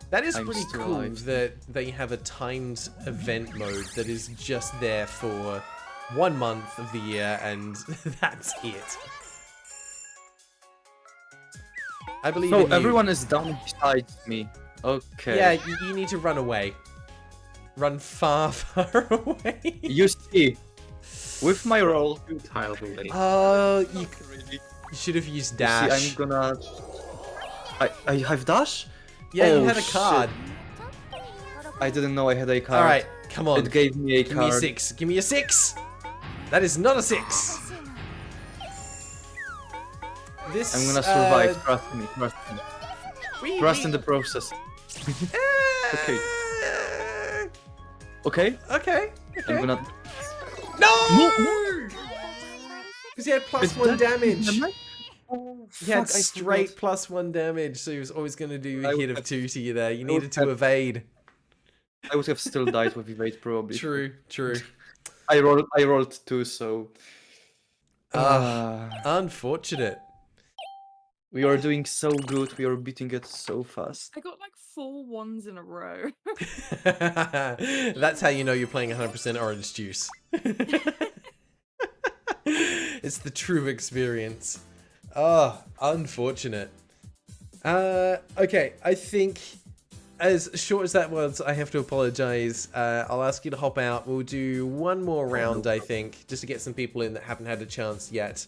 That is pretty cool that they have a timed event mode that is just there for 1 month of the year and that's it. I believe in you. Everyone is down besides me. Okay. Yeah, you need to run away. Run far, far away. You see, with my roll, you should have used dash. See, I'm gonna. I have dash. Yeah, you had a card. Shit. I didn't know I had a card. All right, come on. It gave me a card. Give me a 6. Give me a 6. That is not a 6. This. I'm gonna survive. Trust me. Trust me. Trust in the process. Okay. Okay. Okay. I'm gonna. No! Because he had +1 damage. He had straight +1 damage, so he was always going to do a hit of 2 to you there. You needed to evade. I would have still died with evade probably. True, true. I rolled 2, so. Unfortunate. We are doing so good. We are beating it so fast. I got like 4 1s in a row. That's how you know you're playing 100% orange juice. It's the true experience. Oh, unfortunate. Okay, I think as short as that was, I have to apologize. I'll ask you to hop out. We'll do one more round, I think, just to get some people in that haven't had a chance yet.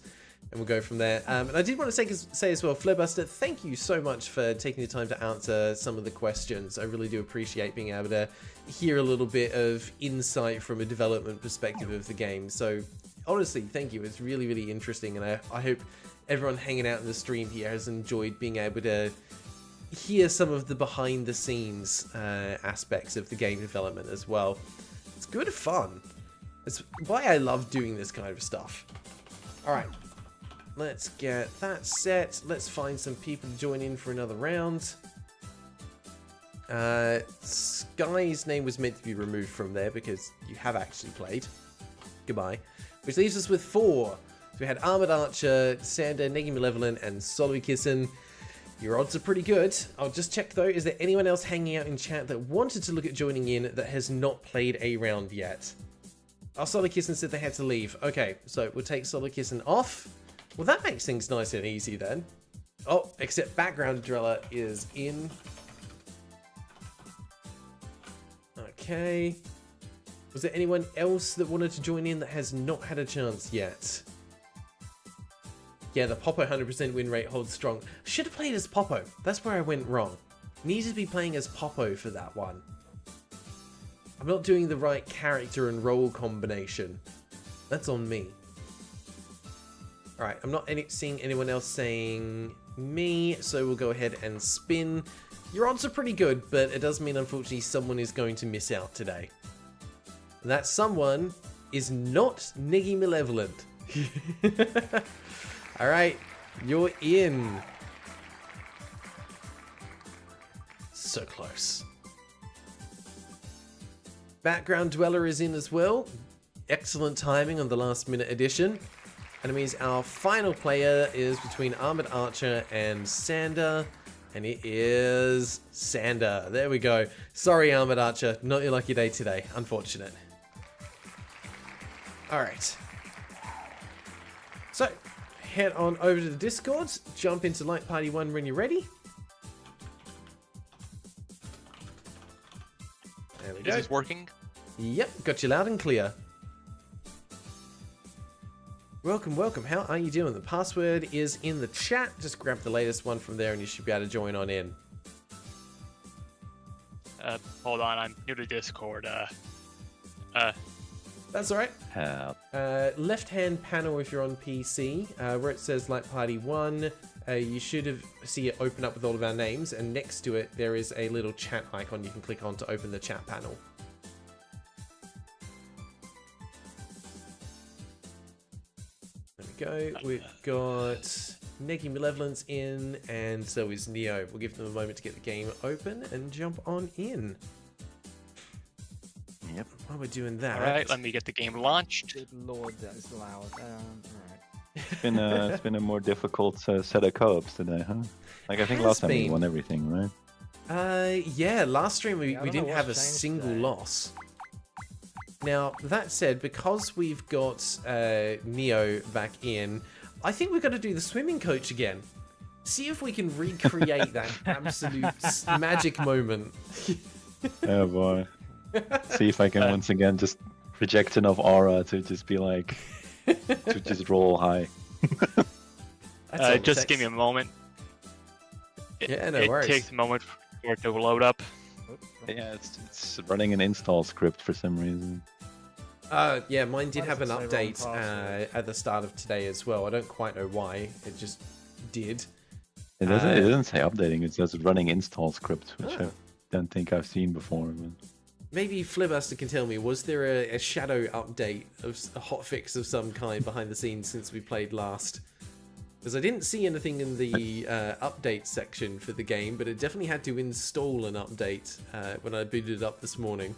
And we'll go from there. And I did want to say as well, Flarebuster, thank you so much for taking the time to answer some of the questions. I really do appreciate being able to hear a little bit of insight from a development perspective of the game. So honestly, thank you. It's really, really interesting. And I hope everyone hanging out in the stream here has enjoyed being able to hear some of the behind the scenes aspects of the game development as well. It's good fun. It's why I love doing this kind of stuff. All right. Let's get that set. Let's find some people to join in for another round. Sky's name was meant to be removed from there because you have actually played. Goodbye. Which leaves us with 4. So we had Armored Archer, Sander, Negi Malevolent, and Solomikisson. Your odds are pretty good. I'll just check though, is there anyone else hanging out in chat that wanted to look at joining in that has not played a round yet? Oh, Solakissin said they had to leave. Okay, so we'll take Solakissin off. Well, that makes things nice and easy then. Oh, except Background Dweller is in. Okay. Was there anyone else that wanted to join in that has not had a chance yet? Yeah, the Popo 100% win rate holds strong. Should have played as Popo. That's where I went wrong. Needed to be playing as Popo for that one. I'm not doing the right character and role combination. That's on me. Alright, I'm not seeing anyone else saying me, so we'll go ahead and spin. Your odds are pretty good, but it does mean, unfortunately, someone is going to miss out today. And that someone is not Niggy Malevolent. Alright, you're in. So close. Background Dweller is in as well. Excellent timing on the last minute edition. And it means our final player is between Armored Archer and Sander. And it is Sander. There we go. Sorry, Armored Archer. Not your lucky day today. Unfortunate. Alright. So, head on over to the Discord. Jump into Light Party 1 when you're ready. There we go. Is this working? Yep, got you loud and clear. Welcome, welcome. How are you doing? The password is in the chat. Just grab the latest one from there and you should be able to join on in. Hold on, I'm new to Discord. That's alright. Left-hand panel if you're on PC, where it says Light Party 1, you should see it open up with all of our names, and next to it there is a little chat icon you can click on to open the chat panel. There we go. We've got Negi Malevolence in, and so is Neo. We'll give them a moment to get the game open and jump on in. Yep. While we're doing that... Alright, let me get the game launched. Good lord, that is loud. Alright. It's been a more difficult set of co-ops today, huh? Like, I think last time we won everything, right? Yeah, last stream we didn't have a single loss. Now, that said, because we've got Neo back in, I think we've got to do the swimming coach again. See if we can recreate that absolute magic moment. Oh boy. See if I can once again just project enough aura to just be like, to just roll high. Just give me a moment. Yeah, no worries. It takes a moment for it to load up. Yeah, it's running an install script for some reason. Yeah, mine did have an update at the start of today as well. I don't quite know why. It just did. It doesn't say updating. It says running install script, which I don't think I've seen before. But... Maybe Flipbuster can tell me, was there a shadow update, of a hotfix of some kind behind the scenes since we played last? Because I didn't see anything in the update section for the game, but it definitely had to install an update when I booted it up this morning.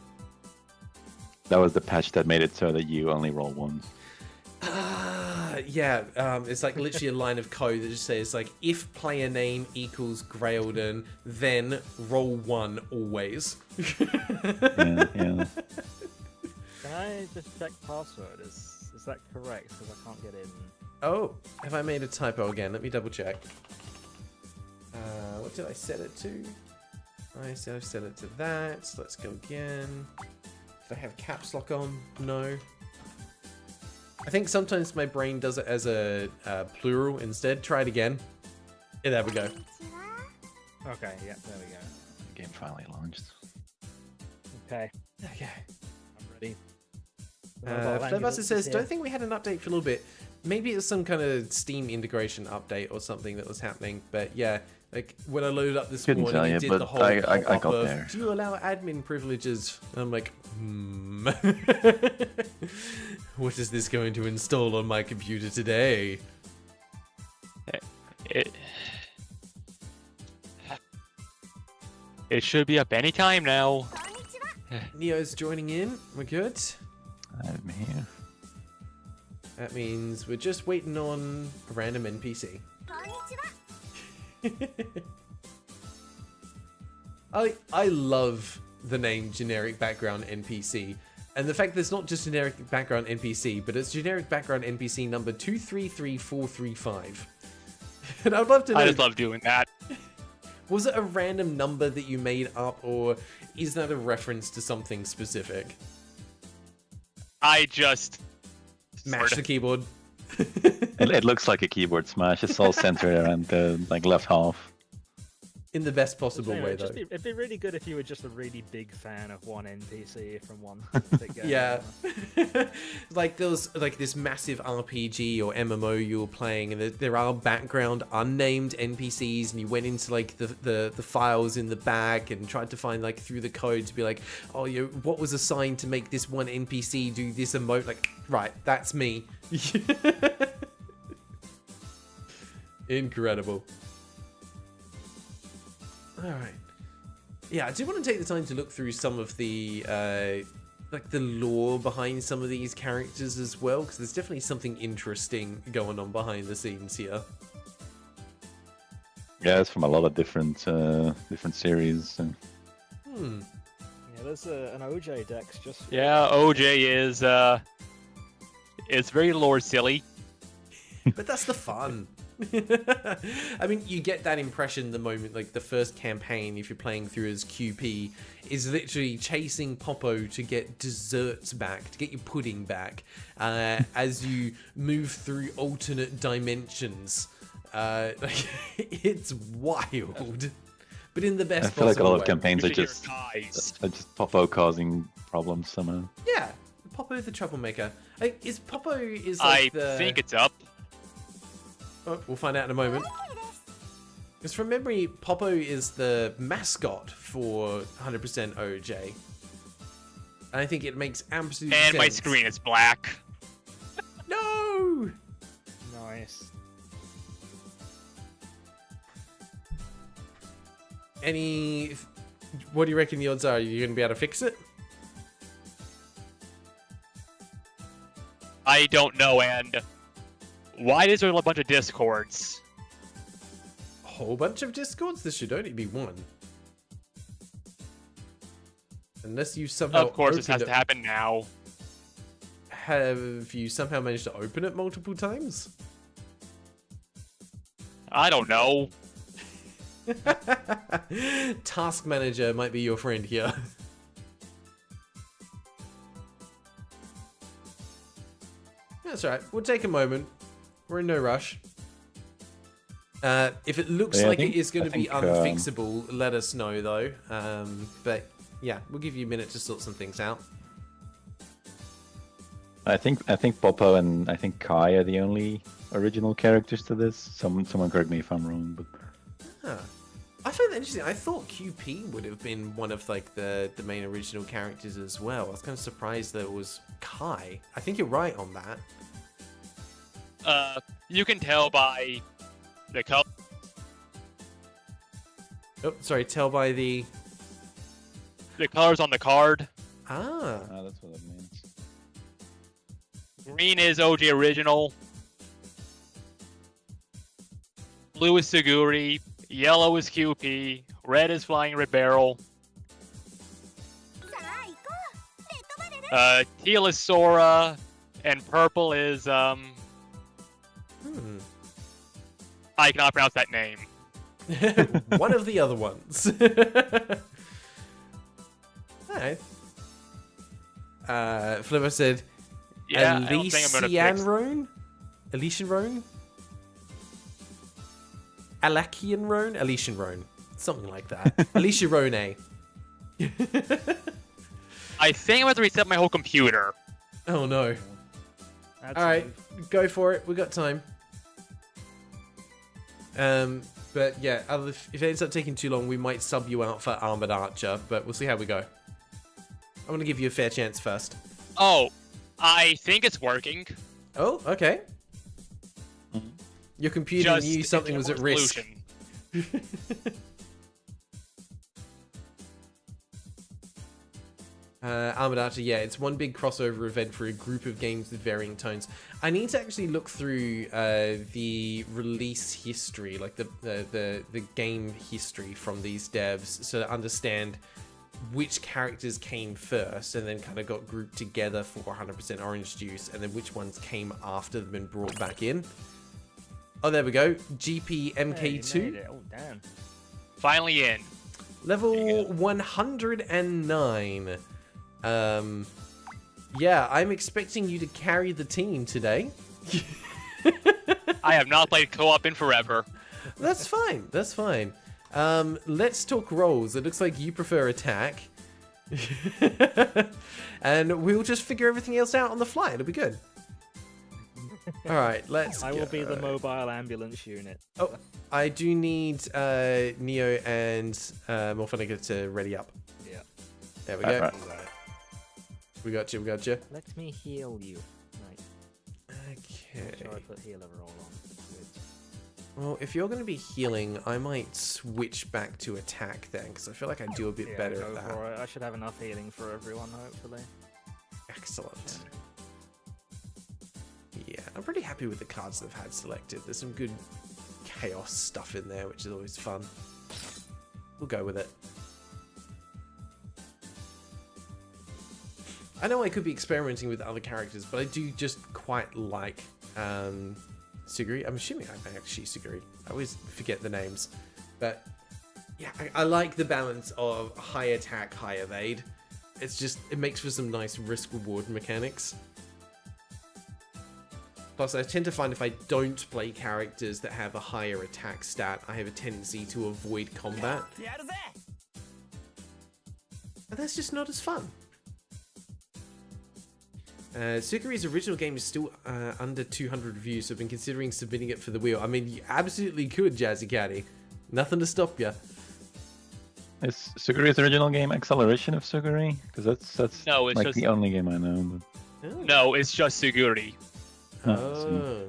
That was the patch that made it so that you only roll once. Yeah, it's like literally a line of code that just says like, if player name equals Graeldon, then roll 1 always. Yeah. Can I just check password? Is that correct? Because I can't get in. Oh, have I made a typo again? Let me double check. What did I set it to? I've set it to that. Let's go again. Did I have caps lock on? No. I think sometimes my brain does it as a plural instead. Try it again. Yeah, there we go. Okay, yeah, there we go. The game finally launched. Okay. Okay. I'm ready. Flipbuster says, don't think we had an update for a little bit. Maybe it's some kind of Steam integration update or something that was happening. But yeah, like when I loaded up this morning, it did the whole I got of, there. do you allow admin privileges? And I'm like, what is this going to install on my computer today? It should be up anytime now. Neo's joining in. We're good. I'm here. That means we're just waiting on a random NPC. I love the name generic background NPC. And the fact that it's not just generic background NPC, but it's generic background NPC number 233435. And I'd love to know... I just love doing that. Was it a random number that you made up, or is that a reference to something specific? I just... Mash the keyboard. It looks like a keyboard smash. It's all centered around the left half. In the best possible Anyway, way, though. It'd be really good if you were just a really big fan of one NPC from one big game. Yeah. Like there was like this massive RPG or MMO you were playing, and there are background unnamed NPCs, and you went into like the files in the back and tried to find like through the code to be like, oh, what was assigned to make this one NPC do this emote? Like, right, that's me. Incredible. Alright. Yeah, I do want to take the time to look through some of the like the lore behind some of these characters as well, because there's definitely something interesting going on behind the scenes here. Yeah, it's from a lot of different series. Yeah, there's an OJ Dex just. Yeah, OJ is very lore silly. But that's the fun. I mean, you get that impression the moment, like, the first campaign, if you're playing through as QP, is literally chasing Popo to get desserts back, to get your pudding back, as you move through alternate dimensions. Like, it's wild. But in the best I feel like a lot possible of way. campaigns are just Popo causing problems somehow. Yeah, Popo the troublemaker. Is Popo is I like the... think it's up. Oh, we'll find out in a moment. Because from memory, Popo is the mascot for 100% OJ. And I think it makes absolute sense. And my screen is black. No! Nice. What do you reckon the odds are? Are you going to be able to fix it? I don't know, and why is there a bunch of discords? A whole bunch of discords? There should only be one. Unless you somehow... Of course, this has to happen now. Have you somehow managed to open it multiple times? I don't know. Task Manager might be your friend here. That's alright. We'll take a moment. We're in no rush. If it looks like it is going to be unfixable, let us know though. But yeah, we'll give you a minute to sort some things out. I think Popo and I think Kai are the only original characters to this. Someone correct me if I'm wrong, but I find that interesting. I thought QP would have been one of like the main original characters as well. I was kind of surprised that it was Kai. I think you're right on that. You can tell by the color. Oh, sorry. Tell by the colors on the card. Ah, that's what it means. Green is OG original. Blue is Suguri. Yellow is QP. Red is Flying Red Barrel. Teal is Sora. And purple is I cannot pronounce that name. one of the other ones. Alright. Flipper said, Yeah, I don't think I'm gonna fix- Elysian Roan? Alakian Roan? Elysian Roan. Something like that. Alicia Rone. I think I'm going to reset my whole computer. Oh no. Alright, go for it. We got time. But yeah, if it ends up taking too long, we might sub you out for Armored Archer, but we'll see how we go. I'm gonna give you a fair chance first. Oh, I think it's working. Oh, okay. Your computer Just knew something was at risk. Armored Archer, yeah, it's one big crossover event for a group of games with varying tones. I need to actually look through the release history, like the game history from these devs, so to understand which characters came first and then kind of got grouped together for 100% orange juice, and then which ones came after they've been brought back in. Oh, there we go. GPMK2. Hey, you made it. Oh, damn. Finally in. Level 109. Yeah, I'm expecting you to carry the team today. I have not played co-op in forever. That's fine. That's fine. Let's talk roles. It looks like you prefer attack. And we'll just figure everything else out on the fly. It'll be good. Alright, let's I will be the mobile ambulance unit. Oh, I do need Neo and Morphonica to ready up. Yeah. There we go. Right. We got you, we got you. Let me heal you. Right. Okay. Make sure I put healer roll on. Good. Well, if you're going to be healing, I might switch back to attack then, because I feel like I do a bit better go at that. for it. I should have enough healing for everyone, hopefully. Excellent. Yeah, I'm pretty happy with the cards they've had selected. There's some good chaos stuff in there, which is always fun. We'll go with it. I know I could be experimenting with other characters, but I do just quite like Suguri. I'm assuming I'm actually Suguri. I always forget the names. But yeah, I like the balance of high attack, high evade. It's just, it makes for some nice risk-reward mechanics. Plus, I tend to find if I don't play characters that have a higher attack stat, I have a tendency to avoid combat. And that's just not as fun. Suguri's original game is still under 200 reviews, so I've been considering submitting it for the wheel. I mean, you absolutely could, Jazzy Caddy. Nothing to stop you. Is Suguri's original game Acceleration of Suguri? Because that's No, it's like just... the only game I know. But... No, it's just Suguri. Oh.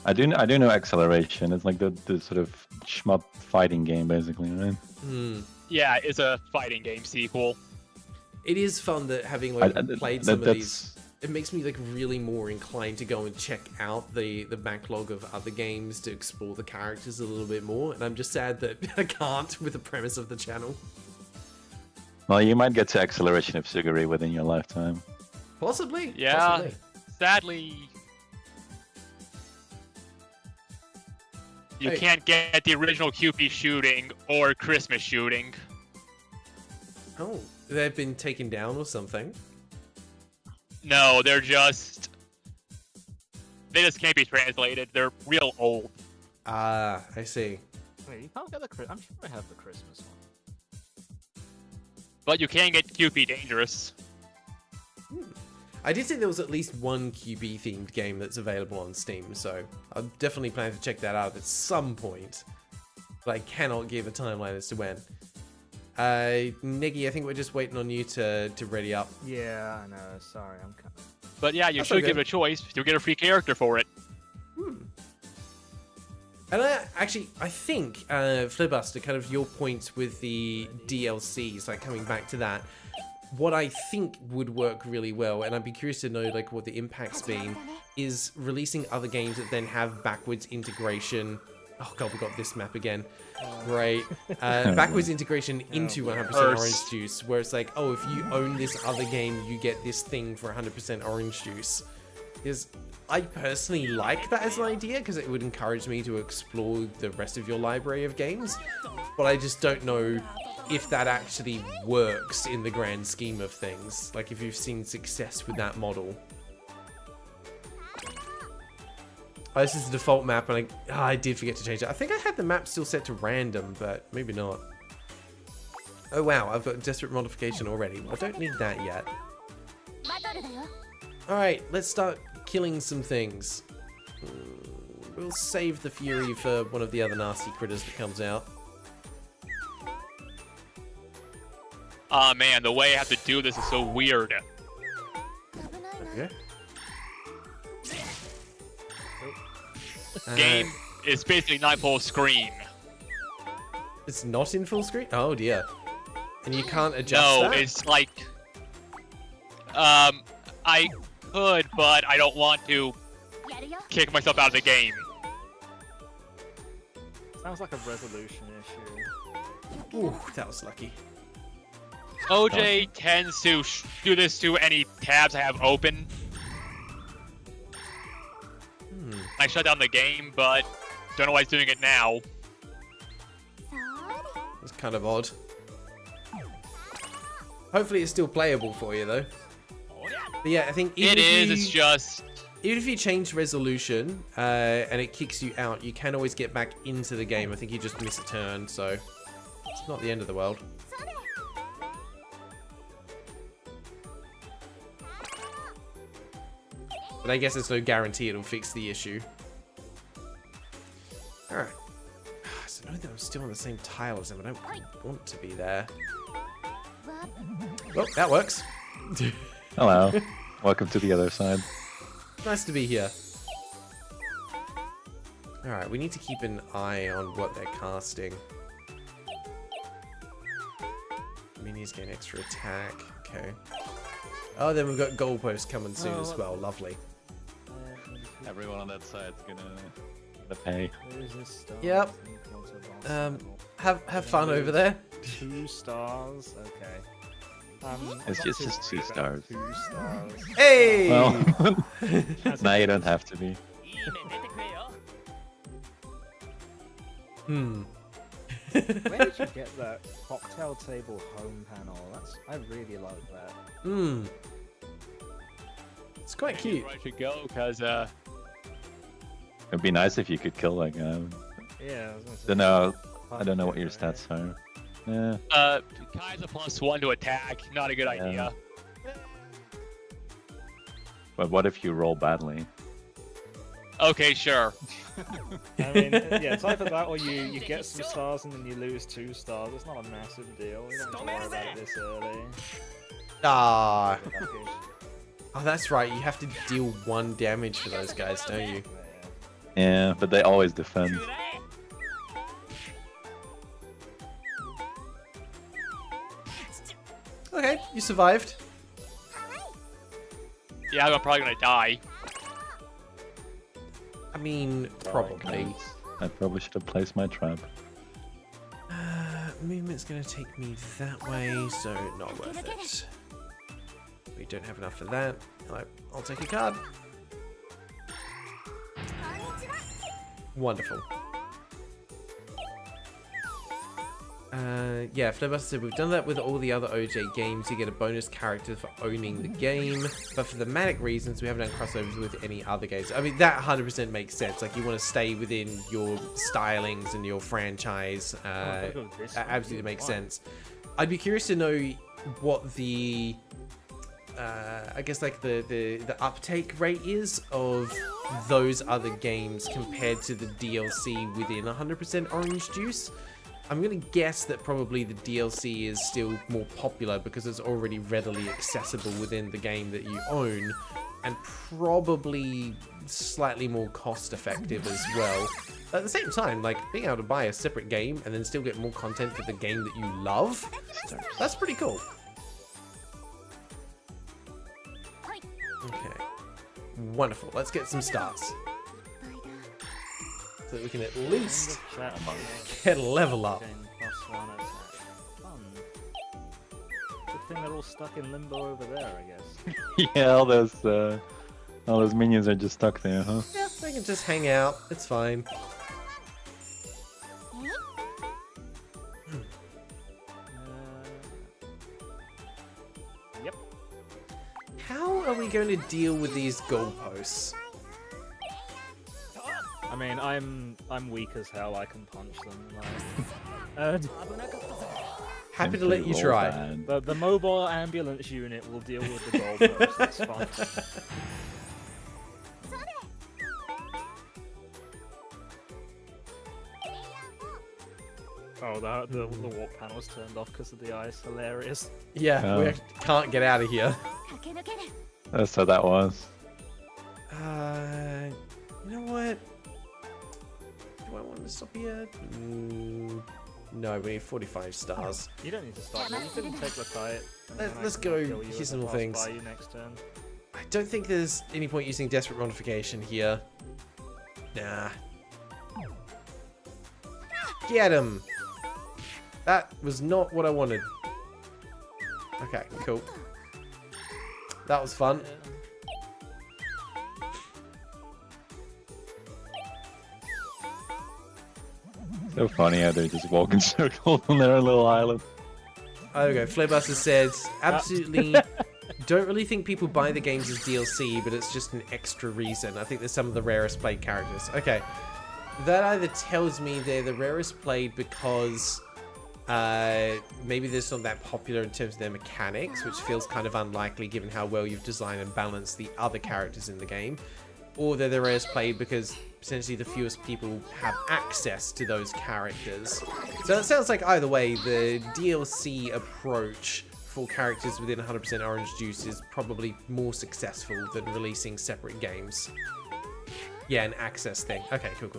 I do know Acceleration. It's like the sort of shmup fighting game, basically, right? Hmm. Yeah, it's a fighting game sequel. It is fun that having like played some of these, it makes me like really more inclined to go and check out the backlog of other games to explore the characters a little bit more. And I'm just sad that I can't with the premise of the channel. Well, you might get to Acceleration of Suguri within your lifetime. Possibly. Yeah. Possibly. Sadly, you can't get the original QP shooting or Christmas shooting. Oh, they've been taken down or something. No, they just can't be translated. They're real old. Ah, I see. Wait, you can't get the I'm sure I have the Christmas one. But you can get QP Dangerous. I did say there was at least one QB themed game that's available on Steam, so I'm definitely planning to check that out at some point. But I cannot give a timeline as to when. Niggy, I think we're just waiting on you to ready up. Yeah, I know. Sorry, I'm coming. But yeah, you That's should okay. give it a choice. You'll get a free character for it. And I think, Flibuster, kind of your points with the DLCs, like coming back to that, what I think would work really well, and I'd be curious to know like what the impact's been, is releasing other games that then have backwards integration. Oh god, we got this map again. Great. Backwards integration into 100% orange juice, where it's like, oh, if you own this other game, you get this thing for 100% orange juice. Because I personally like that as an idea, because it would encourage me to explore the rest of your library of games. But I just don't know if that actually works in the grand scheme of things. Like, if you've seen success with that model. Oh, this is the default map, and I did forget to change it. I think I had the map still set to random, but maybe not. Oh wow, I've got Desperate Modification already. I don't need that yet. Alright, let's start killing some things. We'll save the Fury for one of the other nasty critters that comes out. Ah man, the way I have to do this is so weird. Okay. Game is basically not full screen. It's not in full screen? Oh dear. And you can't adjust that? No, it's like... I could, but I don't want to kick myself out of the game. Sounds like a resolution issue. Ooh, that was lucky. OJ tends to do this to any tabs I have open. I shut down the game, but don't know why he's doing it now. It's kind of odd. Hopefully it's still playable for you though. But yeah, I think It is, it's just... even if you change resolution and it kicks you out, you can always get back into the game. I think you just miss a turn, so it's not the end of the world. But I guess there's no guarantee it'll fix the issue. Alright. So know that I'm still on the same tile as him. I don't want to be there. Well, that works. Hello. Welcome to the other side. Nice to be here. Alright, we need to keep an eye on what they're casting. Mini's getting extra attack. Okay. Oh, then we've got goalposts coming soon as well. Lovely. Everyone on that side's gonna pay. Yep. Have fun over there. 2 stars. Okay. It's just 2 stars. 2 stars. Hey! Well, now you don't have to be. Where did you get that cocktail table home panel? I really like that. It's quite cute. I should go because It'd be nice if you could kill that guy. Yeah. I was gonna say, I don't know what your stats are. Yeah. Kai's a +1 to attack. Not a good idea. But what if you roll badly? Okay, sure. I mean, yeah, it's either that or you get some stars and then you lose 2 stars. It's not a massive deal. You don't have to worry about it this early. Ah. Oh, that's right. You have to deal 1 damage for those guys, don't you? Yeah, but they always defend. Okay, you survived. Yeah, I'm probably gonna die. I mean, probably. I probably should have placed my trap. Movement's gonna take me that way, so not worth it. We don't have enough for that. I'll take a card. Wonderful. Yeah, Flowbuster said we've done that with all the other OJ games. You get a bonus character for owning the game, but for thematic reasons, we haven't done crossovers with any other games. I mean, that 100% makes sense. Like, you want to stay within your stylings and your franchise. That absolutely makes sense. I'd be curious to know what the I guess like the uptake rate is of those other games compared to the DLC within 100% Orange Juice. I'm gonna guess that probably the DLC is still more popular because it's already readily accessible within the game that you own, and probably slightly more cost effective as well. At the same time, like, being able to buy a separate game and then still get more content for the game that you love, that's pretty cool. Okay, wonderful. Let's get some stars. So that we can at least get a level up. Good thing they're all stuck in limbo over there, I guess. Yeah, all those minions are just stuck there, huh? Yeah, they can just hang out. It's fine. Yep. How are we going to deal with these goalposts? I mean, I'm weak as hell. I can punch them. Happy to let you try. The mobile ambulance unit will deal with the goalposts. It's fine. Oh, the warp panel's turned off because of the ice. Hilarious. Yeah, we can't get out of here. That's how that was. You know what? Do I want to stop here? No, we need 45 stars. You don't need to stop. You can take the fight. Let's go hear some more things. You next turn. I don't think there's any point using Desperate Modification here. Nah. Get him! That was not what I wanted. Okay, cool. That was fun. So funny how they just walk in circles on their little island. Oh, okay. Flarebuster says, absolutely don't really think people buy the games as DLC, but it's just an extra reason. I think they're some of the rarest played characters. Okay. That either tells me they're the rarest played because maybe they're not that popular in terms of their mechanics, which feels kind of unlikely given how well you've designed and balanced the other characters in the game. Or they're the rarest played because potentially the fewest people have access to those characters. So it sounds like either way, the DLC approach for characters within 100% Orange Juice is probably more successful than releasing separate games. Yeah, an access thing. Okay, cool.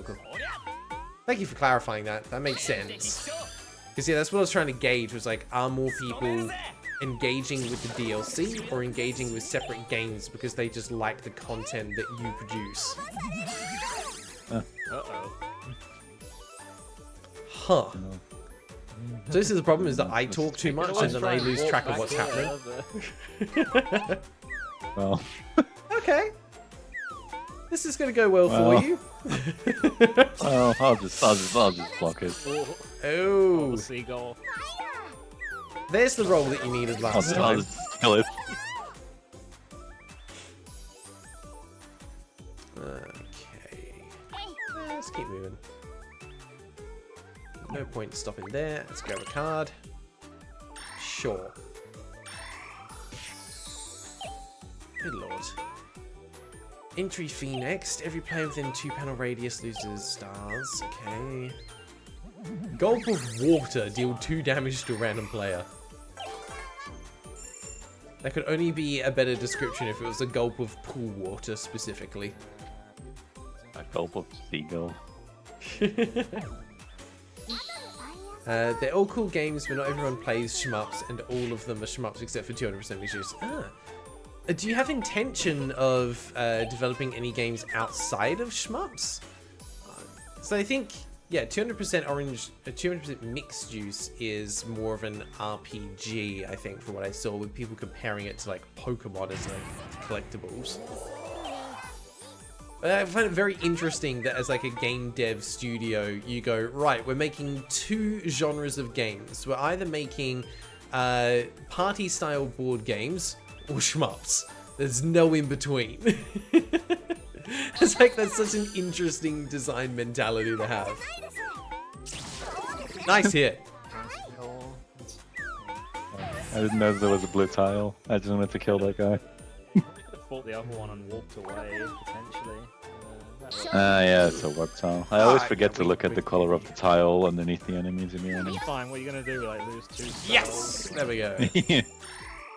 Thank you for clarifying that. That makes sense. Because yeah, that's what I was trying to gauge, was like, are more people engaging with the DLC or engaging with separate games because they just like the content that you produce? Huh. So this is the problem, is that I talk too much and then I lose track of what's happening. Well. Okay. This is gonna go well for you. Well, I'll just block it. Oh. The seagull. There's the roll that you needed last time. I'll just kill it. Okay. Let's keep moving. No point stopping there. Let's grab a card. Sure. Good lord. Entry fee next. Every player within 2-panel radius loses stars. Okay. Gulp of water. Deal 2 damage to a random player. That could only be a better description if it was a gulp of pool water specifically. A gulp of seagull. They're all cool games, but not everyone plays shmups, and all of them are shmups except for 200% issues. Do you have intention of developing any games outside of shmups? So I think, yeah, 200% orange, 200% mixed juice is more of an RPG, I think, from what I saw, with people comparing it to like Pokemon as like collectibles. I find it very interesting that as like a game dev studio, you go, right, we're making 2 genres of games. We're either making party style board games or shmups. There's no in between. It's like, that's such an interesting design mentality to have. Nice hit. I didn't know there was a blue tile. I just wanted to kill that guy. Fought the other one and walked away, potentially. Yeah, it's a web tile. I always forget to look at the color of the tile underneath the enemies in the enemy. Fine, what are you gonna do? Like lose 2 stars? Yes! There we go.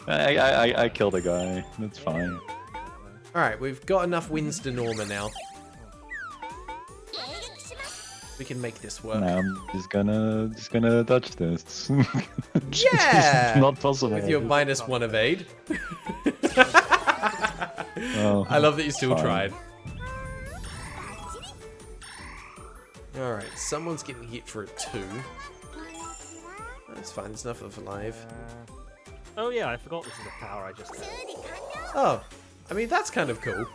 I killed a guy. That's fine. Alright, we've got enough wins to Norma now. We can make this work. Now I'm just gonna dodge this. Yeah! It's not possible. With your -1 evade. Well, I love that you still fine. tried. Alright, someone's getting hit for a 2. That's fine, there's enough of alive. Oh yeah, I forgot this is the power I just had. Oh, I mean, that's kind of cool.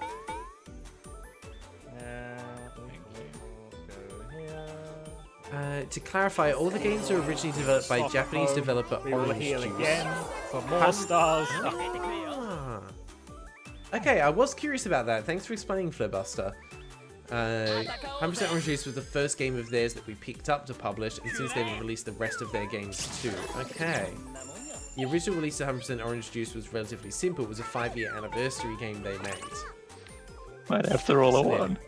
To clarify, all the games are originally developed by Japanese developer Orange Heal Juice. again for more stars. Ah. Okay, I was curious about that. Thanks for explaining, Flarebuster. 100% Orange Juice was the first game of theirs that we picked up to publish, and since they've released the rest of their games too. Okay. The original release of 100% Orange Juice was relatively simple. It was a 5-year anniversary game they made. Right after all, I won.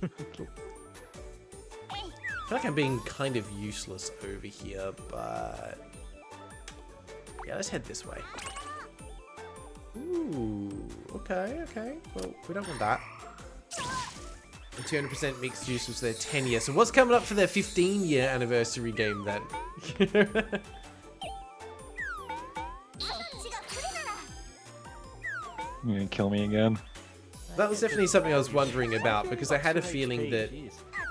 I feel like I'm being kind of useless over here, but... yeah, let's head this way. Ooh, okay. Well, we don't want that. The 200% mixed juice was their 10-year. So what's coming up for their 15-year anniversary game then? You gonna kill me again? That was definitely something I was wondering about, because I had a feeling that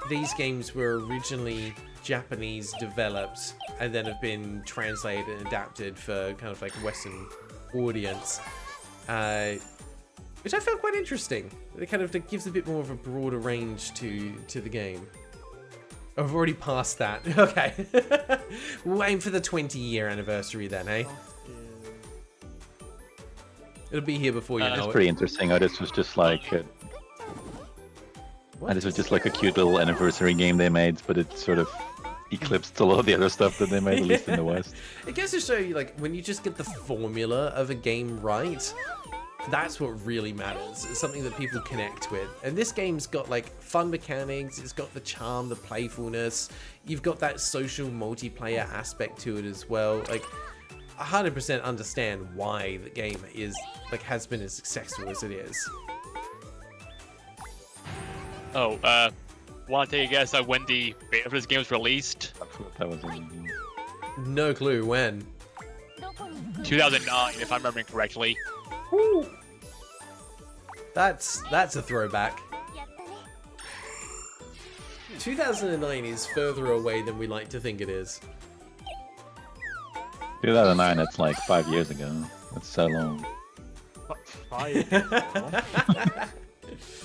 these games were originally Japanese developed and then have been translated and adapted for kind of like a Western audience, which I found quite interesting. It kind of gives a bit more of a broader range to the game. I've already passed that. Okay. We'll aim for the 20-year anniversary then, eh? It'll be here before you know it. It's pretty interesting how this was just like... this was just like a cute little anniversary game they made, but it sort of eclipsed a lot of the other stuff that they made, at least in the West. It goes to show you, like, when you just get the formula of a game right, that's what really matters. It's something that people connect with. And this game's got, like, fun mechanics, it's got the charm, the playfulness, you've got that social multiplayer aspect to it as well. Like, 100% understand why the game is, like, has been as successful as it is. Oh, want to take a guess at when the beta for this game was released? That was no clue when. 2009, if I'm remembering correctly. Woo. That's a throwback. 2009 is further away than we like to think it is. 2009, that's like 5 years ago. That's so long. 5 years ago?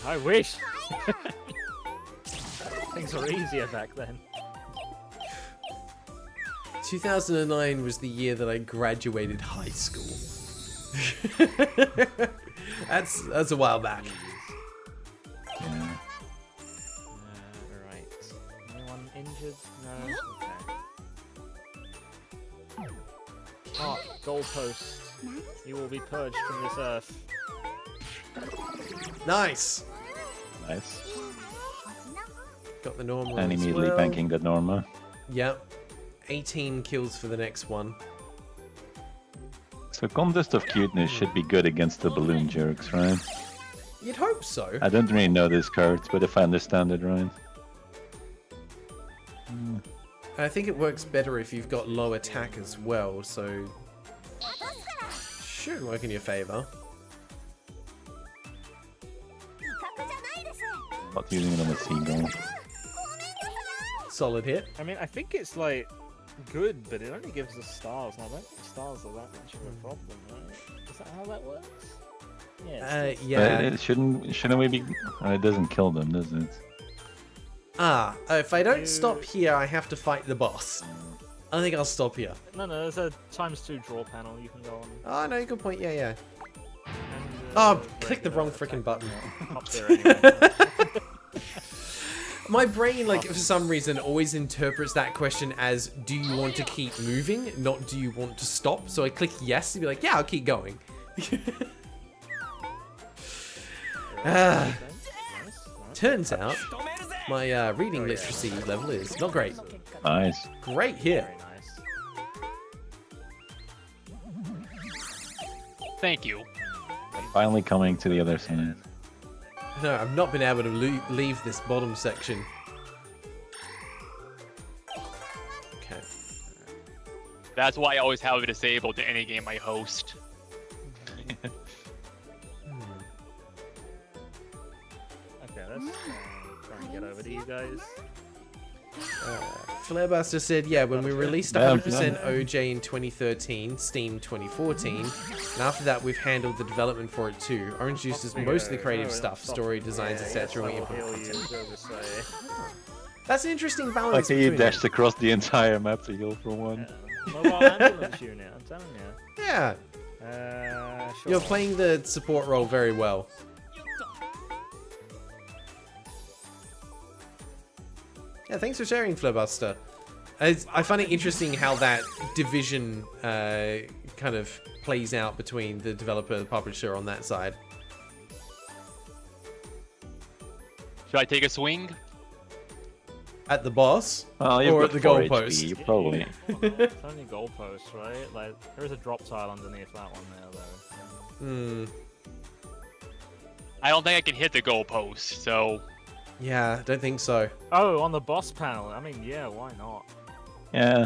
I wish. Things were easier back then. 2009 was the year that I graduated high school. That's a while back. Yeah. Right. Anyone injured? No. Okay. Oh, goalpost. You will be purged from this earth. Nice. Nice. Got the normal. And as immediately well. banking that Norma. Yep. 18 kills for the next one. So Contest of Cuteness should be good against the balloon jerks, right? You'd hope so. I don't really know this card, but if I understand it right. I think it works better if you've got low attack as well, so should work in your favor. Not using it on a seagull. Solid hit. I mean, I think it's like good, but it only gives us stars, and I don't think stars are that much of a problem, right? Is that how that works? Yeah. Yeah. But it shouldn't we be? It doesn't kill them, does it? If I don't stop here, I have to fight the boss. I think I'll stop here. No, there's a ×2 draw panel you can go on. Oh, no, good point. Yeah. And, Oh, click the wrong freaking button. Up there anyway. My brain, like, for some reason, always interprets that question as, do you want to keep moving, not do you want to stop? So I click yes and be like, yeah, I'll keep going. Turns out, my reading literacy level is not great. Nice. Great hit. Thank you. Finally coming to the other side. No, I've not been able to leave this bottom section. Okay. That's why I always have it disabled to any game I host. Okay, let's try and get over to you guys. Flarebuster said, yeah, when we released 100% OJ in 2013, Steam 2014, and after that we've handled the development for it too. Orange Juice is most of the creative stuff, story designs, etc. we implement content. That's an interesting balance. Like you dashed across the entire map to heal for one. Mobile ambulance unit, I'm telling you. Yeah. Sure. You're playing the support role very well. Yeah, thanks for sharing, Flarebuster. I find it interesting how that division kind of plays out between the developer and the publisher on that side. Should I take a swing? At the boss? Well, or at the goalpost? HP, probably. It's only goalpost, right? Like, there is a drop tile underneath that one there, though. I don't think I can hit the goalpost, so... Yeah, I don't think so. Oh, on the boss panel. I mean, yeah, why not? Yeah.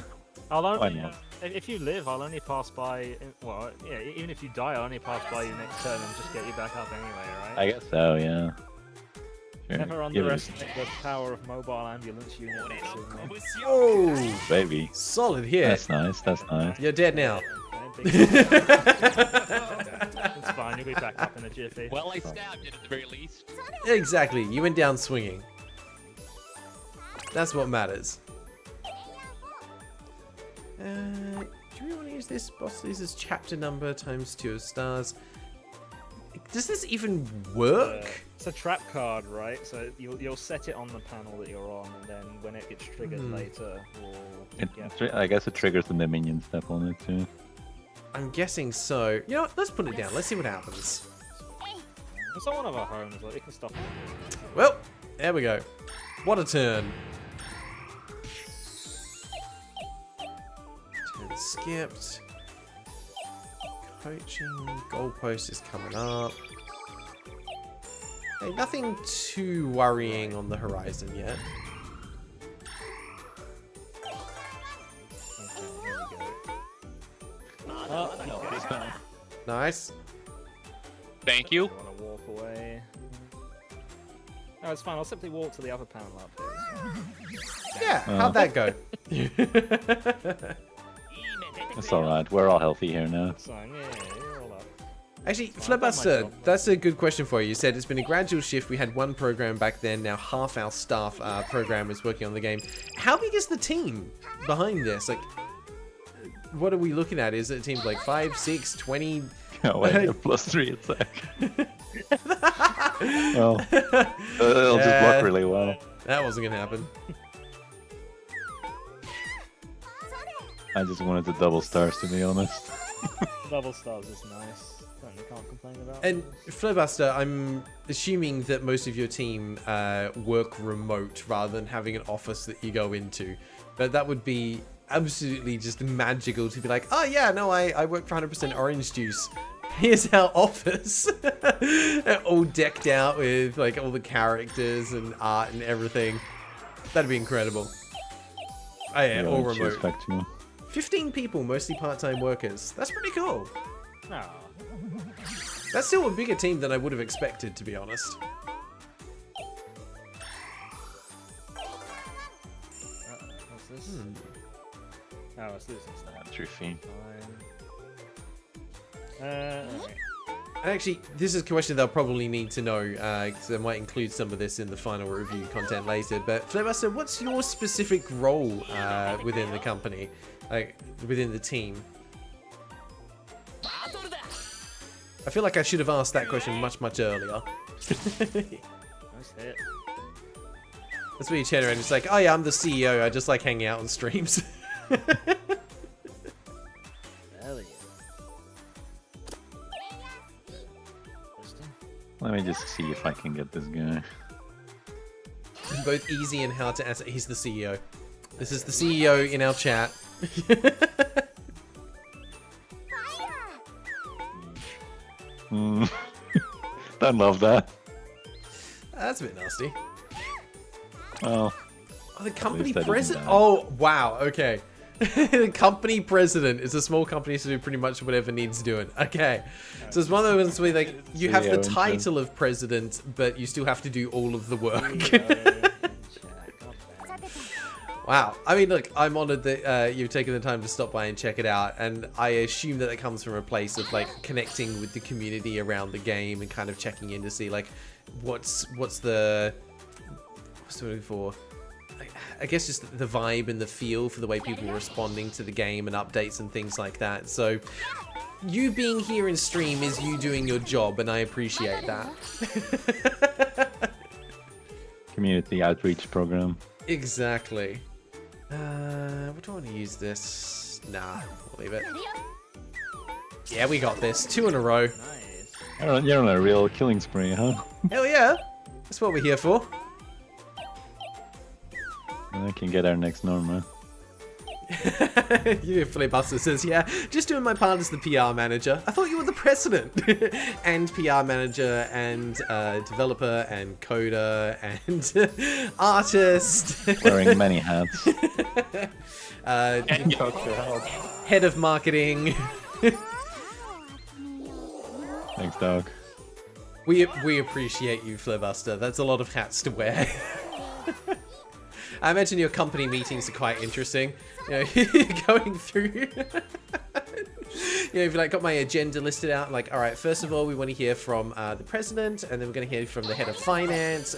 I'll only, Why not? If you live, I'll only pass by. Well, yeah, even if you die, I'll only pass by you next turn and just get you back up anyway, right? I guess so, yeah. Never Give it a- underestimate the power of mobile ambulance units. Oh, Baby. solid hit. That's nice. That's nice. You're dead now. It's fine, you'll be back up in a jiffy. Well, I stabbed it at the very least. Exactly. You went down swinging. That's what matters. Do we want to use this? Boss loses chapter number times 2 of stars. Does this even work? It's a trap card, right? So you'll set it on the panel that you're on, and then when it gets triggered later, I guess it triggers the minion step on it too. I'm guessing so. You know what? Let's put it down. Let's see what happens. It's not one of our homes, like, it can stop it. Well, there we go. What a turn. Turn skipped. Coaching. Goalpost is coming up. Hey, nothing too worrying on the horizon yet. Okay. Nice. Thank you. I want to walk away. No, it's fine. I'll simply walk to the other panel up here. Yeah, how'd that go? It's alright. We're all healthy here now. It's fine. Yeah, you're all up. Actually, Flipbuster, that's a good question for you. You said it's been a gradual shift. We had one program back then. Now half our staff program is working on the game. How big is the team behind this? Like, what are we looking at? Is it a team like 5, 6, 20? Oh wait, you're +3 attack. Well, it'll just block really well. That wasn't gonna happen. I just wanted the double stars, to be honest. Double stars is nice. Certainly can't complain about. And Flipbuster, I'm assuming that most of your team work remote rather than having an office that you go into. But that would be absolutely just magical to be like, oh yeah, no, I work for 100% orange juice. Here's our office. All decked out with like all the characters and art and everything. That'd be incredible. Oh yeah, all remote. 15 people, mostly part-time workers. That's pretty cool. No. That's still a bigger team than I would have expected, to be honest. What's this? Oh, it's losing stuff. Trophy. And actually, this is a question they'll probably need to know, because I might include some of this in the final review content later. But Flipbuster, what's your specific role within the company, like within the team? I feel like I should have asked that question much earlier. Nice hit. That's where you turn around. It's like, oh yeah, I'm the CEO. I just like hanging out on streams. Hell yeah. Let me just see if I can get this guy. Both easy and hard to answer. He's the CEO. This is the CEO in our chat. Don't love that. That's a bit nasty. Well, oh, the company that isn't president. bad. Oh, wow. Okay. The company president is a small company to do pretty much whatever needs doing. Okay. So it's one of those where like you have the title of president, but you still have to do all of the work. Wow. I mean, look, I'm honored that you've taken the time to stop by and check it out, and I assume that it comes from a place of like connecting with the community around the game and kind of checking in to see like what's looking for. I guess just the vibe and the feel for the way people are responding to the game and updates and things like that. So you being here in stream is you doing your job, and I appreciate that. Community outreach program. Exactly. What do I want to use this? Nah, we'll leave it. Yeah, we got this. 2 in a row. Nice. You're on a real killing spree, huh? Hell yeah. That's what we're here for. I can get our next Norma. Flipbuster says, yeah, just doing my part as the PR manager. I thought you were the president. And PR manager and developer and coder and artist. Wearing many hats. Head of marketing. Thanks, dog. We appreciate you, Flairbuster. That's a lot of hats to wear. I imagine your company meetings are quite interesting. You know, going through. You know, if you like got my agenda listed out, like, all right, first of all, we want to hear from the president, and then we're going to hear from the head of finance.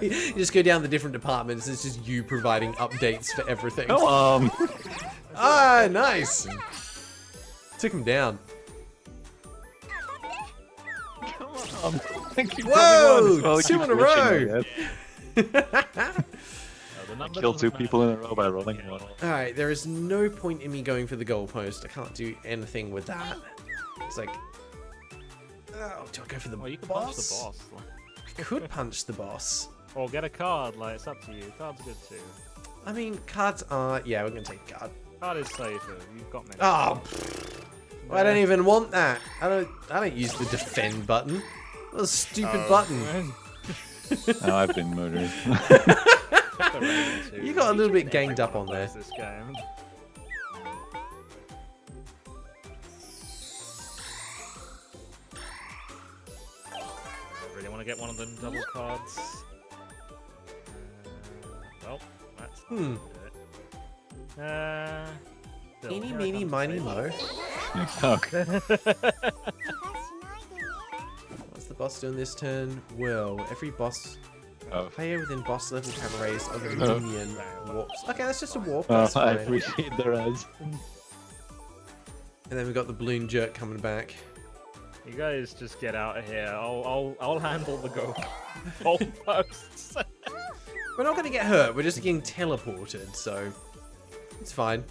You just go down the different departments. It's just you providing updates for everything. Ah, nice. Took him down. Whoa! 2 in a row! I killed 2 people in a row by rolling one. Alright, there is no point in me going for the goalpost. I can't do anything with that. It's like... Oh, do I go for the Well, you can boss? punch the boss. I could punch the boss. Or get a card, like, it's up to you. Cards are good too. I mean, cards are... Yeah, we're going to take a card. Card is safer. You've got many. Oh! I don't even want that. I don't use the defend button. What a stupid button. Oh, I've been murdered. You got a little bit ganged up on there. This game. I really want to get one of them double cards. Well, that's Eeny, meeny, miny, mo. What's the boss doing this turn? Well, every boss player within boss level can raise other minion warps. Okay, that's just a warp. That's I fine. appreciate the res. And then we've got the balloon jerk coming back. You guys just get out of here. I'll handle the goalposts. We're not going to get hurt. We're just getting teleported, so it's fine.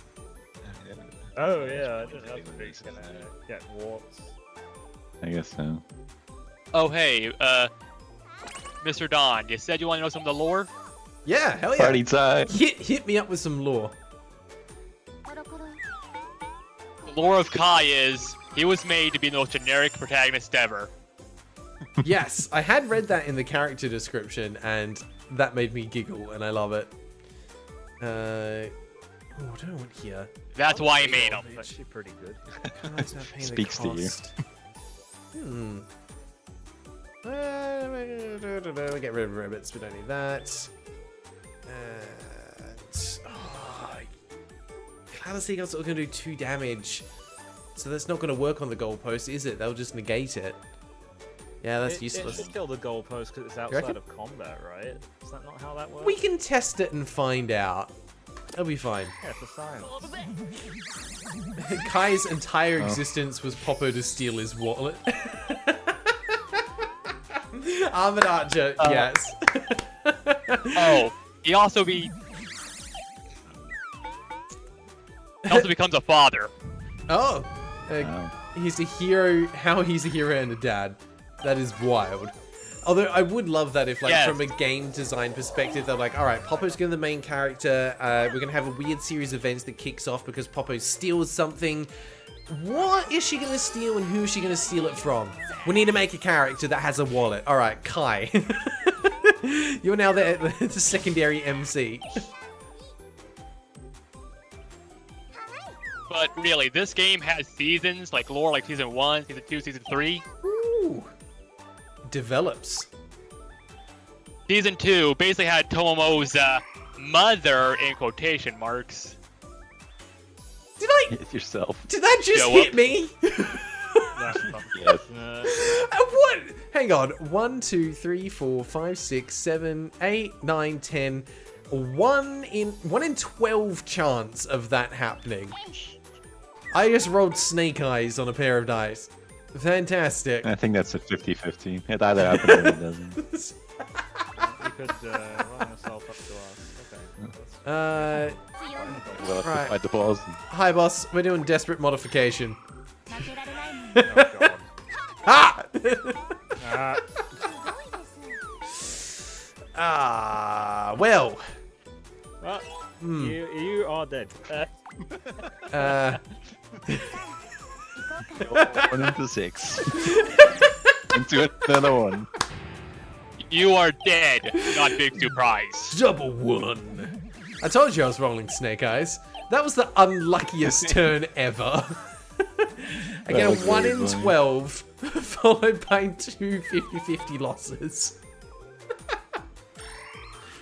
Oh yeah, I didn't have to be gonna get warped. I guess so. Oh hey, Mr. Don, you said you want to know some of the lore? Yeah, hell yeah. Party time. Hit me up with some lore. The lore of Kai is he was made to be the most generic protagonist ever. Yes, I had read that in the character description, and that made me giggle, and I love it. Oh, I don't know what here. That's why he made him. That's actually pretty good. Speaks to you. We get rid of rabbits, we don't need that. Cloud of Seagulls are going to do 2 damage. So that's not going to work on the goalpost, is it? They'll just negate it. Yeah, that's useless. It should kill the goalpost because it's outside of combat, right? Is that not how that works? We can test it and find out. It'll be fine. Yeah, it's a science. Kai's entire existence was Poppo to steal his wallet. Armored Archer, yes. Oh, he also becomes a father. Oh, he's a hero. How he's a hero and a dad. That is wild. Although I would love that if, like, from a game design perspective, they're like, all right, Poppo's going to be the main character. We're going to have a weird series of events that kicks off because Poppo steals something. What is she going to steal and who is she going to steal it from? We need to make a character that has a wallet. All right, Kai. You're now the secondary MC. But really, this game has seasons, like lore, like Season 1, Season 2, Season 3. Ooh. Develops. Season 2 basically had Tomomo's mother, in quotation marks. Did I hit yourself? Did that just hit me? Yes. What? Hang on. 1, 2, 3, 4, 5, 6, 7, 8, 9, 10. 1 in 12 chance of that happening. I just rolled snake eyes on a pair of dice. Fantastic. I think that's a 50-50. It either happens or it doesn't. You could run yourself up to us. Okay. We'll have to Right. fight the boss. Hi, boss. We're doing desperate modification. Oh, Ha! Well. You are dead. 1 into 6. Into another one. You are dead. Not big surprise. Double 1. I told you I was rolling snake eyes. That was the unluckiest turn ever. I get a 1 in 12, followed by 2 50-50 losses.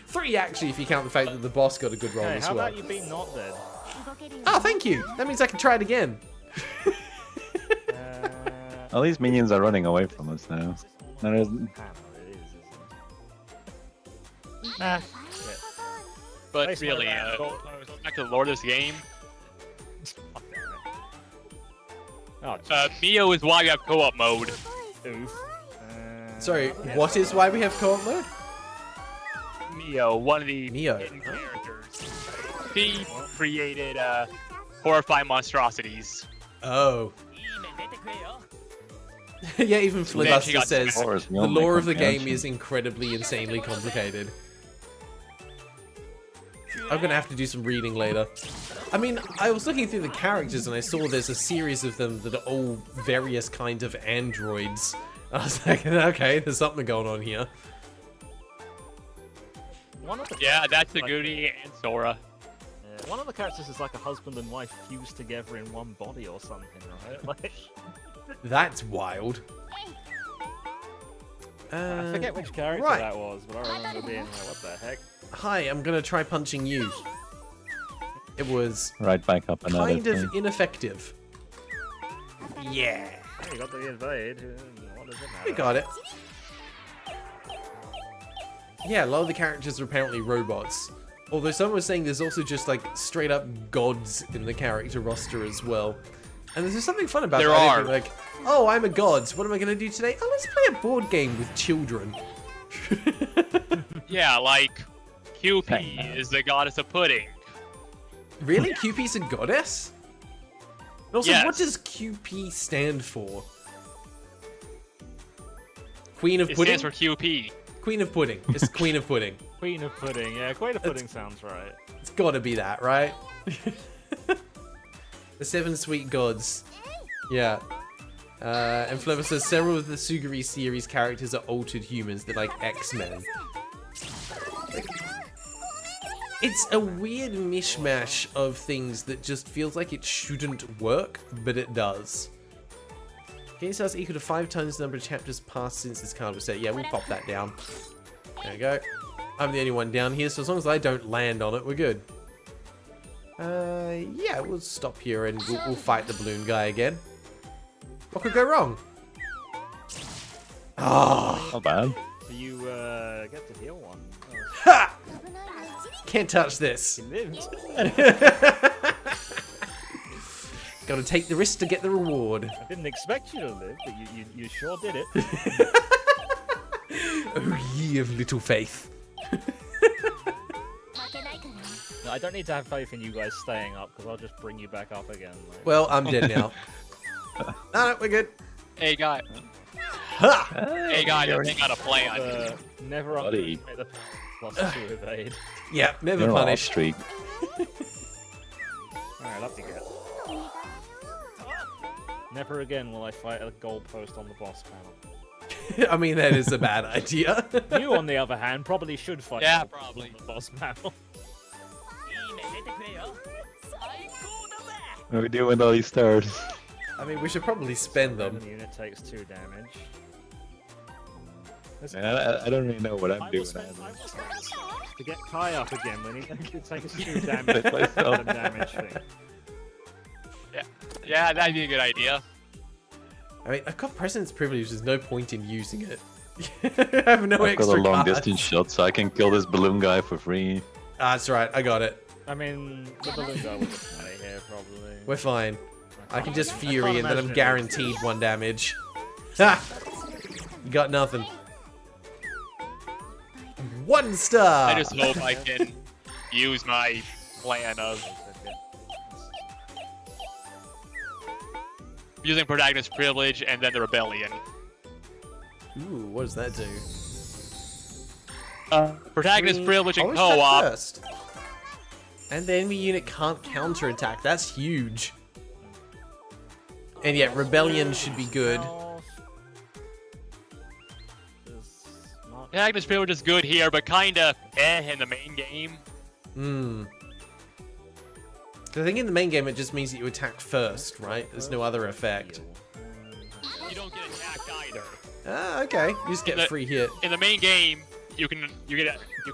3 actually, if you count the fact that the boss got a good roll Hey, as how well. about you be not dead? Oh, thank you. That means I can try it again. All these minions are running away from us now. There isn't. Nah. But Nice really, one, back to the lore of this game. Oh, Mio is why we have co-op mode. Oof. Sorry, what is why we have co-op mode? Mio, one of the Mio. hidden characters. He created horrifying monstrosities. Oh. Yeah, even Flibuster says the lore of the game is incredibly, insanely complicated. I'm gonna have to do some reading later. I mean, I was looking through the characters and I saw there's a series of them that are all various kinds of androids. I was like, okay, there's something going on here. Yeah, that's Aguni and Sora. Yeah, one of the characters is like a husband and wife fused together in one body or something, right? Like... That's wild. I forget which character right. that was, but I remember being like, what the heck? Hi, I'm gonna try punching you. It was Right back up another kind of thing. ineffective. Yeah. Hey, you got the invade. What does it matter? We got it. Yeah, a lot of the characters are apparently robots. Although someone was saying there's also just like straight up gods in the character roster as well. And there's just something fun about There that. are. Like, oh, I'm a god. What am I going to do today? Oh, let's play a board game with children. Yeah, like QP is the goddess of pudding. Really? QP's a goddess? And also, Yes. what does QP stand for? Queen of It Pudding? stands for QP. Queen of Pudding. It's Queen of Pudding. Queen of Pudding, yeah, Queen of Pudding sounds right. It's gotta be that, right? The 7 sweet gods. Yeah. And Flever says several of the Suguri series characters are altered humans. They're like X-Men. It's a weird mishmash of things that just feels like it shouldn't work, but it does. Game size equal to 5 times the number of chapters passed since this card was set. Yeah, we'll pop that down. There we go. I'm the only one down here, so as long as I don't land on it, we're good. Yeah, we'll stop here and we'll fight the balloon guy again. What could go wrong? Oh, Not bad. You get to heal one. Ha! Can't touch this. He lived. Gotta take the risk to get the reward. I didn't expect you to live, but you sure did it. Oh, ye of little faith. No, I don't need to have faith in you guys staying up, because I'll just bring you back up again. Like... Well, I'm dead now. No, we're good. Hey, guy. Ha! Hey, guy, they got a plan. Never underestimate the plus 2 evade. Yeah, never You're punished. off streak. Alright, up you get. Never again will I fight a goalpost on the boss panel. I mean, that is a bad idea. You, on the other hand, probably should fight Yeah, a goalpost probably. on the boss panel. What are we doing with all these stars? I mean, we should probably spend them. The unit takes 2 damage. I don't really know what I'm doing. To get Kai up again when he takes 2 damage. Damage thing. Yeah, that'd be a good idea. I mean, I've got President's Privilege. There's no point in using it. I have no I've got extra a long cards. distance shot, so I can kill this balloon guy for free. Ah, that's right. I got it. I mean, the balloon guy will just play here, probably. We're fine. I can just I Fury can't and then I'm imagine it guaranteed 1 damage. Ha! You got nothing. 1 star! I just hope I can use my plan of using protagonist privilege and then the rebellion. Ooh, what does that do? Protagonist privilege and Always check co-op. first. And the enemy unit can't counterattack. That's huge. And yet, rebellion should be good. Protagonist privilege is good here, but kinda in the main game. Hmm. I think in the main game it just means that you attack first, right? There's no other effect. You don't get attacked either. Ah, okay. You just get a free hit. In the main game, you can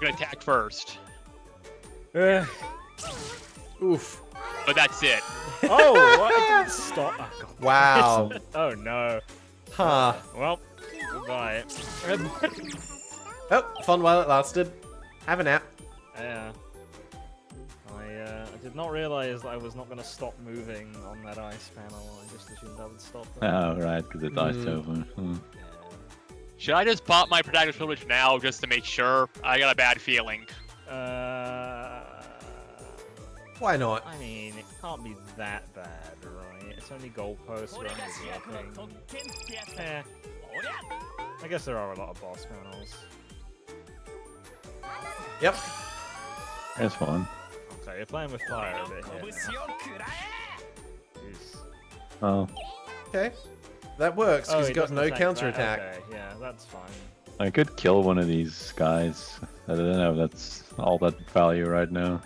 attack first. Oof. But that's it. Oh, what? I didn't stop. Oh, God. Wow. Oh no. Huh. Well, goodbye. Oh, fun while it lasted. Have a nap. Yeah. I did not realize that I was not going to stop moving on that ice panel. I just assumed I would stop. Oh, right, because it iced over. Hmm. Should I just pop my protective privilege now just to make sure? I got a bad feeling. Why not? I mean, it can't be that bad, right? It's only goalposts. We're only walking. Eh. I guess there are a lot of boss panels. Yep. That's fun. Okay, you're playing with fire a bit here. Jeez. Oh. Okay. That works, because he's got no counterattack. Okay, yeah, that's fine. I could kill one of these guys. I don't know if that's all that value right now.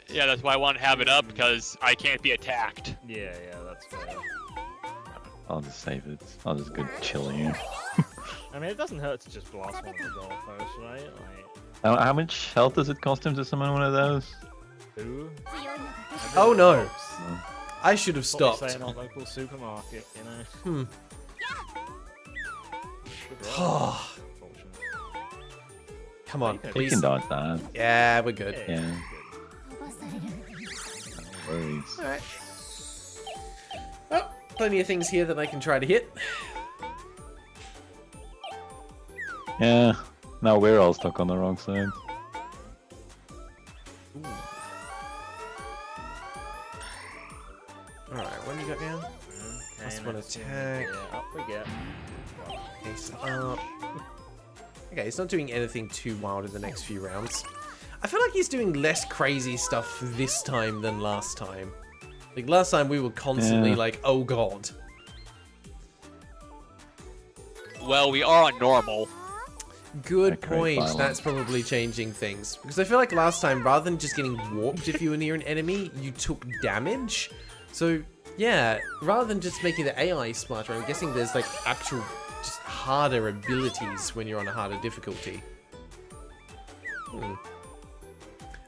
Yeah, that's why I want to have it up, because I can't be attacked. Yeah, that's fair. I'll just save it. I'll just go chill here. I mean, it doesn't hurt to just blast one of the goalposts, right? Like... How much health does it cost him to summon one of those? Who? Oh no! Oh. I should have stopped. What we say in our local supermarket, you know? Come on, We please. can dodge that. Yeah, we're good. Yeah. No worries. Alright. Well, plenty of things here that I can try to hit. Yeah. Now we're all stuck on the wrong side. Alright, what do you got now? Plus one attack. Yeah, up we get. Ace up. Okay, he's not doing anything too wild in the next few rounds. I feel like he's doing less crazy stuff this time than last time. Like, last time we were constantly like, oh god. Well, we are on normal. Good point. That's probably changing things. Because I feel like last time, rather than just getting warped if you were near an enemy, you took damage. So, yeah, rather than just making the AI smarter, I'm guessing there's like actual, just harder abilities when you're on a harder difficulty.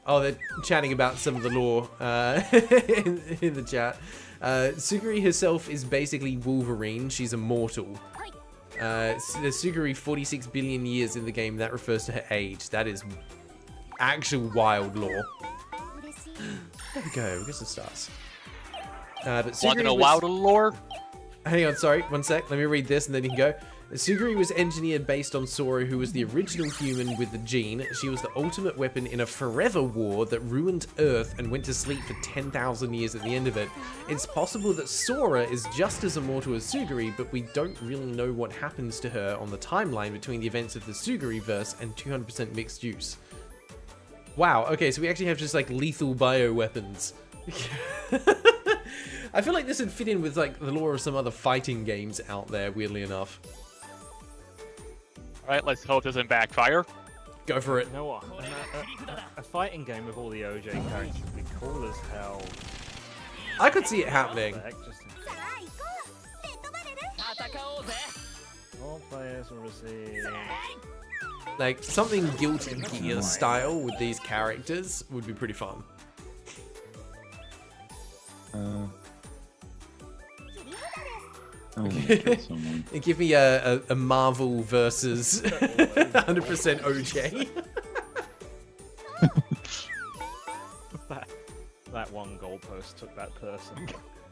Oh, they're chatting about some of the lore in the chat. Suguri herself is basically Wolverine. She's immortal. There's Suguri 46 billion years in the game. That refers to her age. That is actual wild lore. There we go. We got some stars. But Want Suguri to know was... wilder lore? Hang on, sorry. One sec. Let me read this and then you can go. Suguri was engineered based on Sora, who was the original human with the gene. She was the ultimate weapon in a forever war that ruined Earth and went to sleep for 10,000 years at the end of it. It's possible that Sora is just as immortal as Suguri, but we don't really know what happens to her on the timeline between the events of the Suguri-verse and 200% mixed use. Wow, okay, so we actually have just like lethal bioweapons. I feel like this would fit in with like the lore of some other fighting games out there, weirdly enough. Alright, let's hope it doesn't backfire. Go for it. You know what? A fighting game with all the OJ characters would be cool as hell. I could see it happening. All players will receive... Like, something Guilty Gear style with these characters would be pretty fun. Give me a Marvel versus 100% OJ. that one goalpost took that person.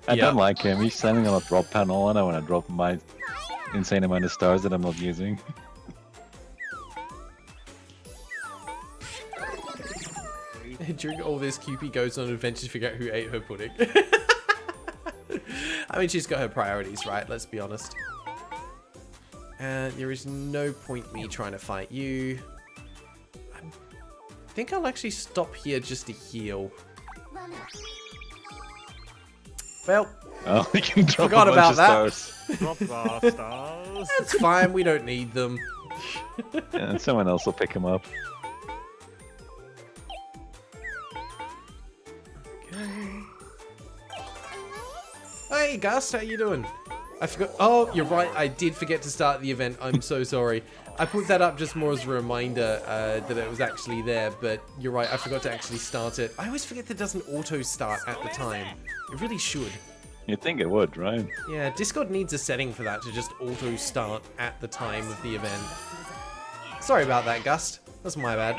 I don't like him. He's standing on a drop panel and I want to drop my insane amount of stars that I'm not using. During all this, Cupid goes on an adventure to figure out who ate her pudding. I mean, she's got her priorities, right? Let's be honest. There is no point me trying to fight you. I think I'll actually stop here just to heal. Well, oh, we can drop forgot a bunch about of that. stars. Drop our stars. That's fine, we don't need them. Yeah, and someone else will pick him up. Okay. Hey, Gust, how you doing? I forgot. Oh, you're right. I did forget to start the event. I'm so sorry. I put that up just more as a reminder that it was actually there, but you're right. I forgot to actually start it. I always forget that it doesn't auto start at the time. It really should. You'd think it would, right? Yeah, Discord needs a setting for that to just auto start at the time of the event. Sorry about that, Gust. That's my bad.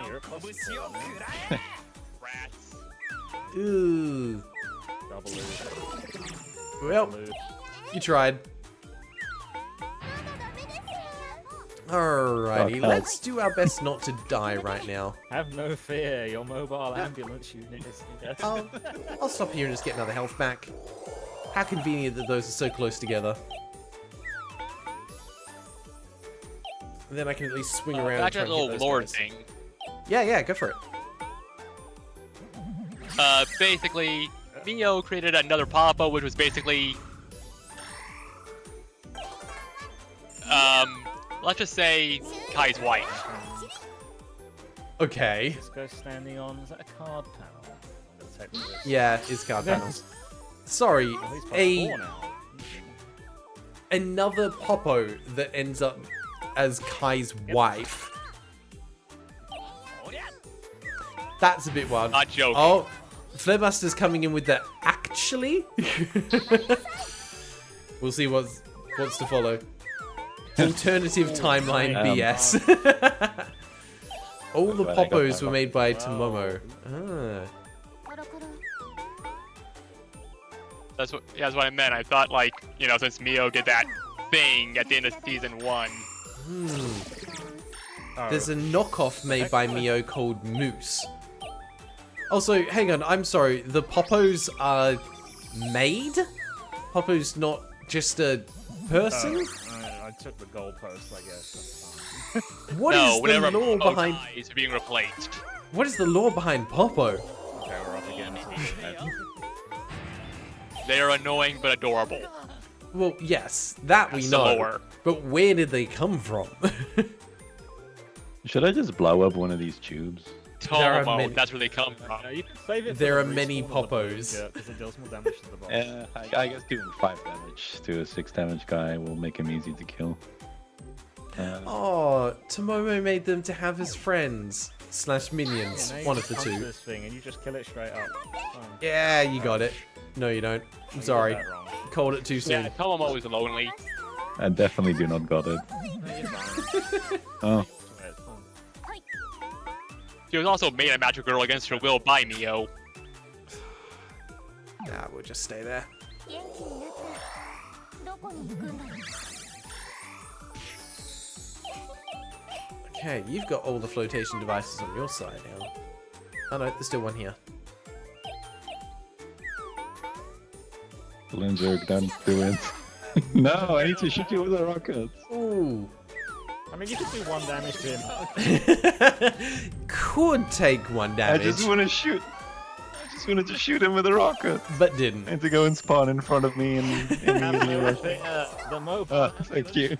Ooh. Well, you tried. Alrighty, let's do our best not to die right now. Have no fear, your mobile ambulance unit is dead. I'll stop here and just get another health back. How convenient that those are so close together. And then I can at least swing around. Back to that little lore guys. thing. Yeah, go for it. Basically, Mio created another pop-up, which was basically, let's just say Kai's wife. Okay. This guy's standing on, is that a card panel? Yeah, it's card panels. Sorry, another Popo that ends up as Kai's wife. That's a bit wild. Not joking. Oh, Flarebuster's coming in with the actually. We'll see what's to follow. Alternative timeline BS. All the Popos were made by Tomomo. That's what I meant. I thought, like, you know, since Mio did that thing at the end of season 1. There's a knockoff made by Mio called Moose. Also, hang on, I'm sorry. The Popos are made? Popos not just a person? I took the goalpost, I guess. What is the lore behind? Is being replaced. What is the lore behind Popo? Okay, we're up again. They are annoying but adorable. Well, yes, that we That's the know. lore. But where did they come from? Should I just blow up one of these tubes? Tomo, that's where they come from. You can save it. There are many Popos. Yeah, because it deals more damage to the boss. Yeah, I guess doing 5 damage to a 6 damage guy will make him easy to kill. Oh, Tomomo made them to have as friends / minions. Yeah, One of the punch two. This thing and you just kill it straight up. Fine. Yeah, you got it. No, you don't. I'm sorry. got that wrong. Called it too soon. Yeah, Tomo is lonely. I definitely do not got it. Oh. She was also made a magic girl against her will by Mio. Nah, we'll just stay there. Okay, you've got all the flotation devices on your side now. Oh no, there's still one here. Lindsay, don't do it. No, I need to shoot you with a rocket. Ooh. I mean, you could do 1 damage to him. Could take 1 damage. I just want to shoot. I just wanted to shoot him with a rocket. But didn't. And to go and spawn in front of me and immediately rush. The mobile. Oh, thank you.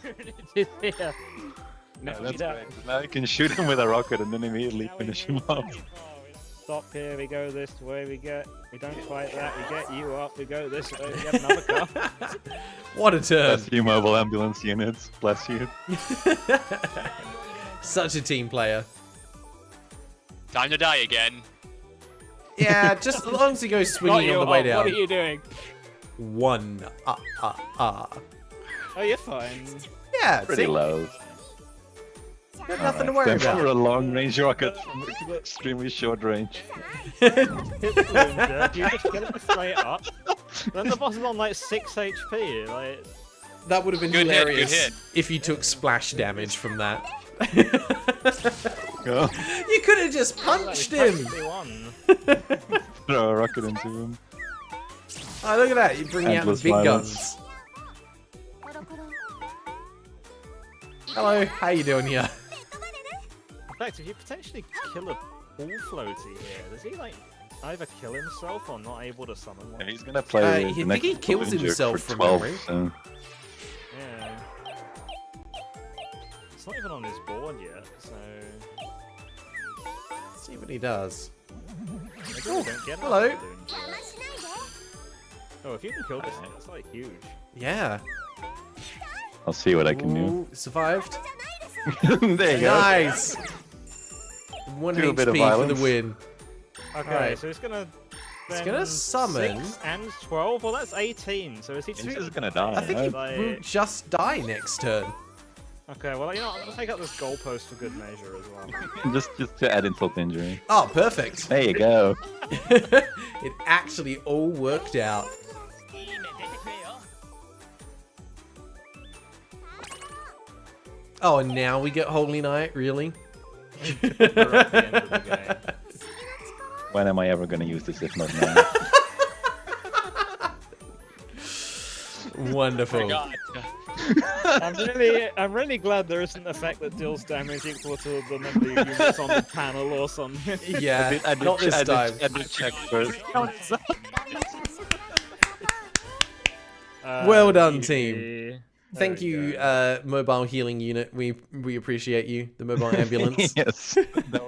No, that's great. Now I can shoot him with a rocket and then immediately finish him off. Stop here, we go this way, we don't fight that, we get you up, we go this way, we get another car. What a turn. Bless you, mobile ambulance units. Bless you. Such a team player. Time to die again. Yeah, just as long as he goes swinging on the way down. What are you doing? 1. Oh, you're fine. Yeah, Pretty see? low. Got nothing to worry Time about. for a long range rocket from extremely short range. You just kill it straight up. Then the boss is on like 6 HP. Like That would have been Good hit, good hilarious hit. if you took splash damage from that. Go. You could have just punched him. Throw a rocket into him. Oh, look at that. You're bringing out the Endless big violence. guns. Hello, how you doing here? In fact, if you potentially kill a pool floaty here, does he like either kill himself or not able to summon one? Yeah, he's gonna play. I the think next he kills Avenger himself for from 12. memory. So. Yeah. It's not even on his board yet, so. See what he does. Maybe we don't get hello. nothing doing Oh, if you can kill this thing, it's like huge. Yeah. I'll see what I can do. Ooh, survived. There you go. Nice. 1 Do a bit of HP for the violence. win. Okay, Alright. so it's gonna. It's gonna summon. 6 and 12. Well, that's 18. So is he? He's just gonna die. I think right? he will just die next turn. Okay, well, you know, I'm gonna take out this goalpost for good measure as well. just to add insult to injury. Oh, perfect. There you go. It actually all worked out. Oh, and now we get Holy Knight, really? We're at the end of the game. When am I ever gonna use this if not now? Wonderful. I'm really glad there isn't an effect that deals damage equal to the number of units on the panel or something. Yeah, not this time. I did check first. Well done, team. Thank you, mobile healing unit. We appreciate you, the mobile ambulance. Yes, that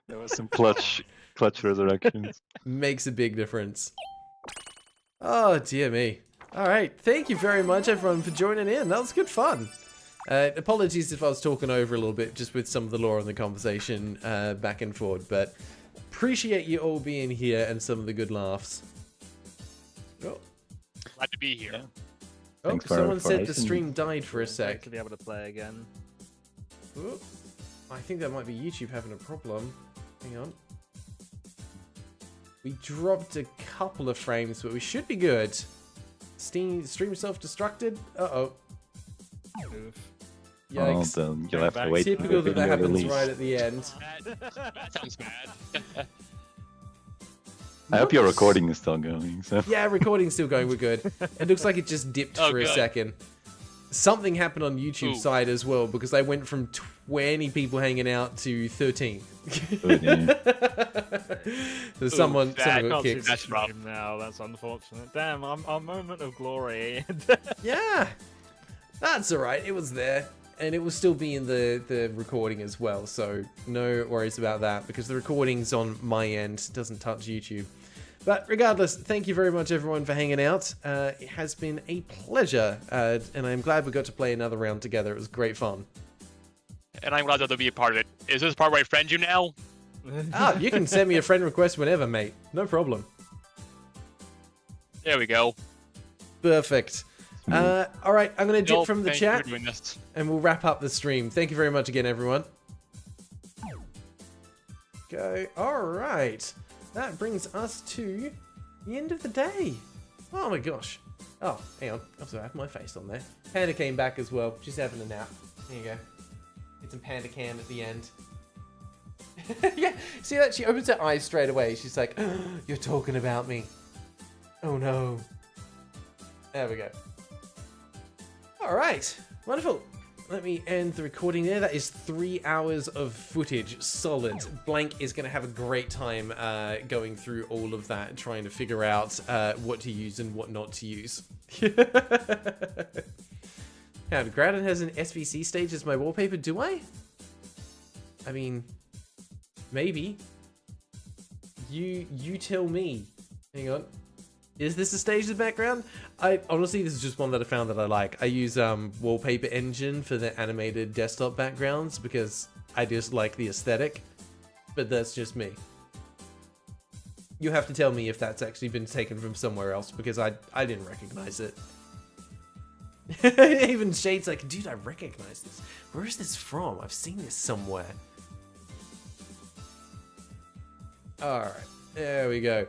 was some clutch resurrections. Makes a big difference. Oh dear me. All right, thank you very much, everyone, for joining in. That was good fun. Apologies if I was talking over a little bit, just with some of the lore in the conversation back and forward, but appreciate you all being here and some of the good laughs. Oh, Glad to be here. Yeah. oh Thanks for- someone for said the listening. stream died for a Nice sec. to be able to play again. Oh, I think that might be YouTube having a problem. Hang on. We dropped a couple of frames, but we should be good. Stream self-destructed? Uh-oh. Oof. Yikes. Oh, then you'll have to wait Typical for the that that video happens release. right at the end. That sounds bad. I hope your recording is still going. So. Yeah, recording's still going, we're good. It looks like it just dipped Oh, for a good. second. Something happened on YouTube Ooh. side as well, because I went from 20 people hanging out to 13. Good, yeah. So someone I got can't see kicked. the stream now. That's unfortunate. Damn, our moment of glory. Yeah, that's alright, it was there. And it will still be in the recording as well, so no worries about that, because the recording's on my end, doesn't touch YouTube. But regardless, thank you very much everyone for hanging out. It has been a pleasure, and I'm glad we got to play another round together. It was great fun. And I'm glad that they'll be a part of it. Is this part where I friend you now? Ah, you can send me a friend request whenever, mate. No problem. There we go. Perfect. Alright, I'm going to dip from the thank you chat, for doing this. and we'll wrap up the stream. Thank you very much again, everyone. Go. Alright. That brings us to the end of the day. Oh my gosh. Oh, hang on. Also, I have my face on there. Panda came back as well. She's having a nap. There you go. Get some Panda Cam at the end. Yeah, see that? She opens her eyes straight away. She's like, oh, you're talking about me. Oh no. There we go. Alright. Wonderful. Let me end the recording there. That is 3 hours of footage, solid. Blank is going to have a great time going through all of that, trying to figure out what to use and what not to use. Now, Graeldon has an SVC stage as my wallpaper, do I? I mean, maybe. You tell me. Hang on. Is this a stage in the background? Honestly, this is just one that I found that I like. I use Wallpaper Engine for the animated desktop backgrounds because I just like the aesthetic, but that's just me. You have to tell me if that's actually been taken from somewhere else because I didn't recognize it. Even Shade's like, dude, I recognize this. Where is this from? I've seen this somewhere. Alright, there we go.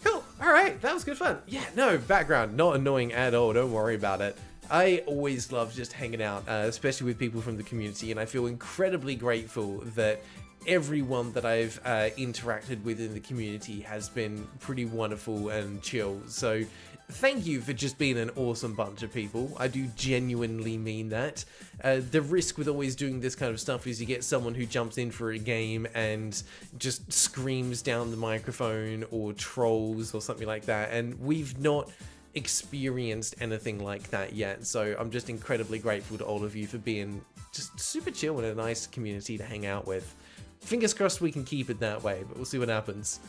Cool. Alright, that was good fun. Yeah, no, background, not annoying at all. Don't worry about it. I always love just hanging out, especially with people from the community, and I feel incredibly grateful that everyone that I've interacted with in the community has been pretty wonderful and chill. So thank you for just being an awesome bunch of people. I do genuinely mean that. The risk with always doing this kind of stuff is you get someone who jumps in for a game and just screams down the microphone or trolls or something like that, and we've not experienced anything like that yet. So I'm just incredibly grateful to all of you for being just super chill and a nice community to hang out with. Fingers crossed we can keep it that way, but we'll see what happens.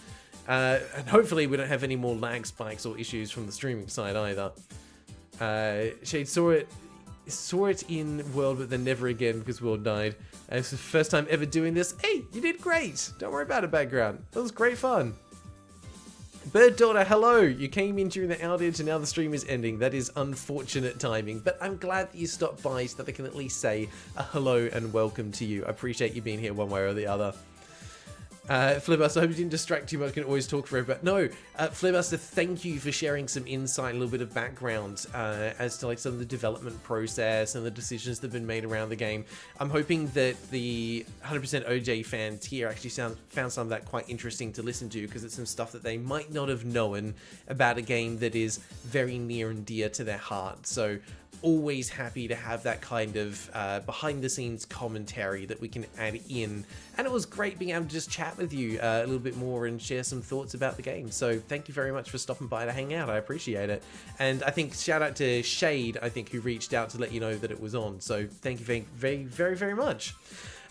And hopefully we don't have any more lag spikes or issues from the streaming side either. Shade saw it in World, but then never again because World died. It's the first time ever doing this. Hey, you did great. Don't worry about it, background. That was great fun. Bird Daughter, hello. You came in during the outage and now the stream is ending. That is unfortunate timing, but I'm glad that you stopped by so that I can at least say a hello and welcome to you. I appreciate you being here one way or the other. Flipbuster, I hope you didn't distract too much. I can always talk forever. But no, Flipbuster, thank you for sharing some insight, a little bit of background as to like some of the development process and the decisions that have been made around the game. I'm hoping that the 100% OJ fans here actually found some of that quite interesting to listen to, because it's some stuff that they might not have known about a game that is very near and dear to their heart. So always happy to have that kind of behind the scenes commentary that we can add in, and it was great being able to just chat with you a little bit more and share some thoughts about the game. So thank you very much for stopping by to hang out. I appreciate it. And I think shout out to Shade, I think, who reached out to let you know that it was on. So thank you very much.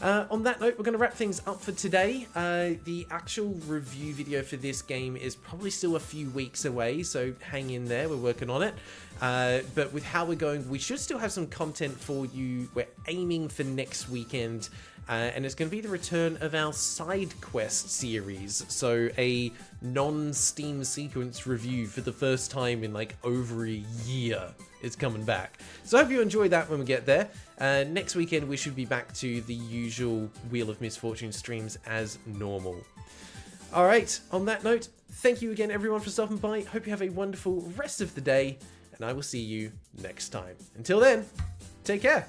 On that note, we're going to wrap things up for today. The actual review video for this game is probably still a few weeks away, so hang in there, we're working on it. But with how we're going, we should still have some content for you. We're aiming for next weekend, and it's going to be the return of our side quest series. So a non-Steam sequence review for the first time in like over a year. It's coming back. So I hope you enjoy that when we get there. Next weekend we should be back to the usual Wheel of Misfortune streams as normal. Alright, on that note, thank you again everyone for stopping by. Hope you have a wonderful rest of the day, and I will see you next time. Until then, take care.